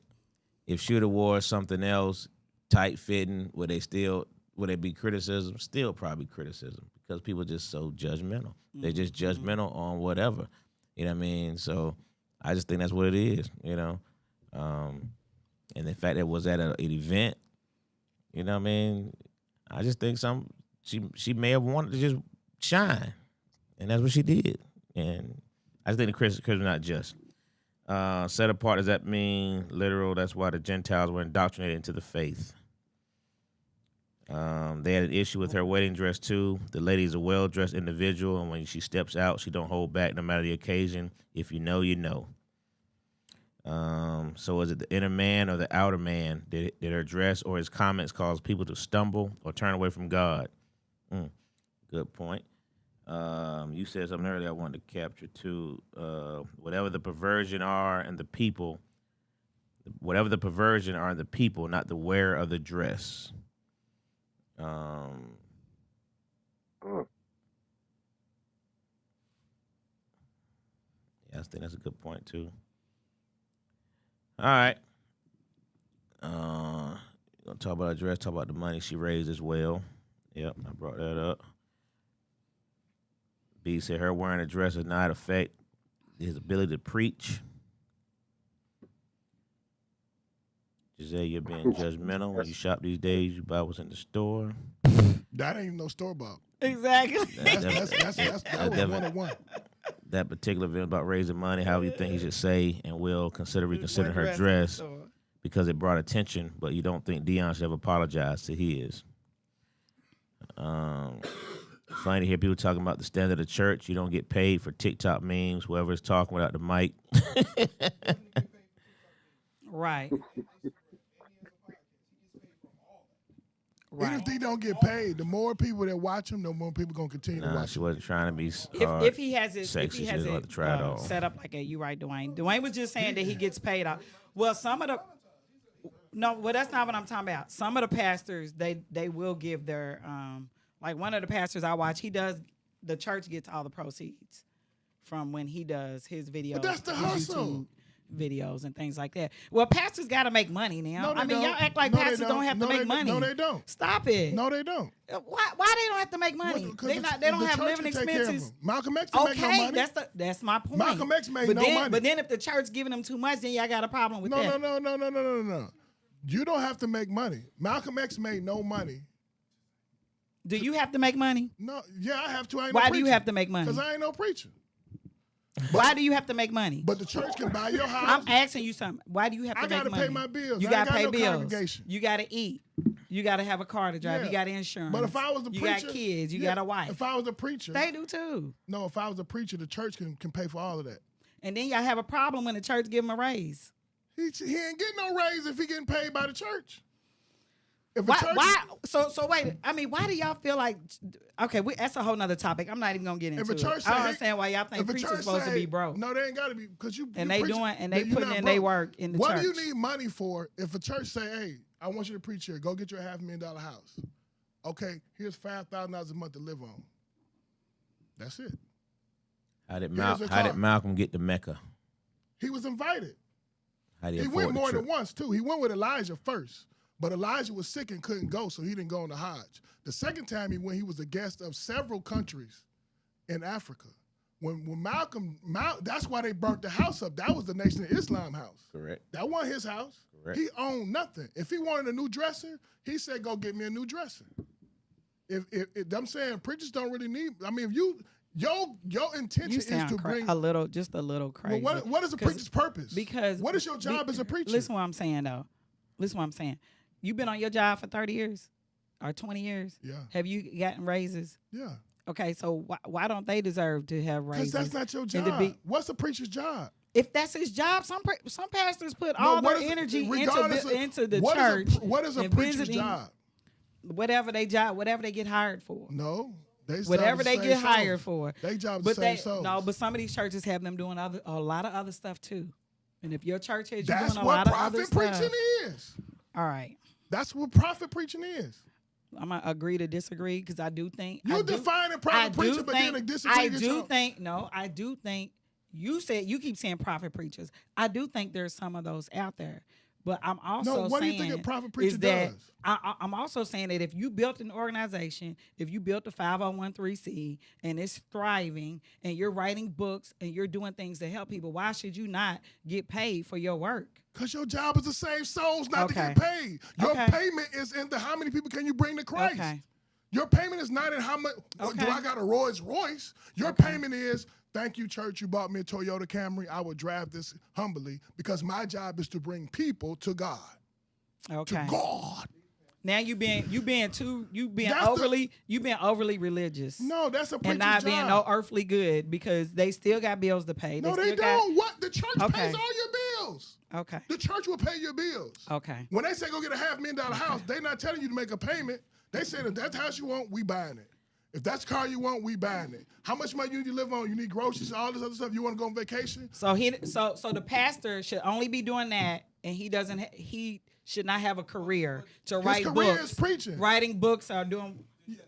If she'd have wore something else, tight fitting, would it be criticism? Still probably criticism, because people are just so judgmental. They're just judgmental on whatever. You know what I mean? So I just think that's what it is, you know. And the fact that it was at an event, you know what I mean? I just think she may have wanted to just shine, and that's what she did. And I just think the criticism is not just. Set apart, does that mean literal? That's why the Gentiles were indoctrinated into the faith. They had an issue with her wedding dress too. The lady's a well-dressed individual, and when she steps out, she don't hold back no matter the occasion. If you know, you know. So is it the inner man or the outer man? Did her dress or his comments cause people to stumble or turn away from God? Good point. You said something earlier I wanted to capture too. Whatever the perversion are in the people, not the wearer of the dress. Yeah, I think that's a good point too. All right. Gonna talk about her dress, talk about the money she raised as well. Yep, I brought that up. B said her wearing a dress does not affect his ability to preach. Giselle, you're being judgmental when you shop these days. You buy what's in the store. That ain't no store bought. Exactly. That was 101. That particular event about raising money, how you think he should say and will reconsider her dress because it brought attention, but you don't think Dion should have apologized to his. Funny to hear people talking about the standard of church. You don't get paid for TikTok memes, whoever is talking without the mic. Right. Even if they don't get paid, the more people that watch him, the more people gonna continue to watch She him. wasn't trying to be If he has it, sexy, if he has she it didn't try it all. set up like that, you right, Dwayne. Dwayne was just saying that he gets paid out. Well, some of the that's not what I'm talking about. Some of the pastors, they will give their like one of the pastors I watch, the church gets all the proceeds from when he does his videos. But that's the his hustle. YouTube videos and things like that. Well, pastors got to make money now. No, they y'all don't. act like No, they pastors don't have to No, make they- money. No, they don't. Stop it. No, they don't. Why they don't have to make money? Well, 'cause They don't the have church living can take care of expenses. them. Malcolm X didn't make no Okay, money. that's my point. Malcolm X made but no then, money. But then if the church giving them too much, then y'all got a problem with that. No. You don't have to make money. Malcolm X made no money. Do you have to make money? No, yeah, I have to. I ain't Why no do you preacher. have to make money? Because I ain't no preacher. Why do you have to make money? But the church can buy your house. I'm asking you something. Why do you have to I make gotta money? pay my bills. You I gotta ain't got pay no bills. congregation. You gotta eat. You gotta have a car to drive. Yeah. You got insurance. But if I was a you preacher, got kids. You yeah, got a wife. If I was a preacher, They do too. no. If I was a preacher, the church can pay for all of that. And then y'all have a problem when the church give him a raise. He ain't getting no raise if he getting paid by the church. If a Why? church, Why? So wait. I mean, why do y'all feel like? Okay, that's a whole nother topic. I'm not even gonna get into if a it. church, I don't say, understand why y'all think if a preachers church supposed to say, be broke. No, they ain't got to be because you. And you they preaching, doing and they you're putting not in broke. their work in the What church. do you need money for? If a church say, "Hey, I want you to preach here. Go get your $500,000 house." Okay, here's $5,000 a month to live on. That's it. How did Here's a Malcolm get to Mecca? He was invited. How did He afford went the more trip? than once too. He went with Elijah first, but Elijah was sick and couldn't go, so he didn't go on the Hajj. The second time he went, he was a guest of several countries in Africa, when Malcolm, that's why they burnt the house up. That was the Nation of Islam house. Correct. That wasn't his house. Correct. He owned nothing. If he wanted a new dresser, he said, "Go get me a new dresser." If I'm saying preachers don't really need. I mean, if your intention You is sound to bring. just a little crazy. Well, what is a preacher's purpose? Because what is your job as a preacher? Listen, what I'm saying though. Listen, what I'm saying. You've been on your job for 30 years or 20 years. Yeah. Have you gotten raises? Yeah. Okay, so why don't they deserve to have raises? Because that's not your And to job. What's a preacher's job? If that's his job, some pastors put all their energy into the church. What is a and preacher's visiting job? whatever they get hired for. No. Whatever they get hired for. They job is to save souls. No, but some of these churches have them doing a lot of other stuff too. And if your church has you That's doing a what lot of other prophet stuff, preaching is. all right. That's what prophet preaching is. I'm gonna agree to disagree because I do think You defining prophet preacher, but then disagree. I do think you keep saying prophet preachers. I do think there's some of those out there. But I'm also No, what do you saying think a prophet preacher is that does? I'm also saying that if you built an organization, if you built a 501(c) and it's thriving and you're writing books and you're doing things to help people, why should you not get paid for your work? Because your job is to save souls, not to Okay. get paid. Your Okay. payment is in the how many people can you bring to Christ. Okay. Your payment is not in how much, do Okay. I got a Rolls Royce? Your payment is, thank you, church, you bought me a Toyota Camry. I will drive this humbly because my job is to bring people to God. Okay. To God. Now you being That's overly religious. No, that's a preacher's And not job. being no earthly good because they still got bills to pay. No, they still don't. What? The church Okay. pays all your bills. Okay. The church will pay your bills. Okay. When they say go get a $500,000 house, they not telling you to make a payment. They say if that's the house you want, we buying it. If that's the car you want, we buying it. How much money you need to live on? You need groceries, all this other stuff. You want to go on vacation? So the pastor should only be doing that, and he should not have a career to write books. His career is preaching. Writing books or doing. Most preachers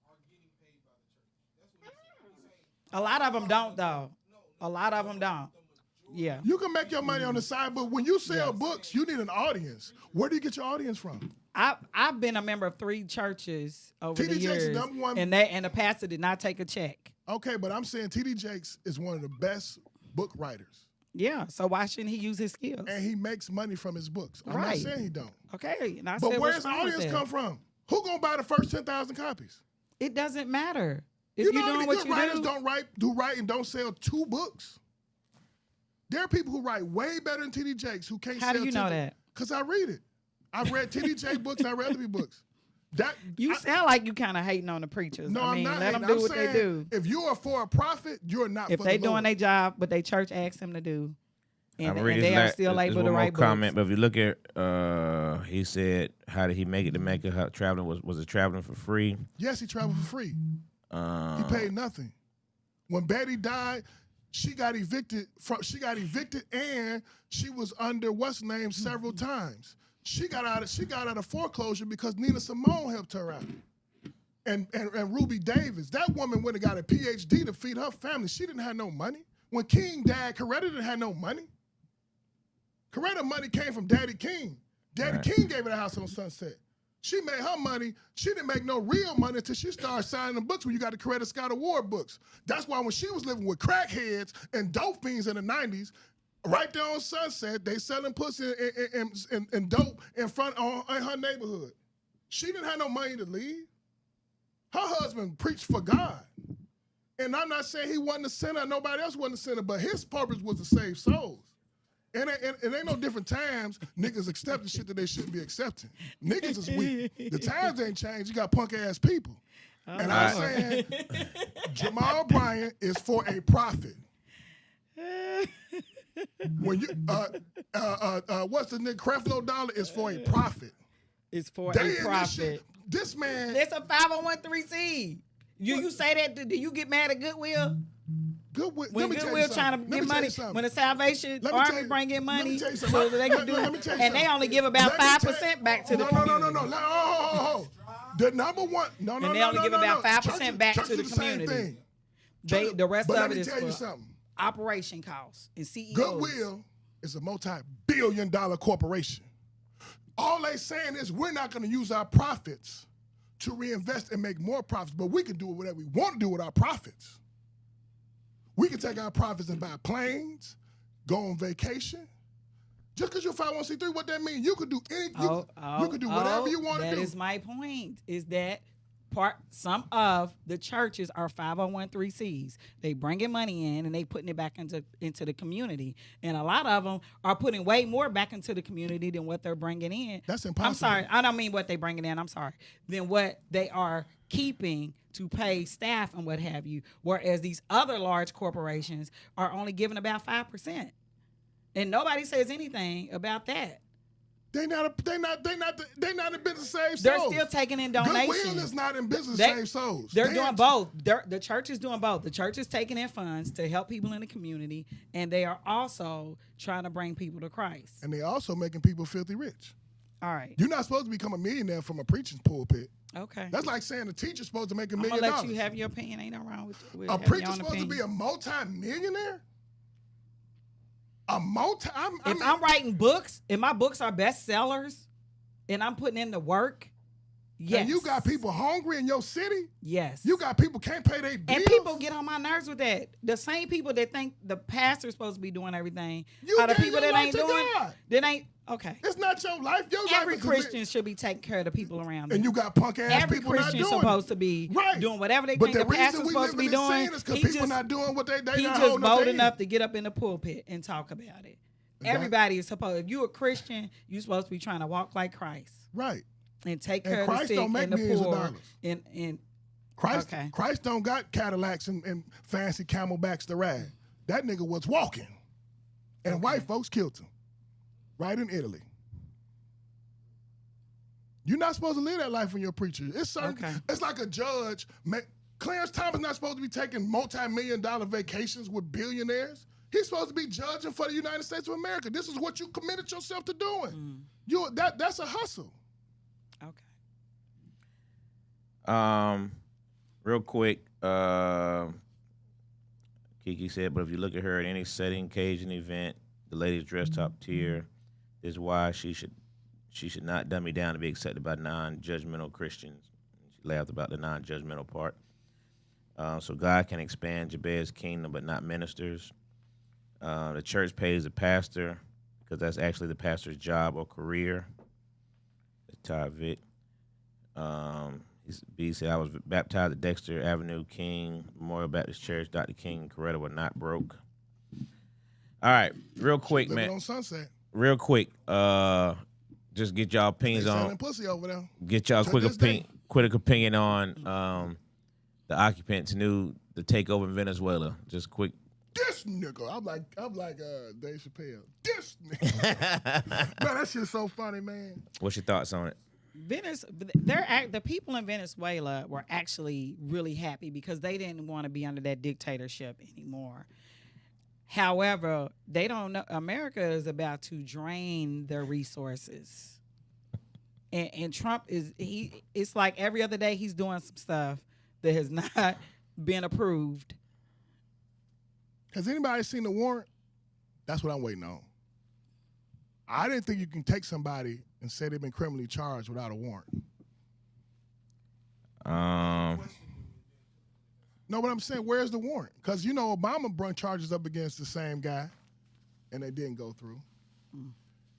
are getting paid by the church. That's what he's saying. A lot of them don't though. A lot of them don't. Yeah. You can make your money on the side, but when you sell books, you need an audience. Where do you get your audience from? I've been a member of 3 churches over T.D. the Jakes is years, number one. and the pastor did not take a check. Okay, but I'm saying T.D. Jakes is one of the best book writers. Yeah, so why shouldn't he use his skills? And he makes money from his books. I'm not Right. saying he don't. Okay, and I But said, where's what's the wrong with audience that? come from? Who gonna buy the first 10,000 copies? It doesn't matter. If You you're know how doing many what good you writers do, don't write and don't sell 2 books? There are people who write way better than T.D. Jakes who can't How sell do you know that? Because I read it. I've read T.D. Jakes books and I read other people's books. sound like you kind of hating on the preachers. No, I mean, I'm not. let hating. them do I'm what saying, they do. If you are for a profit, you're not If for they the doing Lord. their job, but they church asked them to do, and read they his are still there's able one to more write comment, books. but if you look at, he said, how did he make it to Mecca? How traveling was it traveling for free? Yes, he traveled for free. He paid nothing. When Betty died, she got evicted and she was under what's name several times. She got out of foreclosure because Nina Simone helped her out. And Ruby Davis, that woman went and got a PhD to feed her family. She didn't have no money. When King died, Coretta didn't have no money. Coretta money came from Daddy King. Daddy King gave her the house on Sunset. She made her money. She didn't make no real money until she started signing the books when you got the Coretta Scott Award books. That's why when she was living with crackheads and dope fiends in the 90s, right there on Sunset, they selling pussy and dope in front in her neighborhood. She didn't have no money to leave. Her husband preached for God. And I'm not saying he wasn't a sinner, nobody else wasn't a sinner, but his purpose was to save souls. And it ain't no different times niggas accepting shit that they shouldn't be accepting. Niggas is weak. The times ain't changed. You got punk ass people. And I'm saying Jamal Bryant is for a profit. When you what's the nigga Creflo Dollar is for a profit. It's for They a in this profit. shit. This man. It's a 501(c). You say that? Do you get mad at Goodwill? Goodwill, When let me tell you Goodwill something. trying to Let get me tell money, you something. when the Salvation Let me tell Army you- bring in let me money tell you so something. that they can do Let it, me tell you and they something. only give about Let me tell- 5% back to the No. community. Oh. The number one. No. And they only give about 5% back Church to the do same community. thing. The rest But of let it me is tell you for something. operation costs and CEOs. Goodwill is a multi-billion-dollar corporation. All they saying is we're not going to use our profits to reinvest and make more profits, but we can do whatever we want to do with our profits. We can take our profits and buy planes, go on vacation. Just because you're 501c3, what that means? You could do anything. You could do whatever you want to do. That is my point. Is that some of the churches are 501(c)(3)s. They bringing money in and they putting it back into the community, and a lot of them are putting way more back into the community than what they're bringing in. That's impossible. I'm sorry, I don't mean what they bringing in. I'm sorry, than what they are keeping to pay staff and what have you. Whereas these other large corporations are only giving about 5%, and nobody says anything about that. They not in business to save souls. They're still taking in donations. Goodwill is not in business to save souls. They're doing both. The church is doing both. The church is taking in funds to help people in the community, and they are also trying to bring people to Christ. And they're also making people filthy rich. All right. You're not supposed to become a millionaire from a preaching pulpit. Okay. That's like saying a teacher's supposed to make $1 million. I'm gonna let you have your opinion. Ain't no wrong with a preacher's supposed to be a multi-millionaire? If I'm writing books and my books are bestsellers and I'm putting in the work, yes. And you got people hungry in your city? Yes. You got people can't pay their bills? And people get on my nerves with that. The same people that think the pastor's supposed to be doing everything you are the gave people your that life ain't to doing God. that ain't okay. It's not your life. Your Every life Christian should be taking care of the people around them. And you got punk ass Every people Christian not doing supposed to be doing whatever they think the pastor's supposed to be doing. Is because people not doing what they He not just bold enough to get up in the pulpit and talk about it. Everybody is supposed. If you're a Christian, you're supposed to be trying to walk like Christ, right? And take care of the sick and the poor. And Christ don't got Cadillacs and fancy camelbacks to ride. That nigga was walking, and white folks killed him, right in Italy. You're not supposed to live that life when you're a preacher. It's certain. It's like a judge. Clarence Thomas not supposed to be taking multi-million-dollar vacations with billionaires. He's supposed to be judging for the United States of America. This is what you committed yourself to doing. That's a hustle. Okay. Real quick, Kiki said, but if you look at her at any setting, occasion, event, the lady's dressed top tier. This is why she should not dummy down to be accepted by non-judgmental Christians. She laughed about the non-judgmental part. So God can expand Jabez's kingdom, but not ministers. The church pays the pastor because that's actually the pastor's job or career. Ty Vitt. B said, I was baptized at Dexter Avenue King Memorial Baptist Church. Dr. King and Coretta were not broke. All right, real quick, man. On Sunset. Real quick, just get y'all opinions on. Pussy over there. Get y'all quick opinion on the occupants the takeover in Venezuela. Just quick. This nigga, I'm like Dave Chappelle. This nigga, man, that shit's so funny, man. What's your thoughts on it? The people in Venezuela were actually really happy because they didn't want to be under that dictatorship anymore. However, they don't know America is about to drain their resources, and Trump it's like every other day he's doing some stuff that has not been approved. Has anybody seen the warrant? That's what I'm waiting on. I didn't think you can take somebody and say they've been criminally charged without a warrant. No, but I'm saying, where's the warrant? Because, Obama brought charges up against the same guy, and they didn't go through.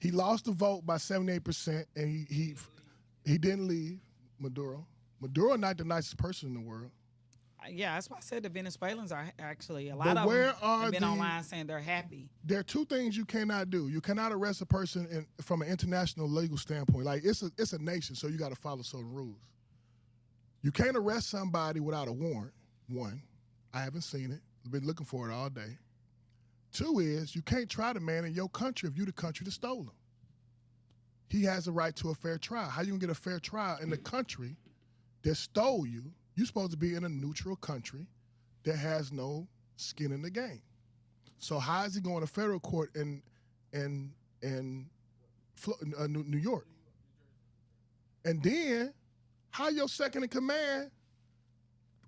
He lost the vote by 78%, and he didn't leave Maduro. Maduro not the nicest person in the world. Yeah, that's why I said the Venezuelans are actually, a lot of them have been online saying they're happy. There are two things you cannot do. You cannot arrest a person from an international legal standpoint. Like, it's a nation, so you got to follow certain rules. You can't arrest somebody without a warrant, one. I haven't seen it. I've been looking for it all day. Two is, you can't try the man in your country if you're the country that stole him. He has a right to a fair trial. How you gonna get a fair trial in the country that stole you? You're supposed to be in a neutral country that has no skin in the game. So how is he going to federal court in New York? And then, how your second in command,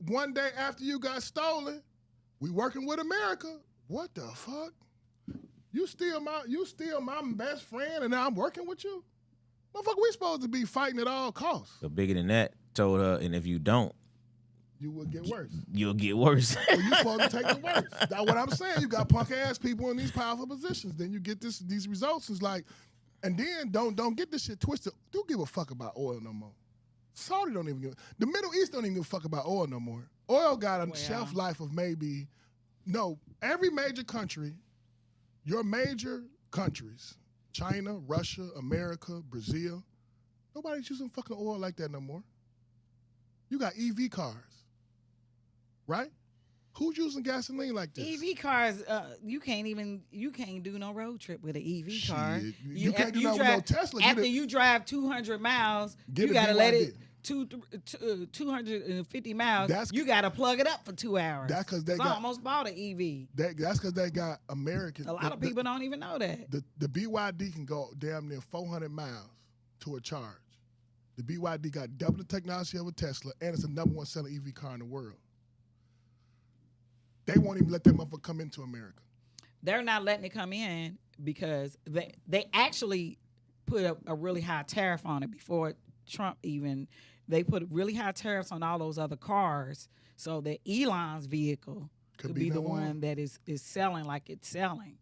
one day after you got stolen, we working with America? What the fuck? You steal my best friend and now I'm working with you? Motherfucker, we supposed to be fighting at all costs. So bigger than that, told her, and if you don't, You will get worse. you'll get worse. So you supposed to take the worst. That's what I'm saying. You got punk ass people in these powerful positions. Then you get these results. It's like, and then don't get this shit twisted. Don't give a fuck about oil no more. Saudi don't even give. The Middle East don't even give a fuck about oil no more. Oil got a shelf life of every major country, your major countries, China, Russia, America, Brazil, nobody's using fucking oil like that no more. You got EV cars, right? Who's using gasoline like this? EV cars, you can't do no road trip with an EV car. You can't do that with no Tesla. After you drive 200 miles, you gotta let it 250 miles. You gotta plug it up for 2 hours. That's because I almost bought an EV. That's because they got American. A lot of people don't even know that. The BYD can go damn near 400 miles to a charge. The BYD got double the technology of a Tesla, and it's the #1 selling EV car in the world. They won't even let that motherfucker come into America. They're not letting it come in because they actually put a really high tariff on it before Trump even. They put really high tariffs on all those other cars so that Elon's vehicle could be the one that is selling like it's selling.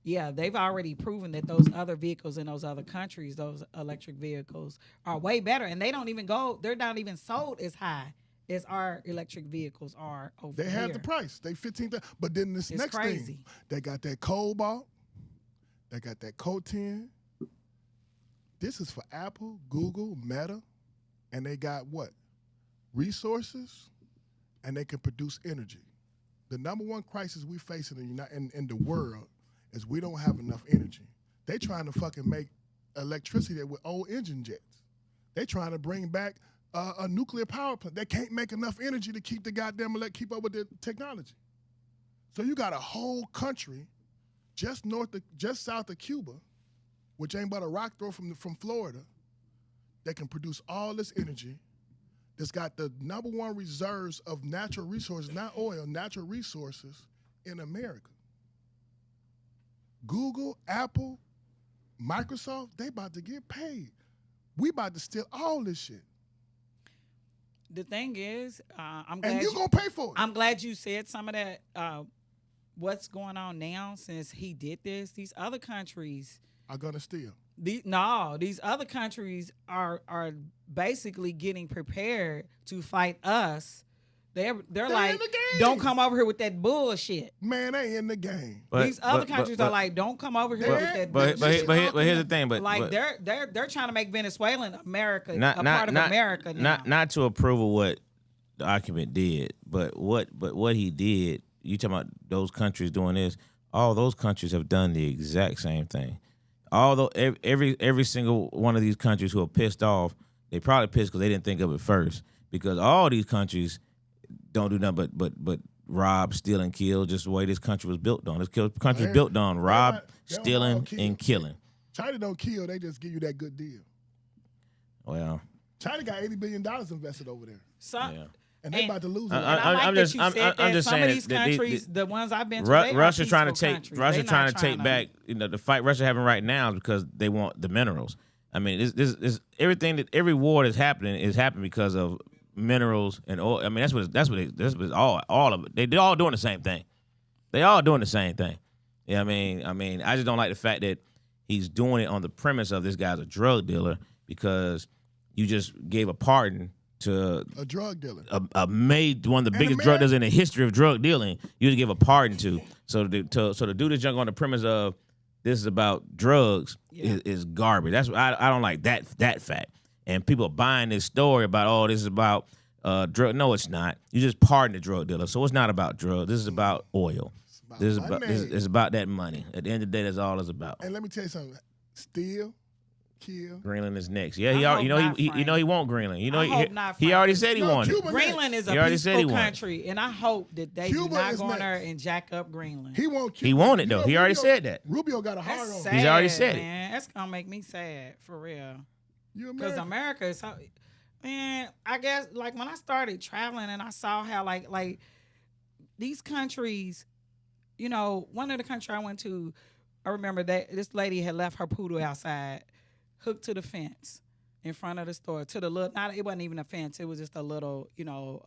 Yeah, they've already proven that those other vehicles in those other countries, those electric vehicles, are way better. And they're not even sold as high as our electric vehicles are over They here. have the price. They 15,000. But then this It's next crazy. thing, they got that cobalt. They got that cotin. This is for Apple, Google, Meta. And they got what? Resources. And they can produce energy. The #1 crisis we face in the world is we don't have enough energy. They trying to fucking make electricity with old engine jets. They trying to bring back a nuclear power plant. They can't make enough energy to keep the goddamn keep up with the technology. So you got a whole country just south of Cuba, which ain't but a rock throw from Florida, that can produce all this energy. That's got the #1 reserves of natural resources, not oil, natural resources in America. Google, Apple, Microsoft, they about to get paid. We about to steal all this shit. The thing is, I'm glad and you gonna pay for it. I'm glad you said some of that. What's going on now since he did this? These other countries are gonna steal. These other countries are basically getting prepared to fight us. They're like, don't come over here with that bullshit. Man, they in the game. These other countries are like, don't come over here with that bullshit. But here's the thing. But they're trying to make Venezuela and America a part of America now. Not to approve of what the argument did, but what he did. You talking about those countries doing this? All those countries have done the exact same thing. Although every single one of these countries who are pissed off, they probably pissed because they didn't think of it first. Because all these countries don't do nothing but rob, steal, and kill, just the way this country was built on. This country was built on stealing, and killing. China don't kill; they just give you that good deal. Well, China got $80 billion invested over there, and they about to lose it. I'm just saying. Some of these countries, the ones I've been to, Russia's trying to take back. The fight Russia having right now is because they want the minerals. I mean, this everything that every war that's happening because of minerals and oil. I mean, that's what all of it. They're all doing the same thing. They all doing the same thing. Yeah, I mean, I just don't like the fact that he's doing it on the premise of this guy's a drug dealer because you just gave a pardon to a drug dealer, one of the biggest drug dealers in the history of drug dealing. You just give a pardon to. So to do this junk on the premise of this is about drugs is garbage. That's I don't like that fact. And people are buying this story about, this is about drug. No, it's not. You just pardon the drug dealer. So it's not about drugs. This is about oil. This is about that money. At the end of the day, that's all it's about. And let me tell you something. Steal, kill. Greenland is next. Yeah, he won't Greenland. He already said he wanted it. Greenland is a peaceful country, and I hope that they do not go in there and jack up Greenland. He won't. He wanted though. He already said that. Rubio got a hard on. He's already said it. That's gonna make me sad for real. Because America is so, man, I guess like when I started traveling and I saw how like these countries, one of the countries I went to, I remember that this lady had left her poodle outside, hooked to the fence. in front of the store to the little. Not it wasn't even a fence. It was just a little, a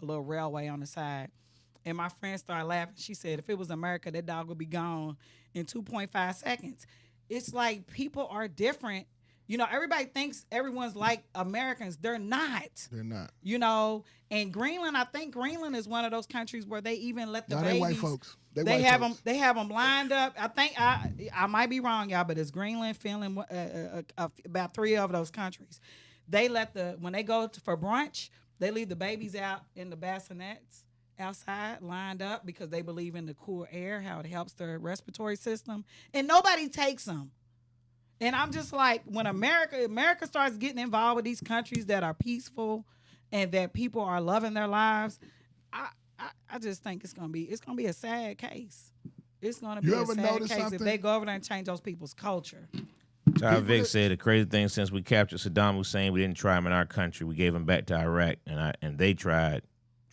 little railway on the side. And my friend started laughing. She said, if it was America, that dog would be gone in 2.5 seconds. It's like people are different. Everybody thinks everyone's like Americans. They're not. They're not. And Greenland, I think Greenland is one of those countries where they even let the No, babies. they white folks. They have them lined up. I think I might be wrong, y'all, but it's Greenland, Finland, about 3 of those countries. They let when they go for brunch, they leave the babies out in the bassinets outside, lined up, because they believe in the cool air, how it helps their respiratory system, and nobody takes them. And I'm just like, when America starts getting involved with these countries that are peaceful and that people are loving their lives, I just think it's gonna be a sad case. It's gonna be a sad case if they go over there and change those people's culture. Ty Vick said the crazy thing, since we captured Saddam Hussein, we didn't try him in our country. We gave him back to Iraq, and they tried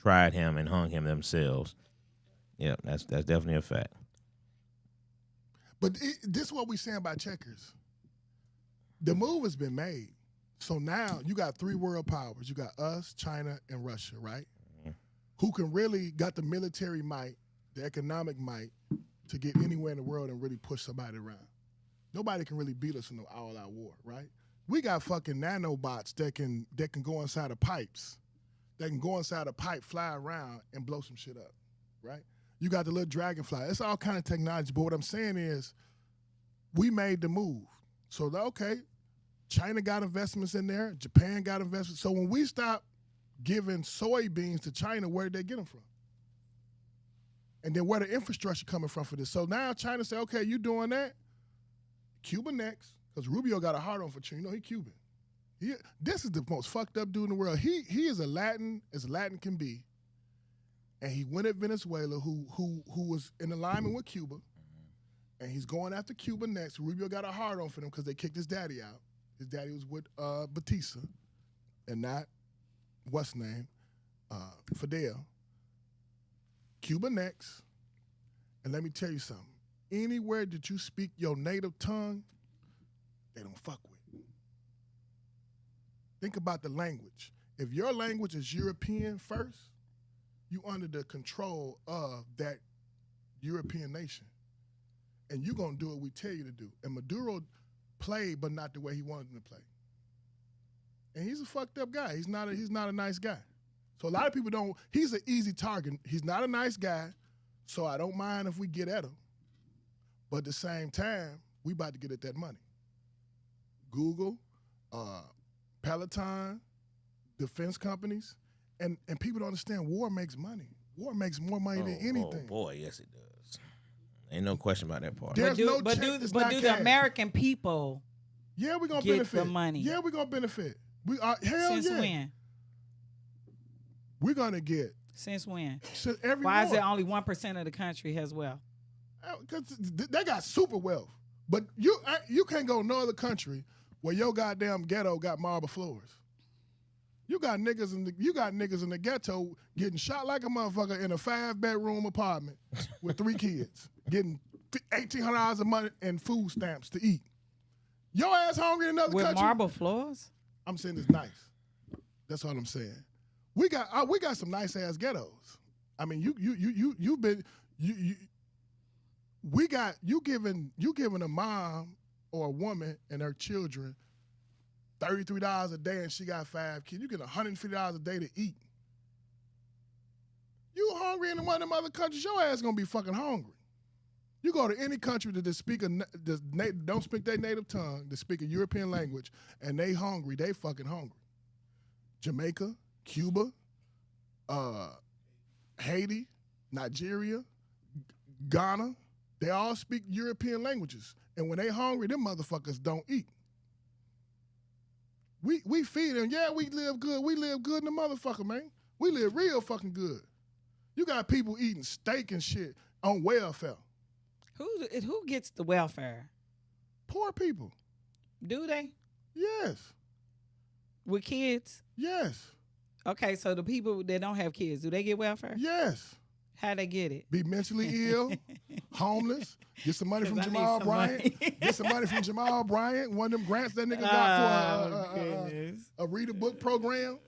him and hung him themselves. Yeah, that's definitely a fact. But this is what we saying about checkers. The move has been made. So now you got 3 world powers. You got us, China, and Russia, right? Mm-hmm. Who can really got the military might, the economic might to get anywhere in the world and really push somebody around. Nobody can really beat us in an all-out war, right? We got fucking nanobots that can go inside of pipes. They can go inside a pipe, fly around, and blow some shit up, right? You got the little dragonfly. It's all kind of technology. But what I'm saying is, we made the move. So okay, China got investments in there. Japan got investments. So when we stop giving soybeans to China, where did they get them from? And then where the infrastructure coming from for this? So now China say, okay, you doing that? Cuba next, because Rubio got a hard on for China. He Cuban. This is the most fucked up dude in the world. He is as Latin can be, and he went at Venezuela, who was in alignment with Cuba, and he's going after Cuba next. Rubio got a hard on for them because they kicked his daddy out. His daddy was with Batista, and not what's name, Fidel. Cuba next, and let me tell you something. Anywhere that you speak your native tongue, they don't fuck with. Think about the language. If your language is European first, you under the control of that European nation. And you're going to do what we tell you to do. And Maduro played, but not the way he wanted him to play. And he's a fucked up guy. He's not a nice guy. So a lot of people don't, he's an easy target. He's not a nice guy, so I don't mind if we get at him. But at the same time, we about to get at that money. Google, Peloton, defense companies, and people don't understand war makes money. War makes more money than anything. Oh boy, yes it does. Ain't no question about that part. But do the American people we're gonna get benefit the money? Yeah, we're gonna benefit. We are Since when? We're gonna get. Since when? Why is it only 1% of the country has wealth? Because they got super wealth. But you can't go no other country where your goddamn ghetto got marble floors. You got niggas in the ghetto getting shot like a motherfucker in a 5-bedroom apartment with 3 kids, getting $1,800 a month in food stamps to eat. Your ass hungry in another country. With marble floors? I'm saying it's nice. That's all I'm saying. We got some nice ass ghettos. I mean, you giving a mom or a woman and her children $33 a day and she got 5 kids. You get $150 a day to eat. You hungry in one of them other countries, your ass gonna be fucking hungry. You go to any country that don't speak their native tongue, that speak a European language, and they hungry, they fucking hungry. Jamaica, Cuba, Haiti, Nigeria, Ghana, they all speak European languages. And when they hungry, them motherfuckers don't eat. We feed them. Yeah, we live good. We live good in the motherfucker, man. We live real fucking good. You got people eating steak and shit on welfare. Who gets the welfare? Poor people. Do they? Yes. With kids? Yes. Okay, so the people that don't have kids, do they get welfare? Yes. How'd they get it? Be mentally ill, homeless, get some money from 'Cause I need Jamal some Bryant. money. Get some money from Jamal Bryant. One of them grants that nigga got Oh, for goodness. a read a book program.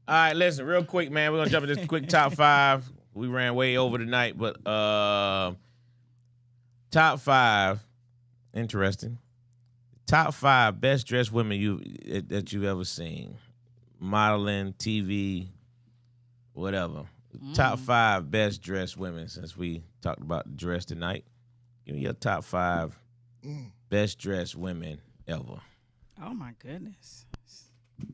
All right, listen, real quick, man. We're gonna jump into this quick top 5. We ran way over tonight, but top 5, interesting. Top 5 best dressed women that you've ever seen, modeling, TV, whatever. Top 5 best dressed women. Since we talked about dress tonight, give me your top 5 best dressed women ever. Oh my goodness,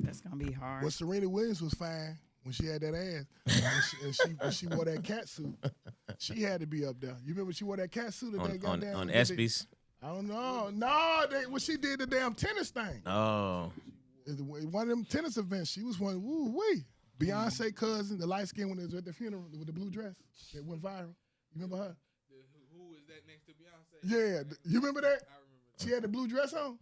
that's gonna be hard. Well, Serena Williams was fine when she had that ass, and she wore that cat suit. She had to be up there. You remember she wore that cat suit On ESPYs? I don't know. No, when she did the damn tennis thing. Oh, One of them tennis events. She was one. Woo wee. Beyonce cousin, the light skin when it was at the funeral with the blue dress that went viral. You remember her? Who is that next to Beyonce? Yeah, you remember that? I remember. She had the blue dress on.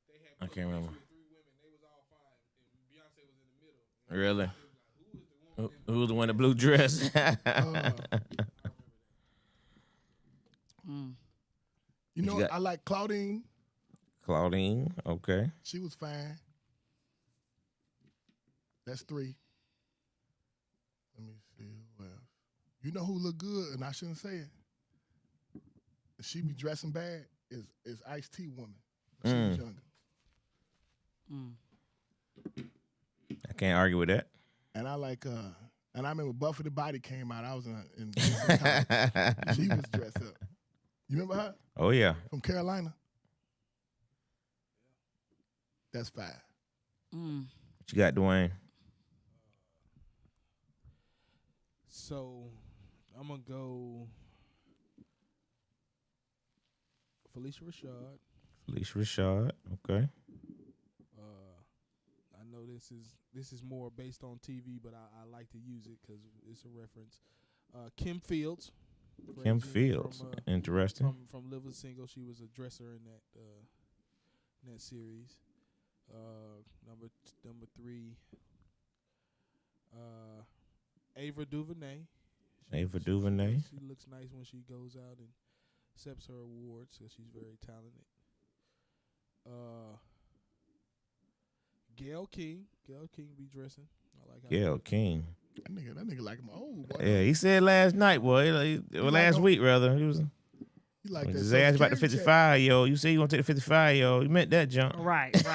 They had I can't remember. 3 women. They was all fine, and Beyonce was in the middle. Really? Who is the woman? Who's the one in the blue dress? You know, got- I like Claudine. Claudine, okay. She was fine. That's 3. Let me see who else. You know who look good, and I shouldn't say it. She be dressing bad. Is Ice-T woman. She was younger. I can't argue with that. And I like and I remember Buffy the Body came out. I was in college. She was dressed up. You remember her? Oh yeah. From Carolina? That's 5. What you got, Dwayne? So I'm gonna go Felicia Rashad. Felicia Rashad, okay. I know this is more based on TV, but I like to use it because it's a reference. Kim Fields. Kim From, Fields, interesting. From Live a Single, she was a dresser in that series. Number 3, Ava DuVernay. Ava DuVernay. She looks nice when she goes out and accepts her awards, so she's very talented. Gayle King be dressing. I like how Gayle King. That nigga like him old, boy. Yeah, he said last night, boy. Last week, rather. He was. He like that. His ass about the 55, yo. You say you want to take the 55, yo. You meant that jump. Right. y'all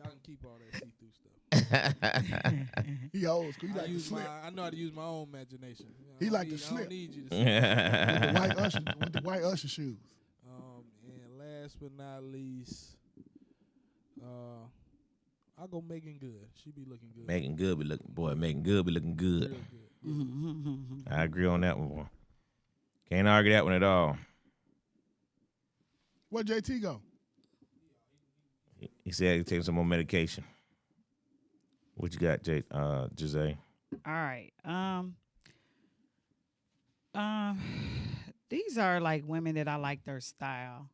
can keep all that see-through stuff. He old school. He like to slip. I know how to use my own imagination. He like to I slip. don't need you to slip. With the white Usher shoes. And last but not least, I'll go Megan Good. She be looking good. Megan Good be looking good. Real good. I agree on that one, boy. Can't argue that one at all. Where JT go? He said he's taking some more medication. What you got, Jose? All right. These are like women that I like their style.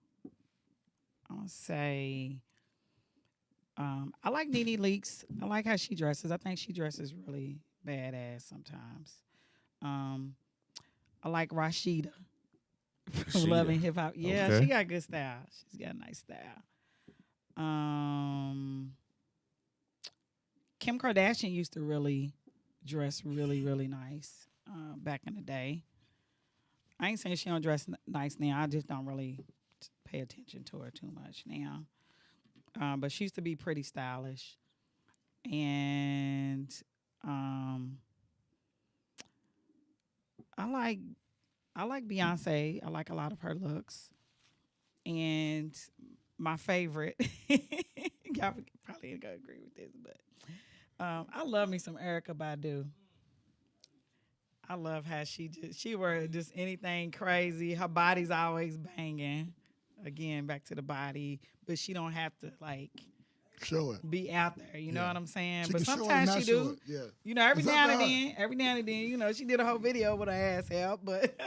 I'll say I like Nene Leakes. I like how she dresses. I think she dresses really badass sometimes. I like Rashida from Love and Hip Hop. Yeah, Okay. she got good style. She's got a nice style. Kim Kardashian used to really dress really, really nice back in the day. I ain't saying she don't dress nice now. I just don't really pay attention to her too much now. But she used to be pretty stylish. And I like Beyonce. I like a lot of her looks. And my favorite, y'all probably ain't gonna agree with this, but I love me some Erykah Badu. I love how she wear just anything crazy. Her body's always banging. Again, back to the body, but she don't have to like Show it. be out there. You know what I'm saying? She But can show it, sometimes not she show do. it. Yeah. You know, every It's up now to and then, you know, she did a whole video with her ass out, but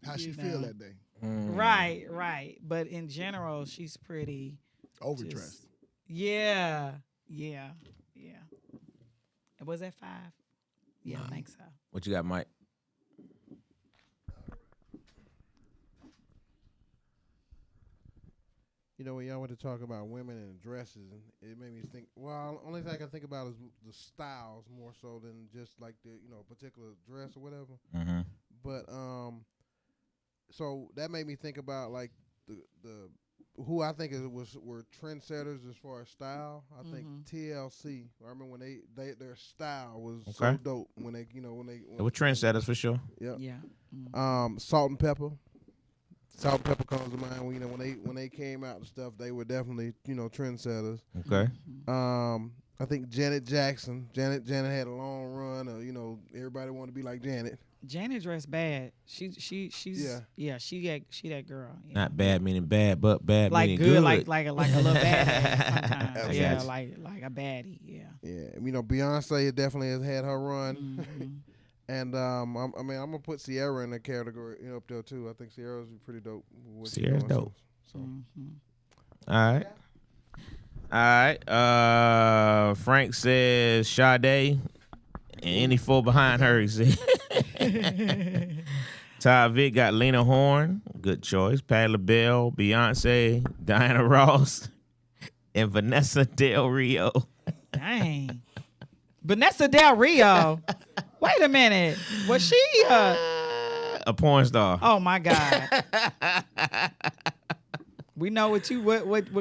How she You feel know. that day. right. But in general, she's pretty. Overdressed. Yeah. And was that 5? Yeah, I think so. What you got, Mike? You know, when y'all went to talk about women and dresses, and it made me think. Well, only thing I can think about is the styles more so than just like the particular dress or whatever. Mm-hmm. But so that made me think about like the who I think were trendsetters as far as style. I think TLC. I remember when they their style was so dope when they They were trendsetters for sure. Yep. Yeah. Salt and Pepper. Salt and Pepper comes to mind. When they came out and stuff, they were definitely trendsetters. Okay. I think Janet Jackson. Janet had a long run. Everybody wanted to be like Janet. Janet dressed bad. She's yeah. She that girl. Yeah. Not bad meaning bad, but bad Like meaning good, good. like a little bad sometimes. Yeah, Gotcha. like a baddie. Yeah. Yeah, Beyonce definitely has had her run. Mm-hmm. And I'm gonna put Sierra in that category up there too. I think Sierra's pretty dope. Sierra's dope. So. All right. Frank says Sade and any four behind her. He said. Ty Vick got Lena Horne. Good choice. Patti LaBelle, Beyonce, Diana Ross, and Vanessa Del Rio. Dang. Vanessa Del Rio. Wait a minute. Was she A porn star. Oh my God. We know what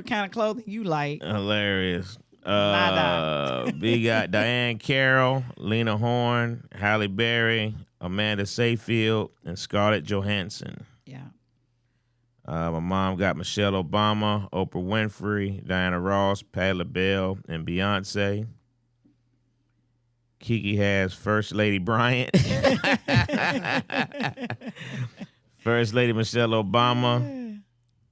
kind of clothing you like. Hilarious. Nada. We got Diane Carroll, Lena Horne, Halle Berry, Amanda Seyfield, and Scarlett Johansson. Yeah. My mom got Michelle Obama, Oprah Winfrey, Diana Ross, Patti LaBelle, and Beyonce. Kiki has First Lady Bryant. First Lady Michelle Obama.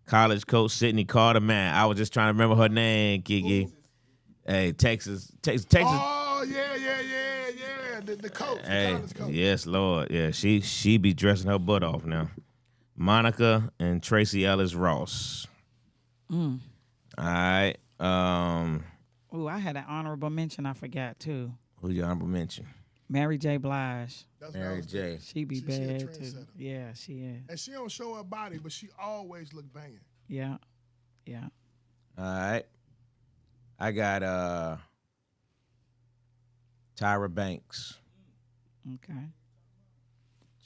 College coach Sydney Carter. Man, I was just trying to remember her name, Kiki. Hey, Texas. Oh, yeah. The coach. Hey, the college coach. yes, Lord. Yeah, she be dressing her butt off now. Monica and Tracy Ellis Ross. All right. Ooh, I had an honorable mention I forgot too. Who's your honorable mention? Mary J. Blige. That's what I Mary was J. thinking. She be She a bad too. trendsetter. Yeah, she is. And she don't show her body, but she always look banging. Yeah. All right. I got Tyra Banks. Okay.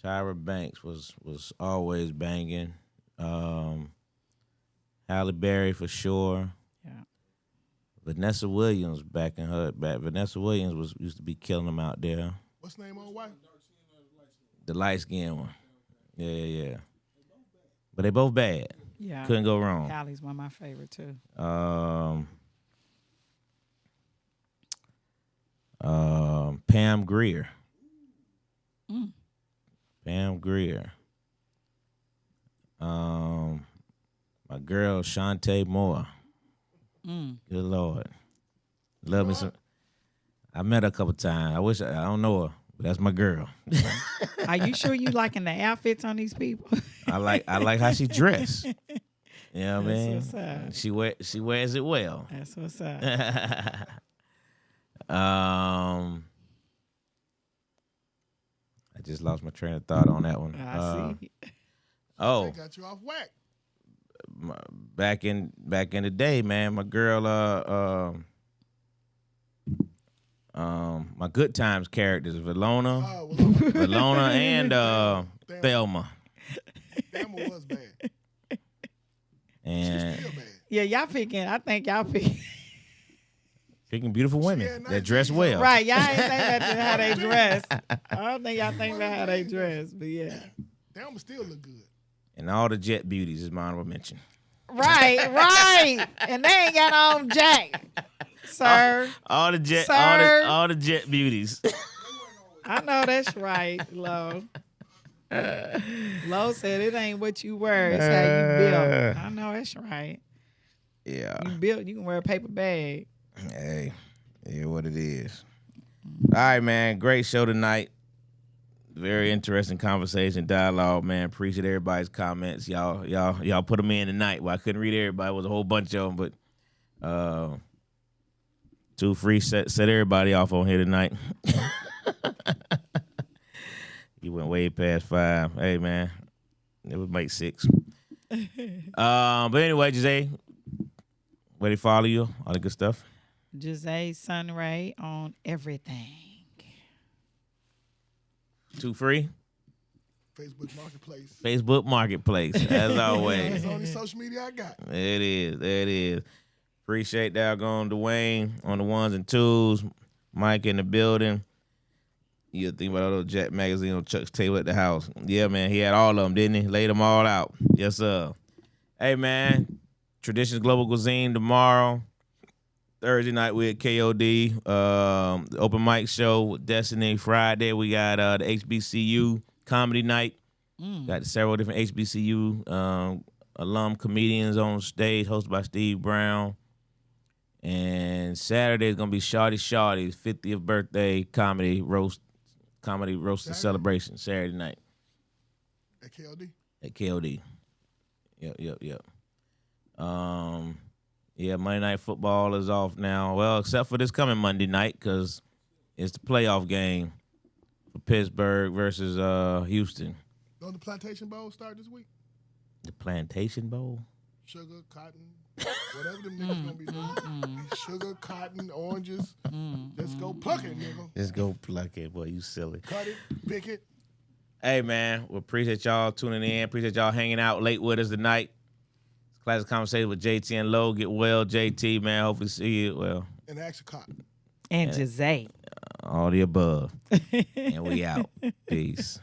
Tyra Banks was always banging. Halle Berry for sure. Yeah. Vanessa Williams Vanessa Williams used to be killing them out there. What's the name of her wife? The light skinned one. Yeah. But they both bad. Yeah. Couldn't go wrong. Hallie's one of my favorite too. Pam Grier. Pam Grier. My girl Shantae Moore. Good Lord. Love me some. I met her a couple times. I don't know her, but that's my girl. Are you sure you liking the outfits on these people? I like how she dressed. You know what I mean? That's what's up. She wears it well. That's what's up. I just lost my train of thought on that one. I see. They Oh, got you off whack. back in the day, man, my girl, my Good Times characters, Valona, Oh, well, Valona, and Thelma, Thelma was bad. and Still bad. Yeah, I think y'all picking. picking beautiful women had nice that dress things well. Right, y'all ain't think about how they dress. I don't think y'all think about how they dress, but yeah. Thelma still look good. And all the jet beauties is my honorable mention. Right. And they ain't got on jack. Sir. All the jet, Sir. all the jet beauties. I know that's right, Lo. Lo said it ain't what you wear, it's how you build. I know that's right. Yeah. You can wear a paper bag. Hey, yeah, what it is. All right, man. Great show tonight. Very interesting conversation, dialogue, man. Appreciate everybody's comments. Y'all put them in tonight. Well, I couldn't read everybody. It was a whole bunch of them, but Two Free set everybody off on here tonight. went way past 5. Hey, man, it would make 6. But anyway, Jose, where they follow you? All the good stuff. Jose Sunray on everything. 2 free. Facebook Marketplace. Facebook Marketplace, as always. That's the only social media I got. It is. Appreciate that going Dwayne on the ones and twos. Mike in the building. You think about all those Jack magazine on Chuck's table at the house. Yeah, man, he had all of them, didn't he? Laid them all out. Yes, sir. Hey, man, Traditions Global Cuisine tomorrow. Thursday night we at KOD. The open mic show with Destiny. Friday we got the HBCU comedy night. Got several different HBCU alum comedians on stage, hosted by Steve Brown. And Saturday is gonna be Shawty's 50th birthday comedy roast and celebration Saturday night At KLD. at KOD. Yep. Yeah, Monday Night Football is off now. Well, except for this coming Monday night, because it's the playoff game for Pittsburgh versus Houston. Don't the Plantation Bowl start this week? The Plantation Bowl? Sugar, cotton, whatever them niggas gonna be doing. Sugar, cotton, oranges. Just go pluck it, nigga. Just go pluck it, boy. You silly. Cut it, pick it. Hey, man, we appreciate y'all tuning in. Appreciate y'all hanging out late with us tonight. It's Classic Conversation with JT and Low. Get well, JT, man. Hopefully see you. Well, And ask cotton. And Jose. all the above. And we out. Peace.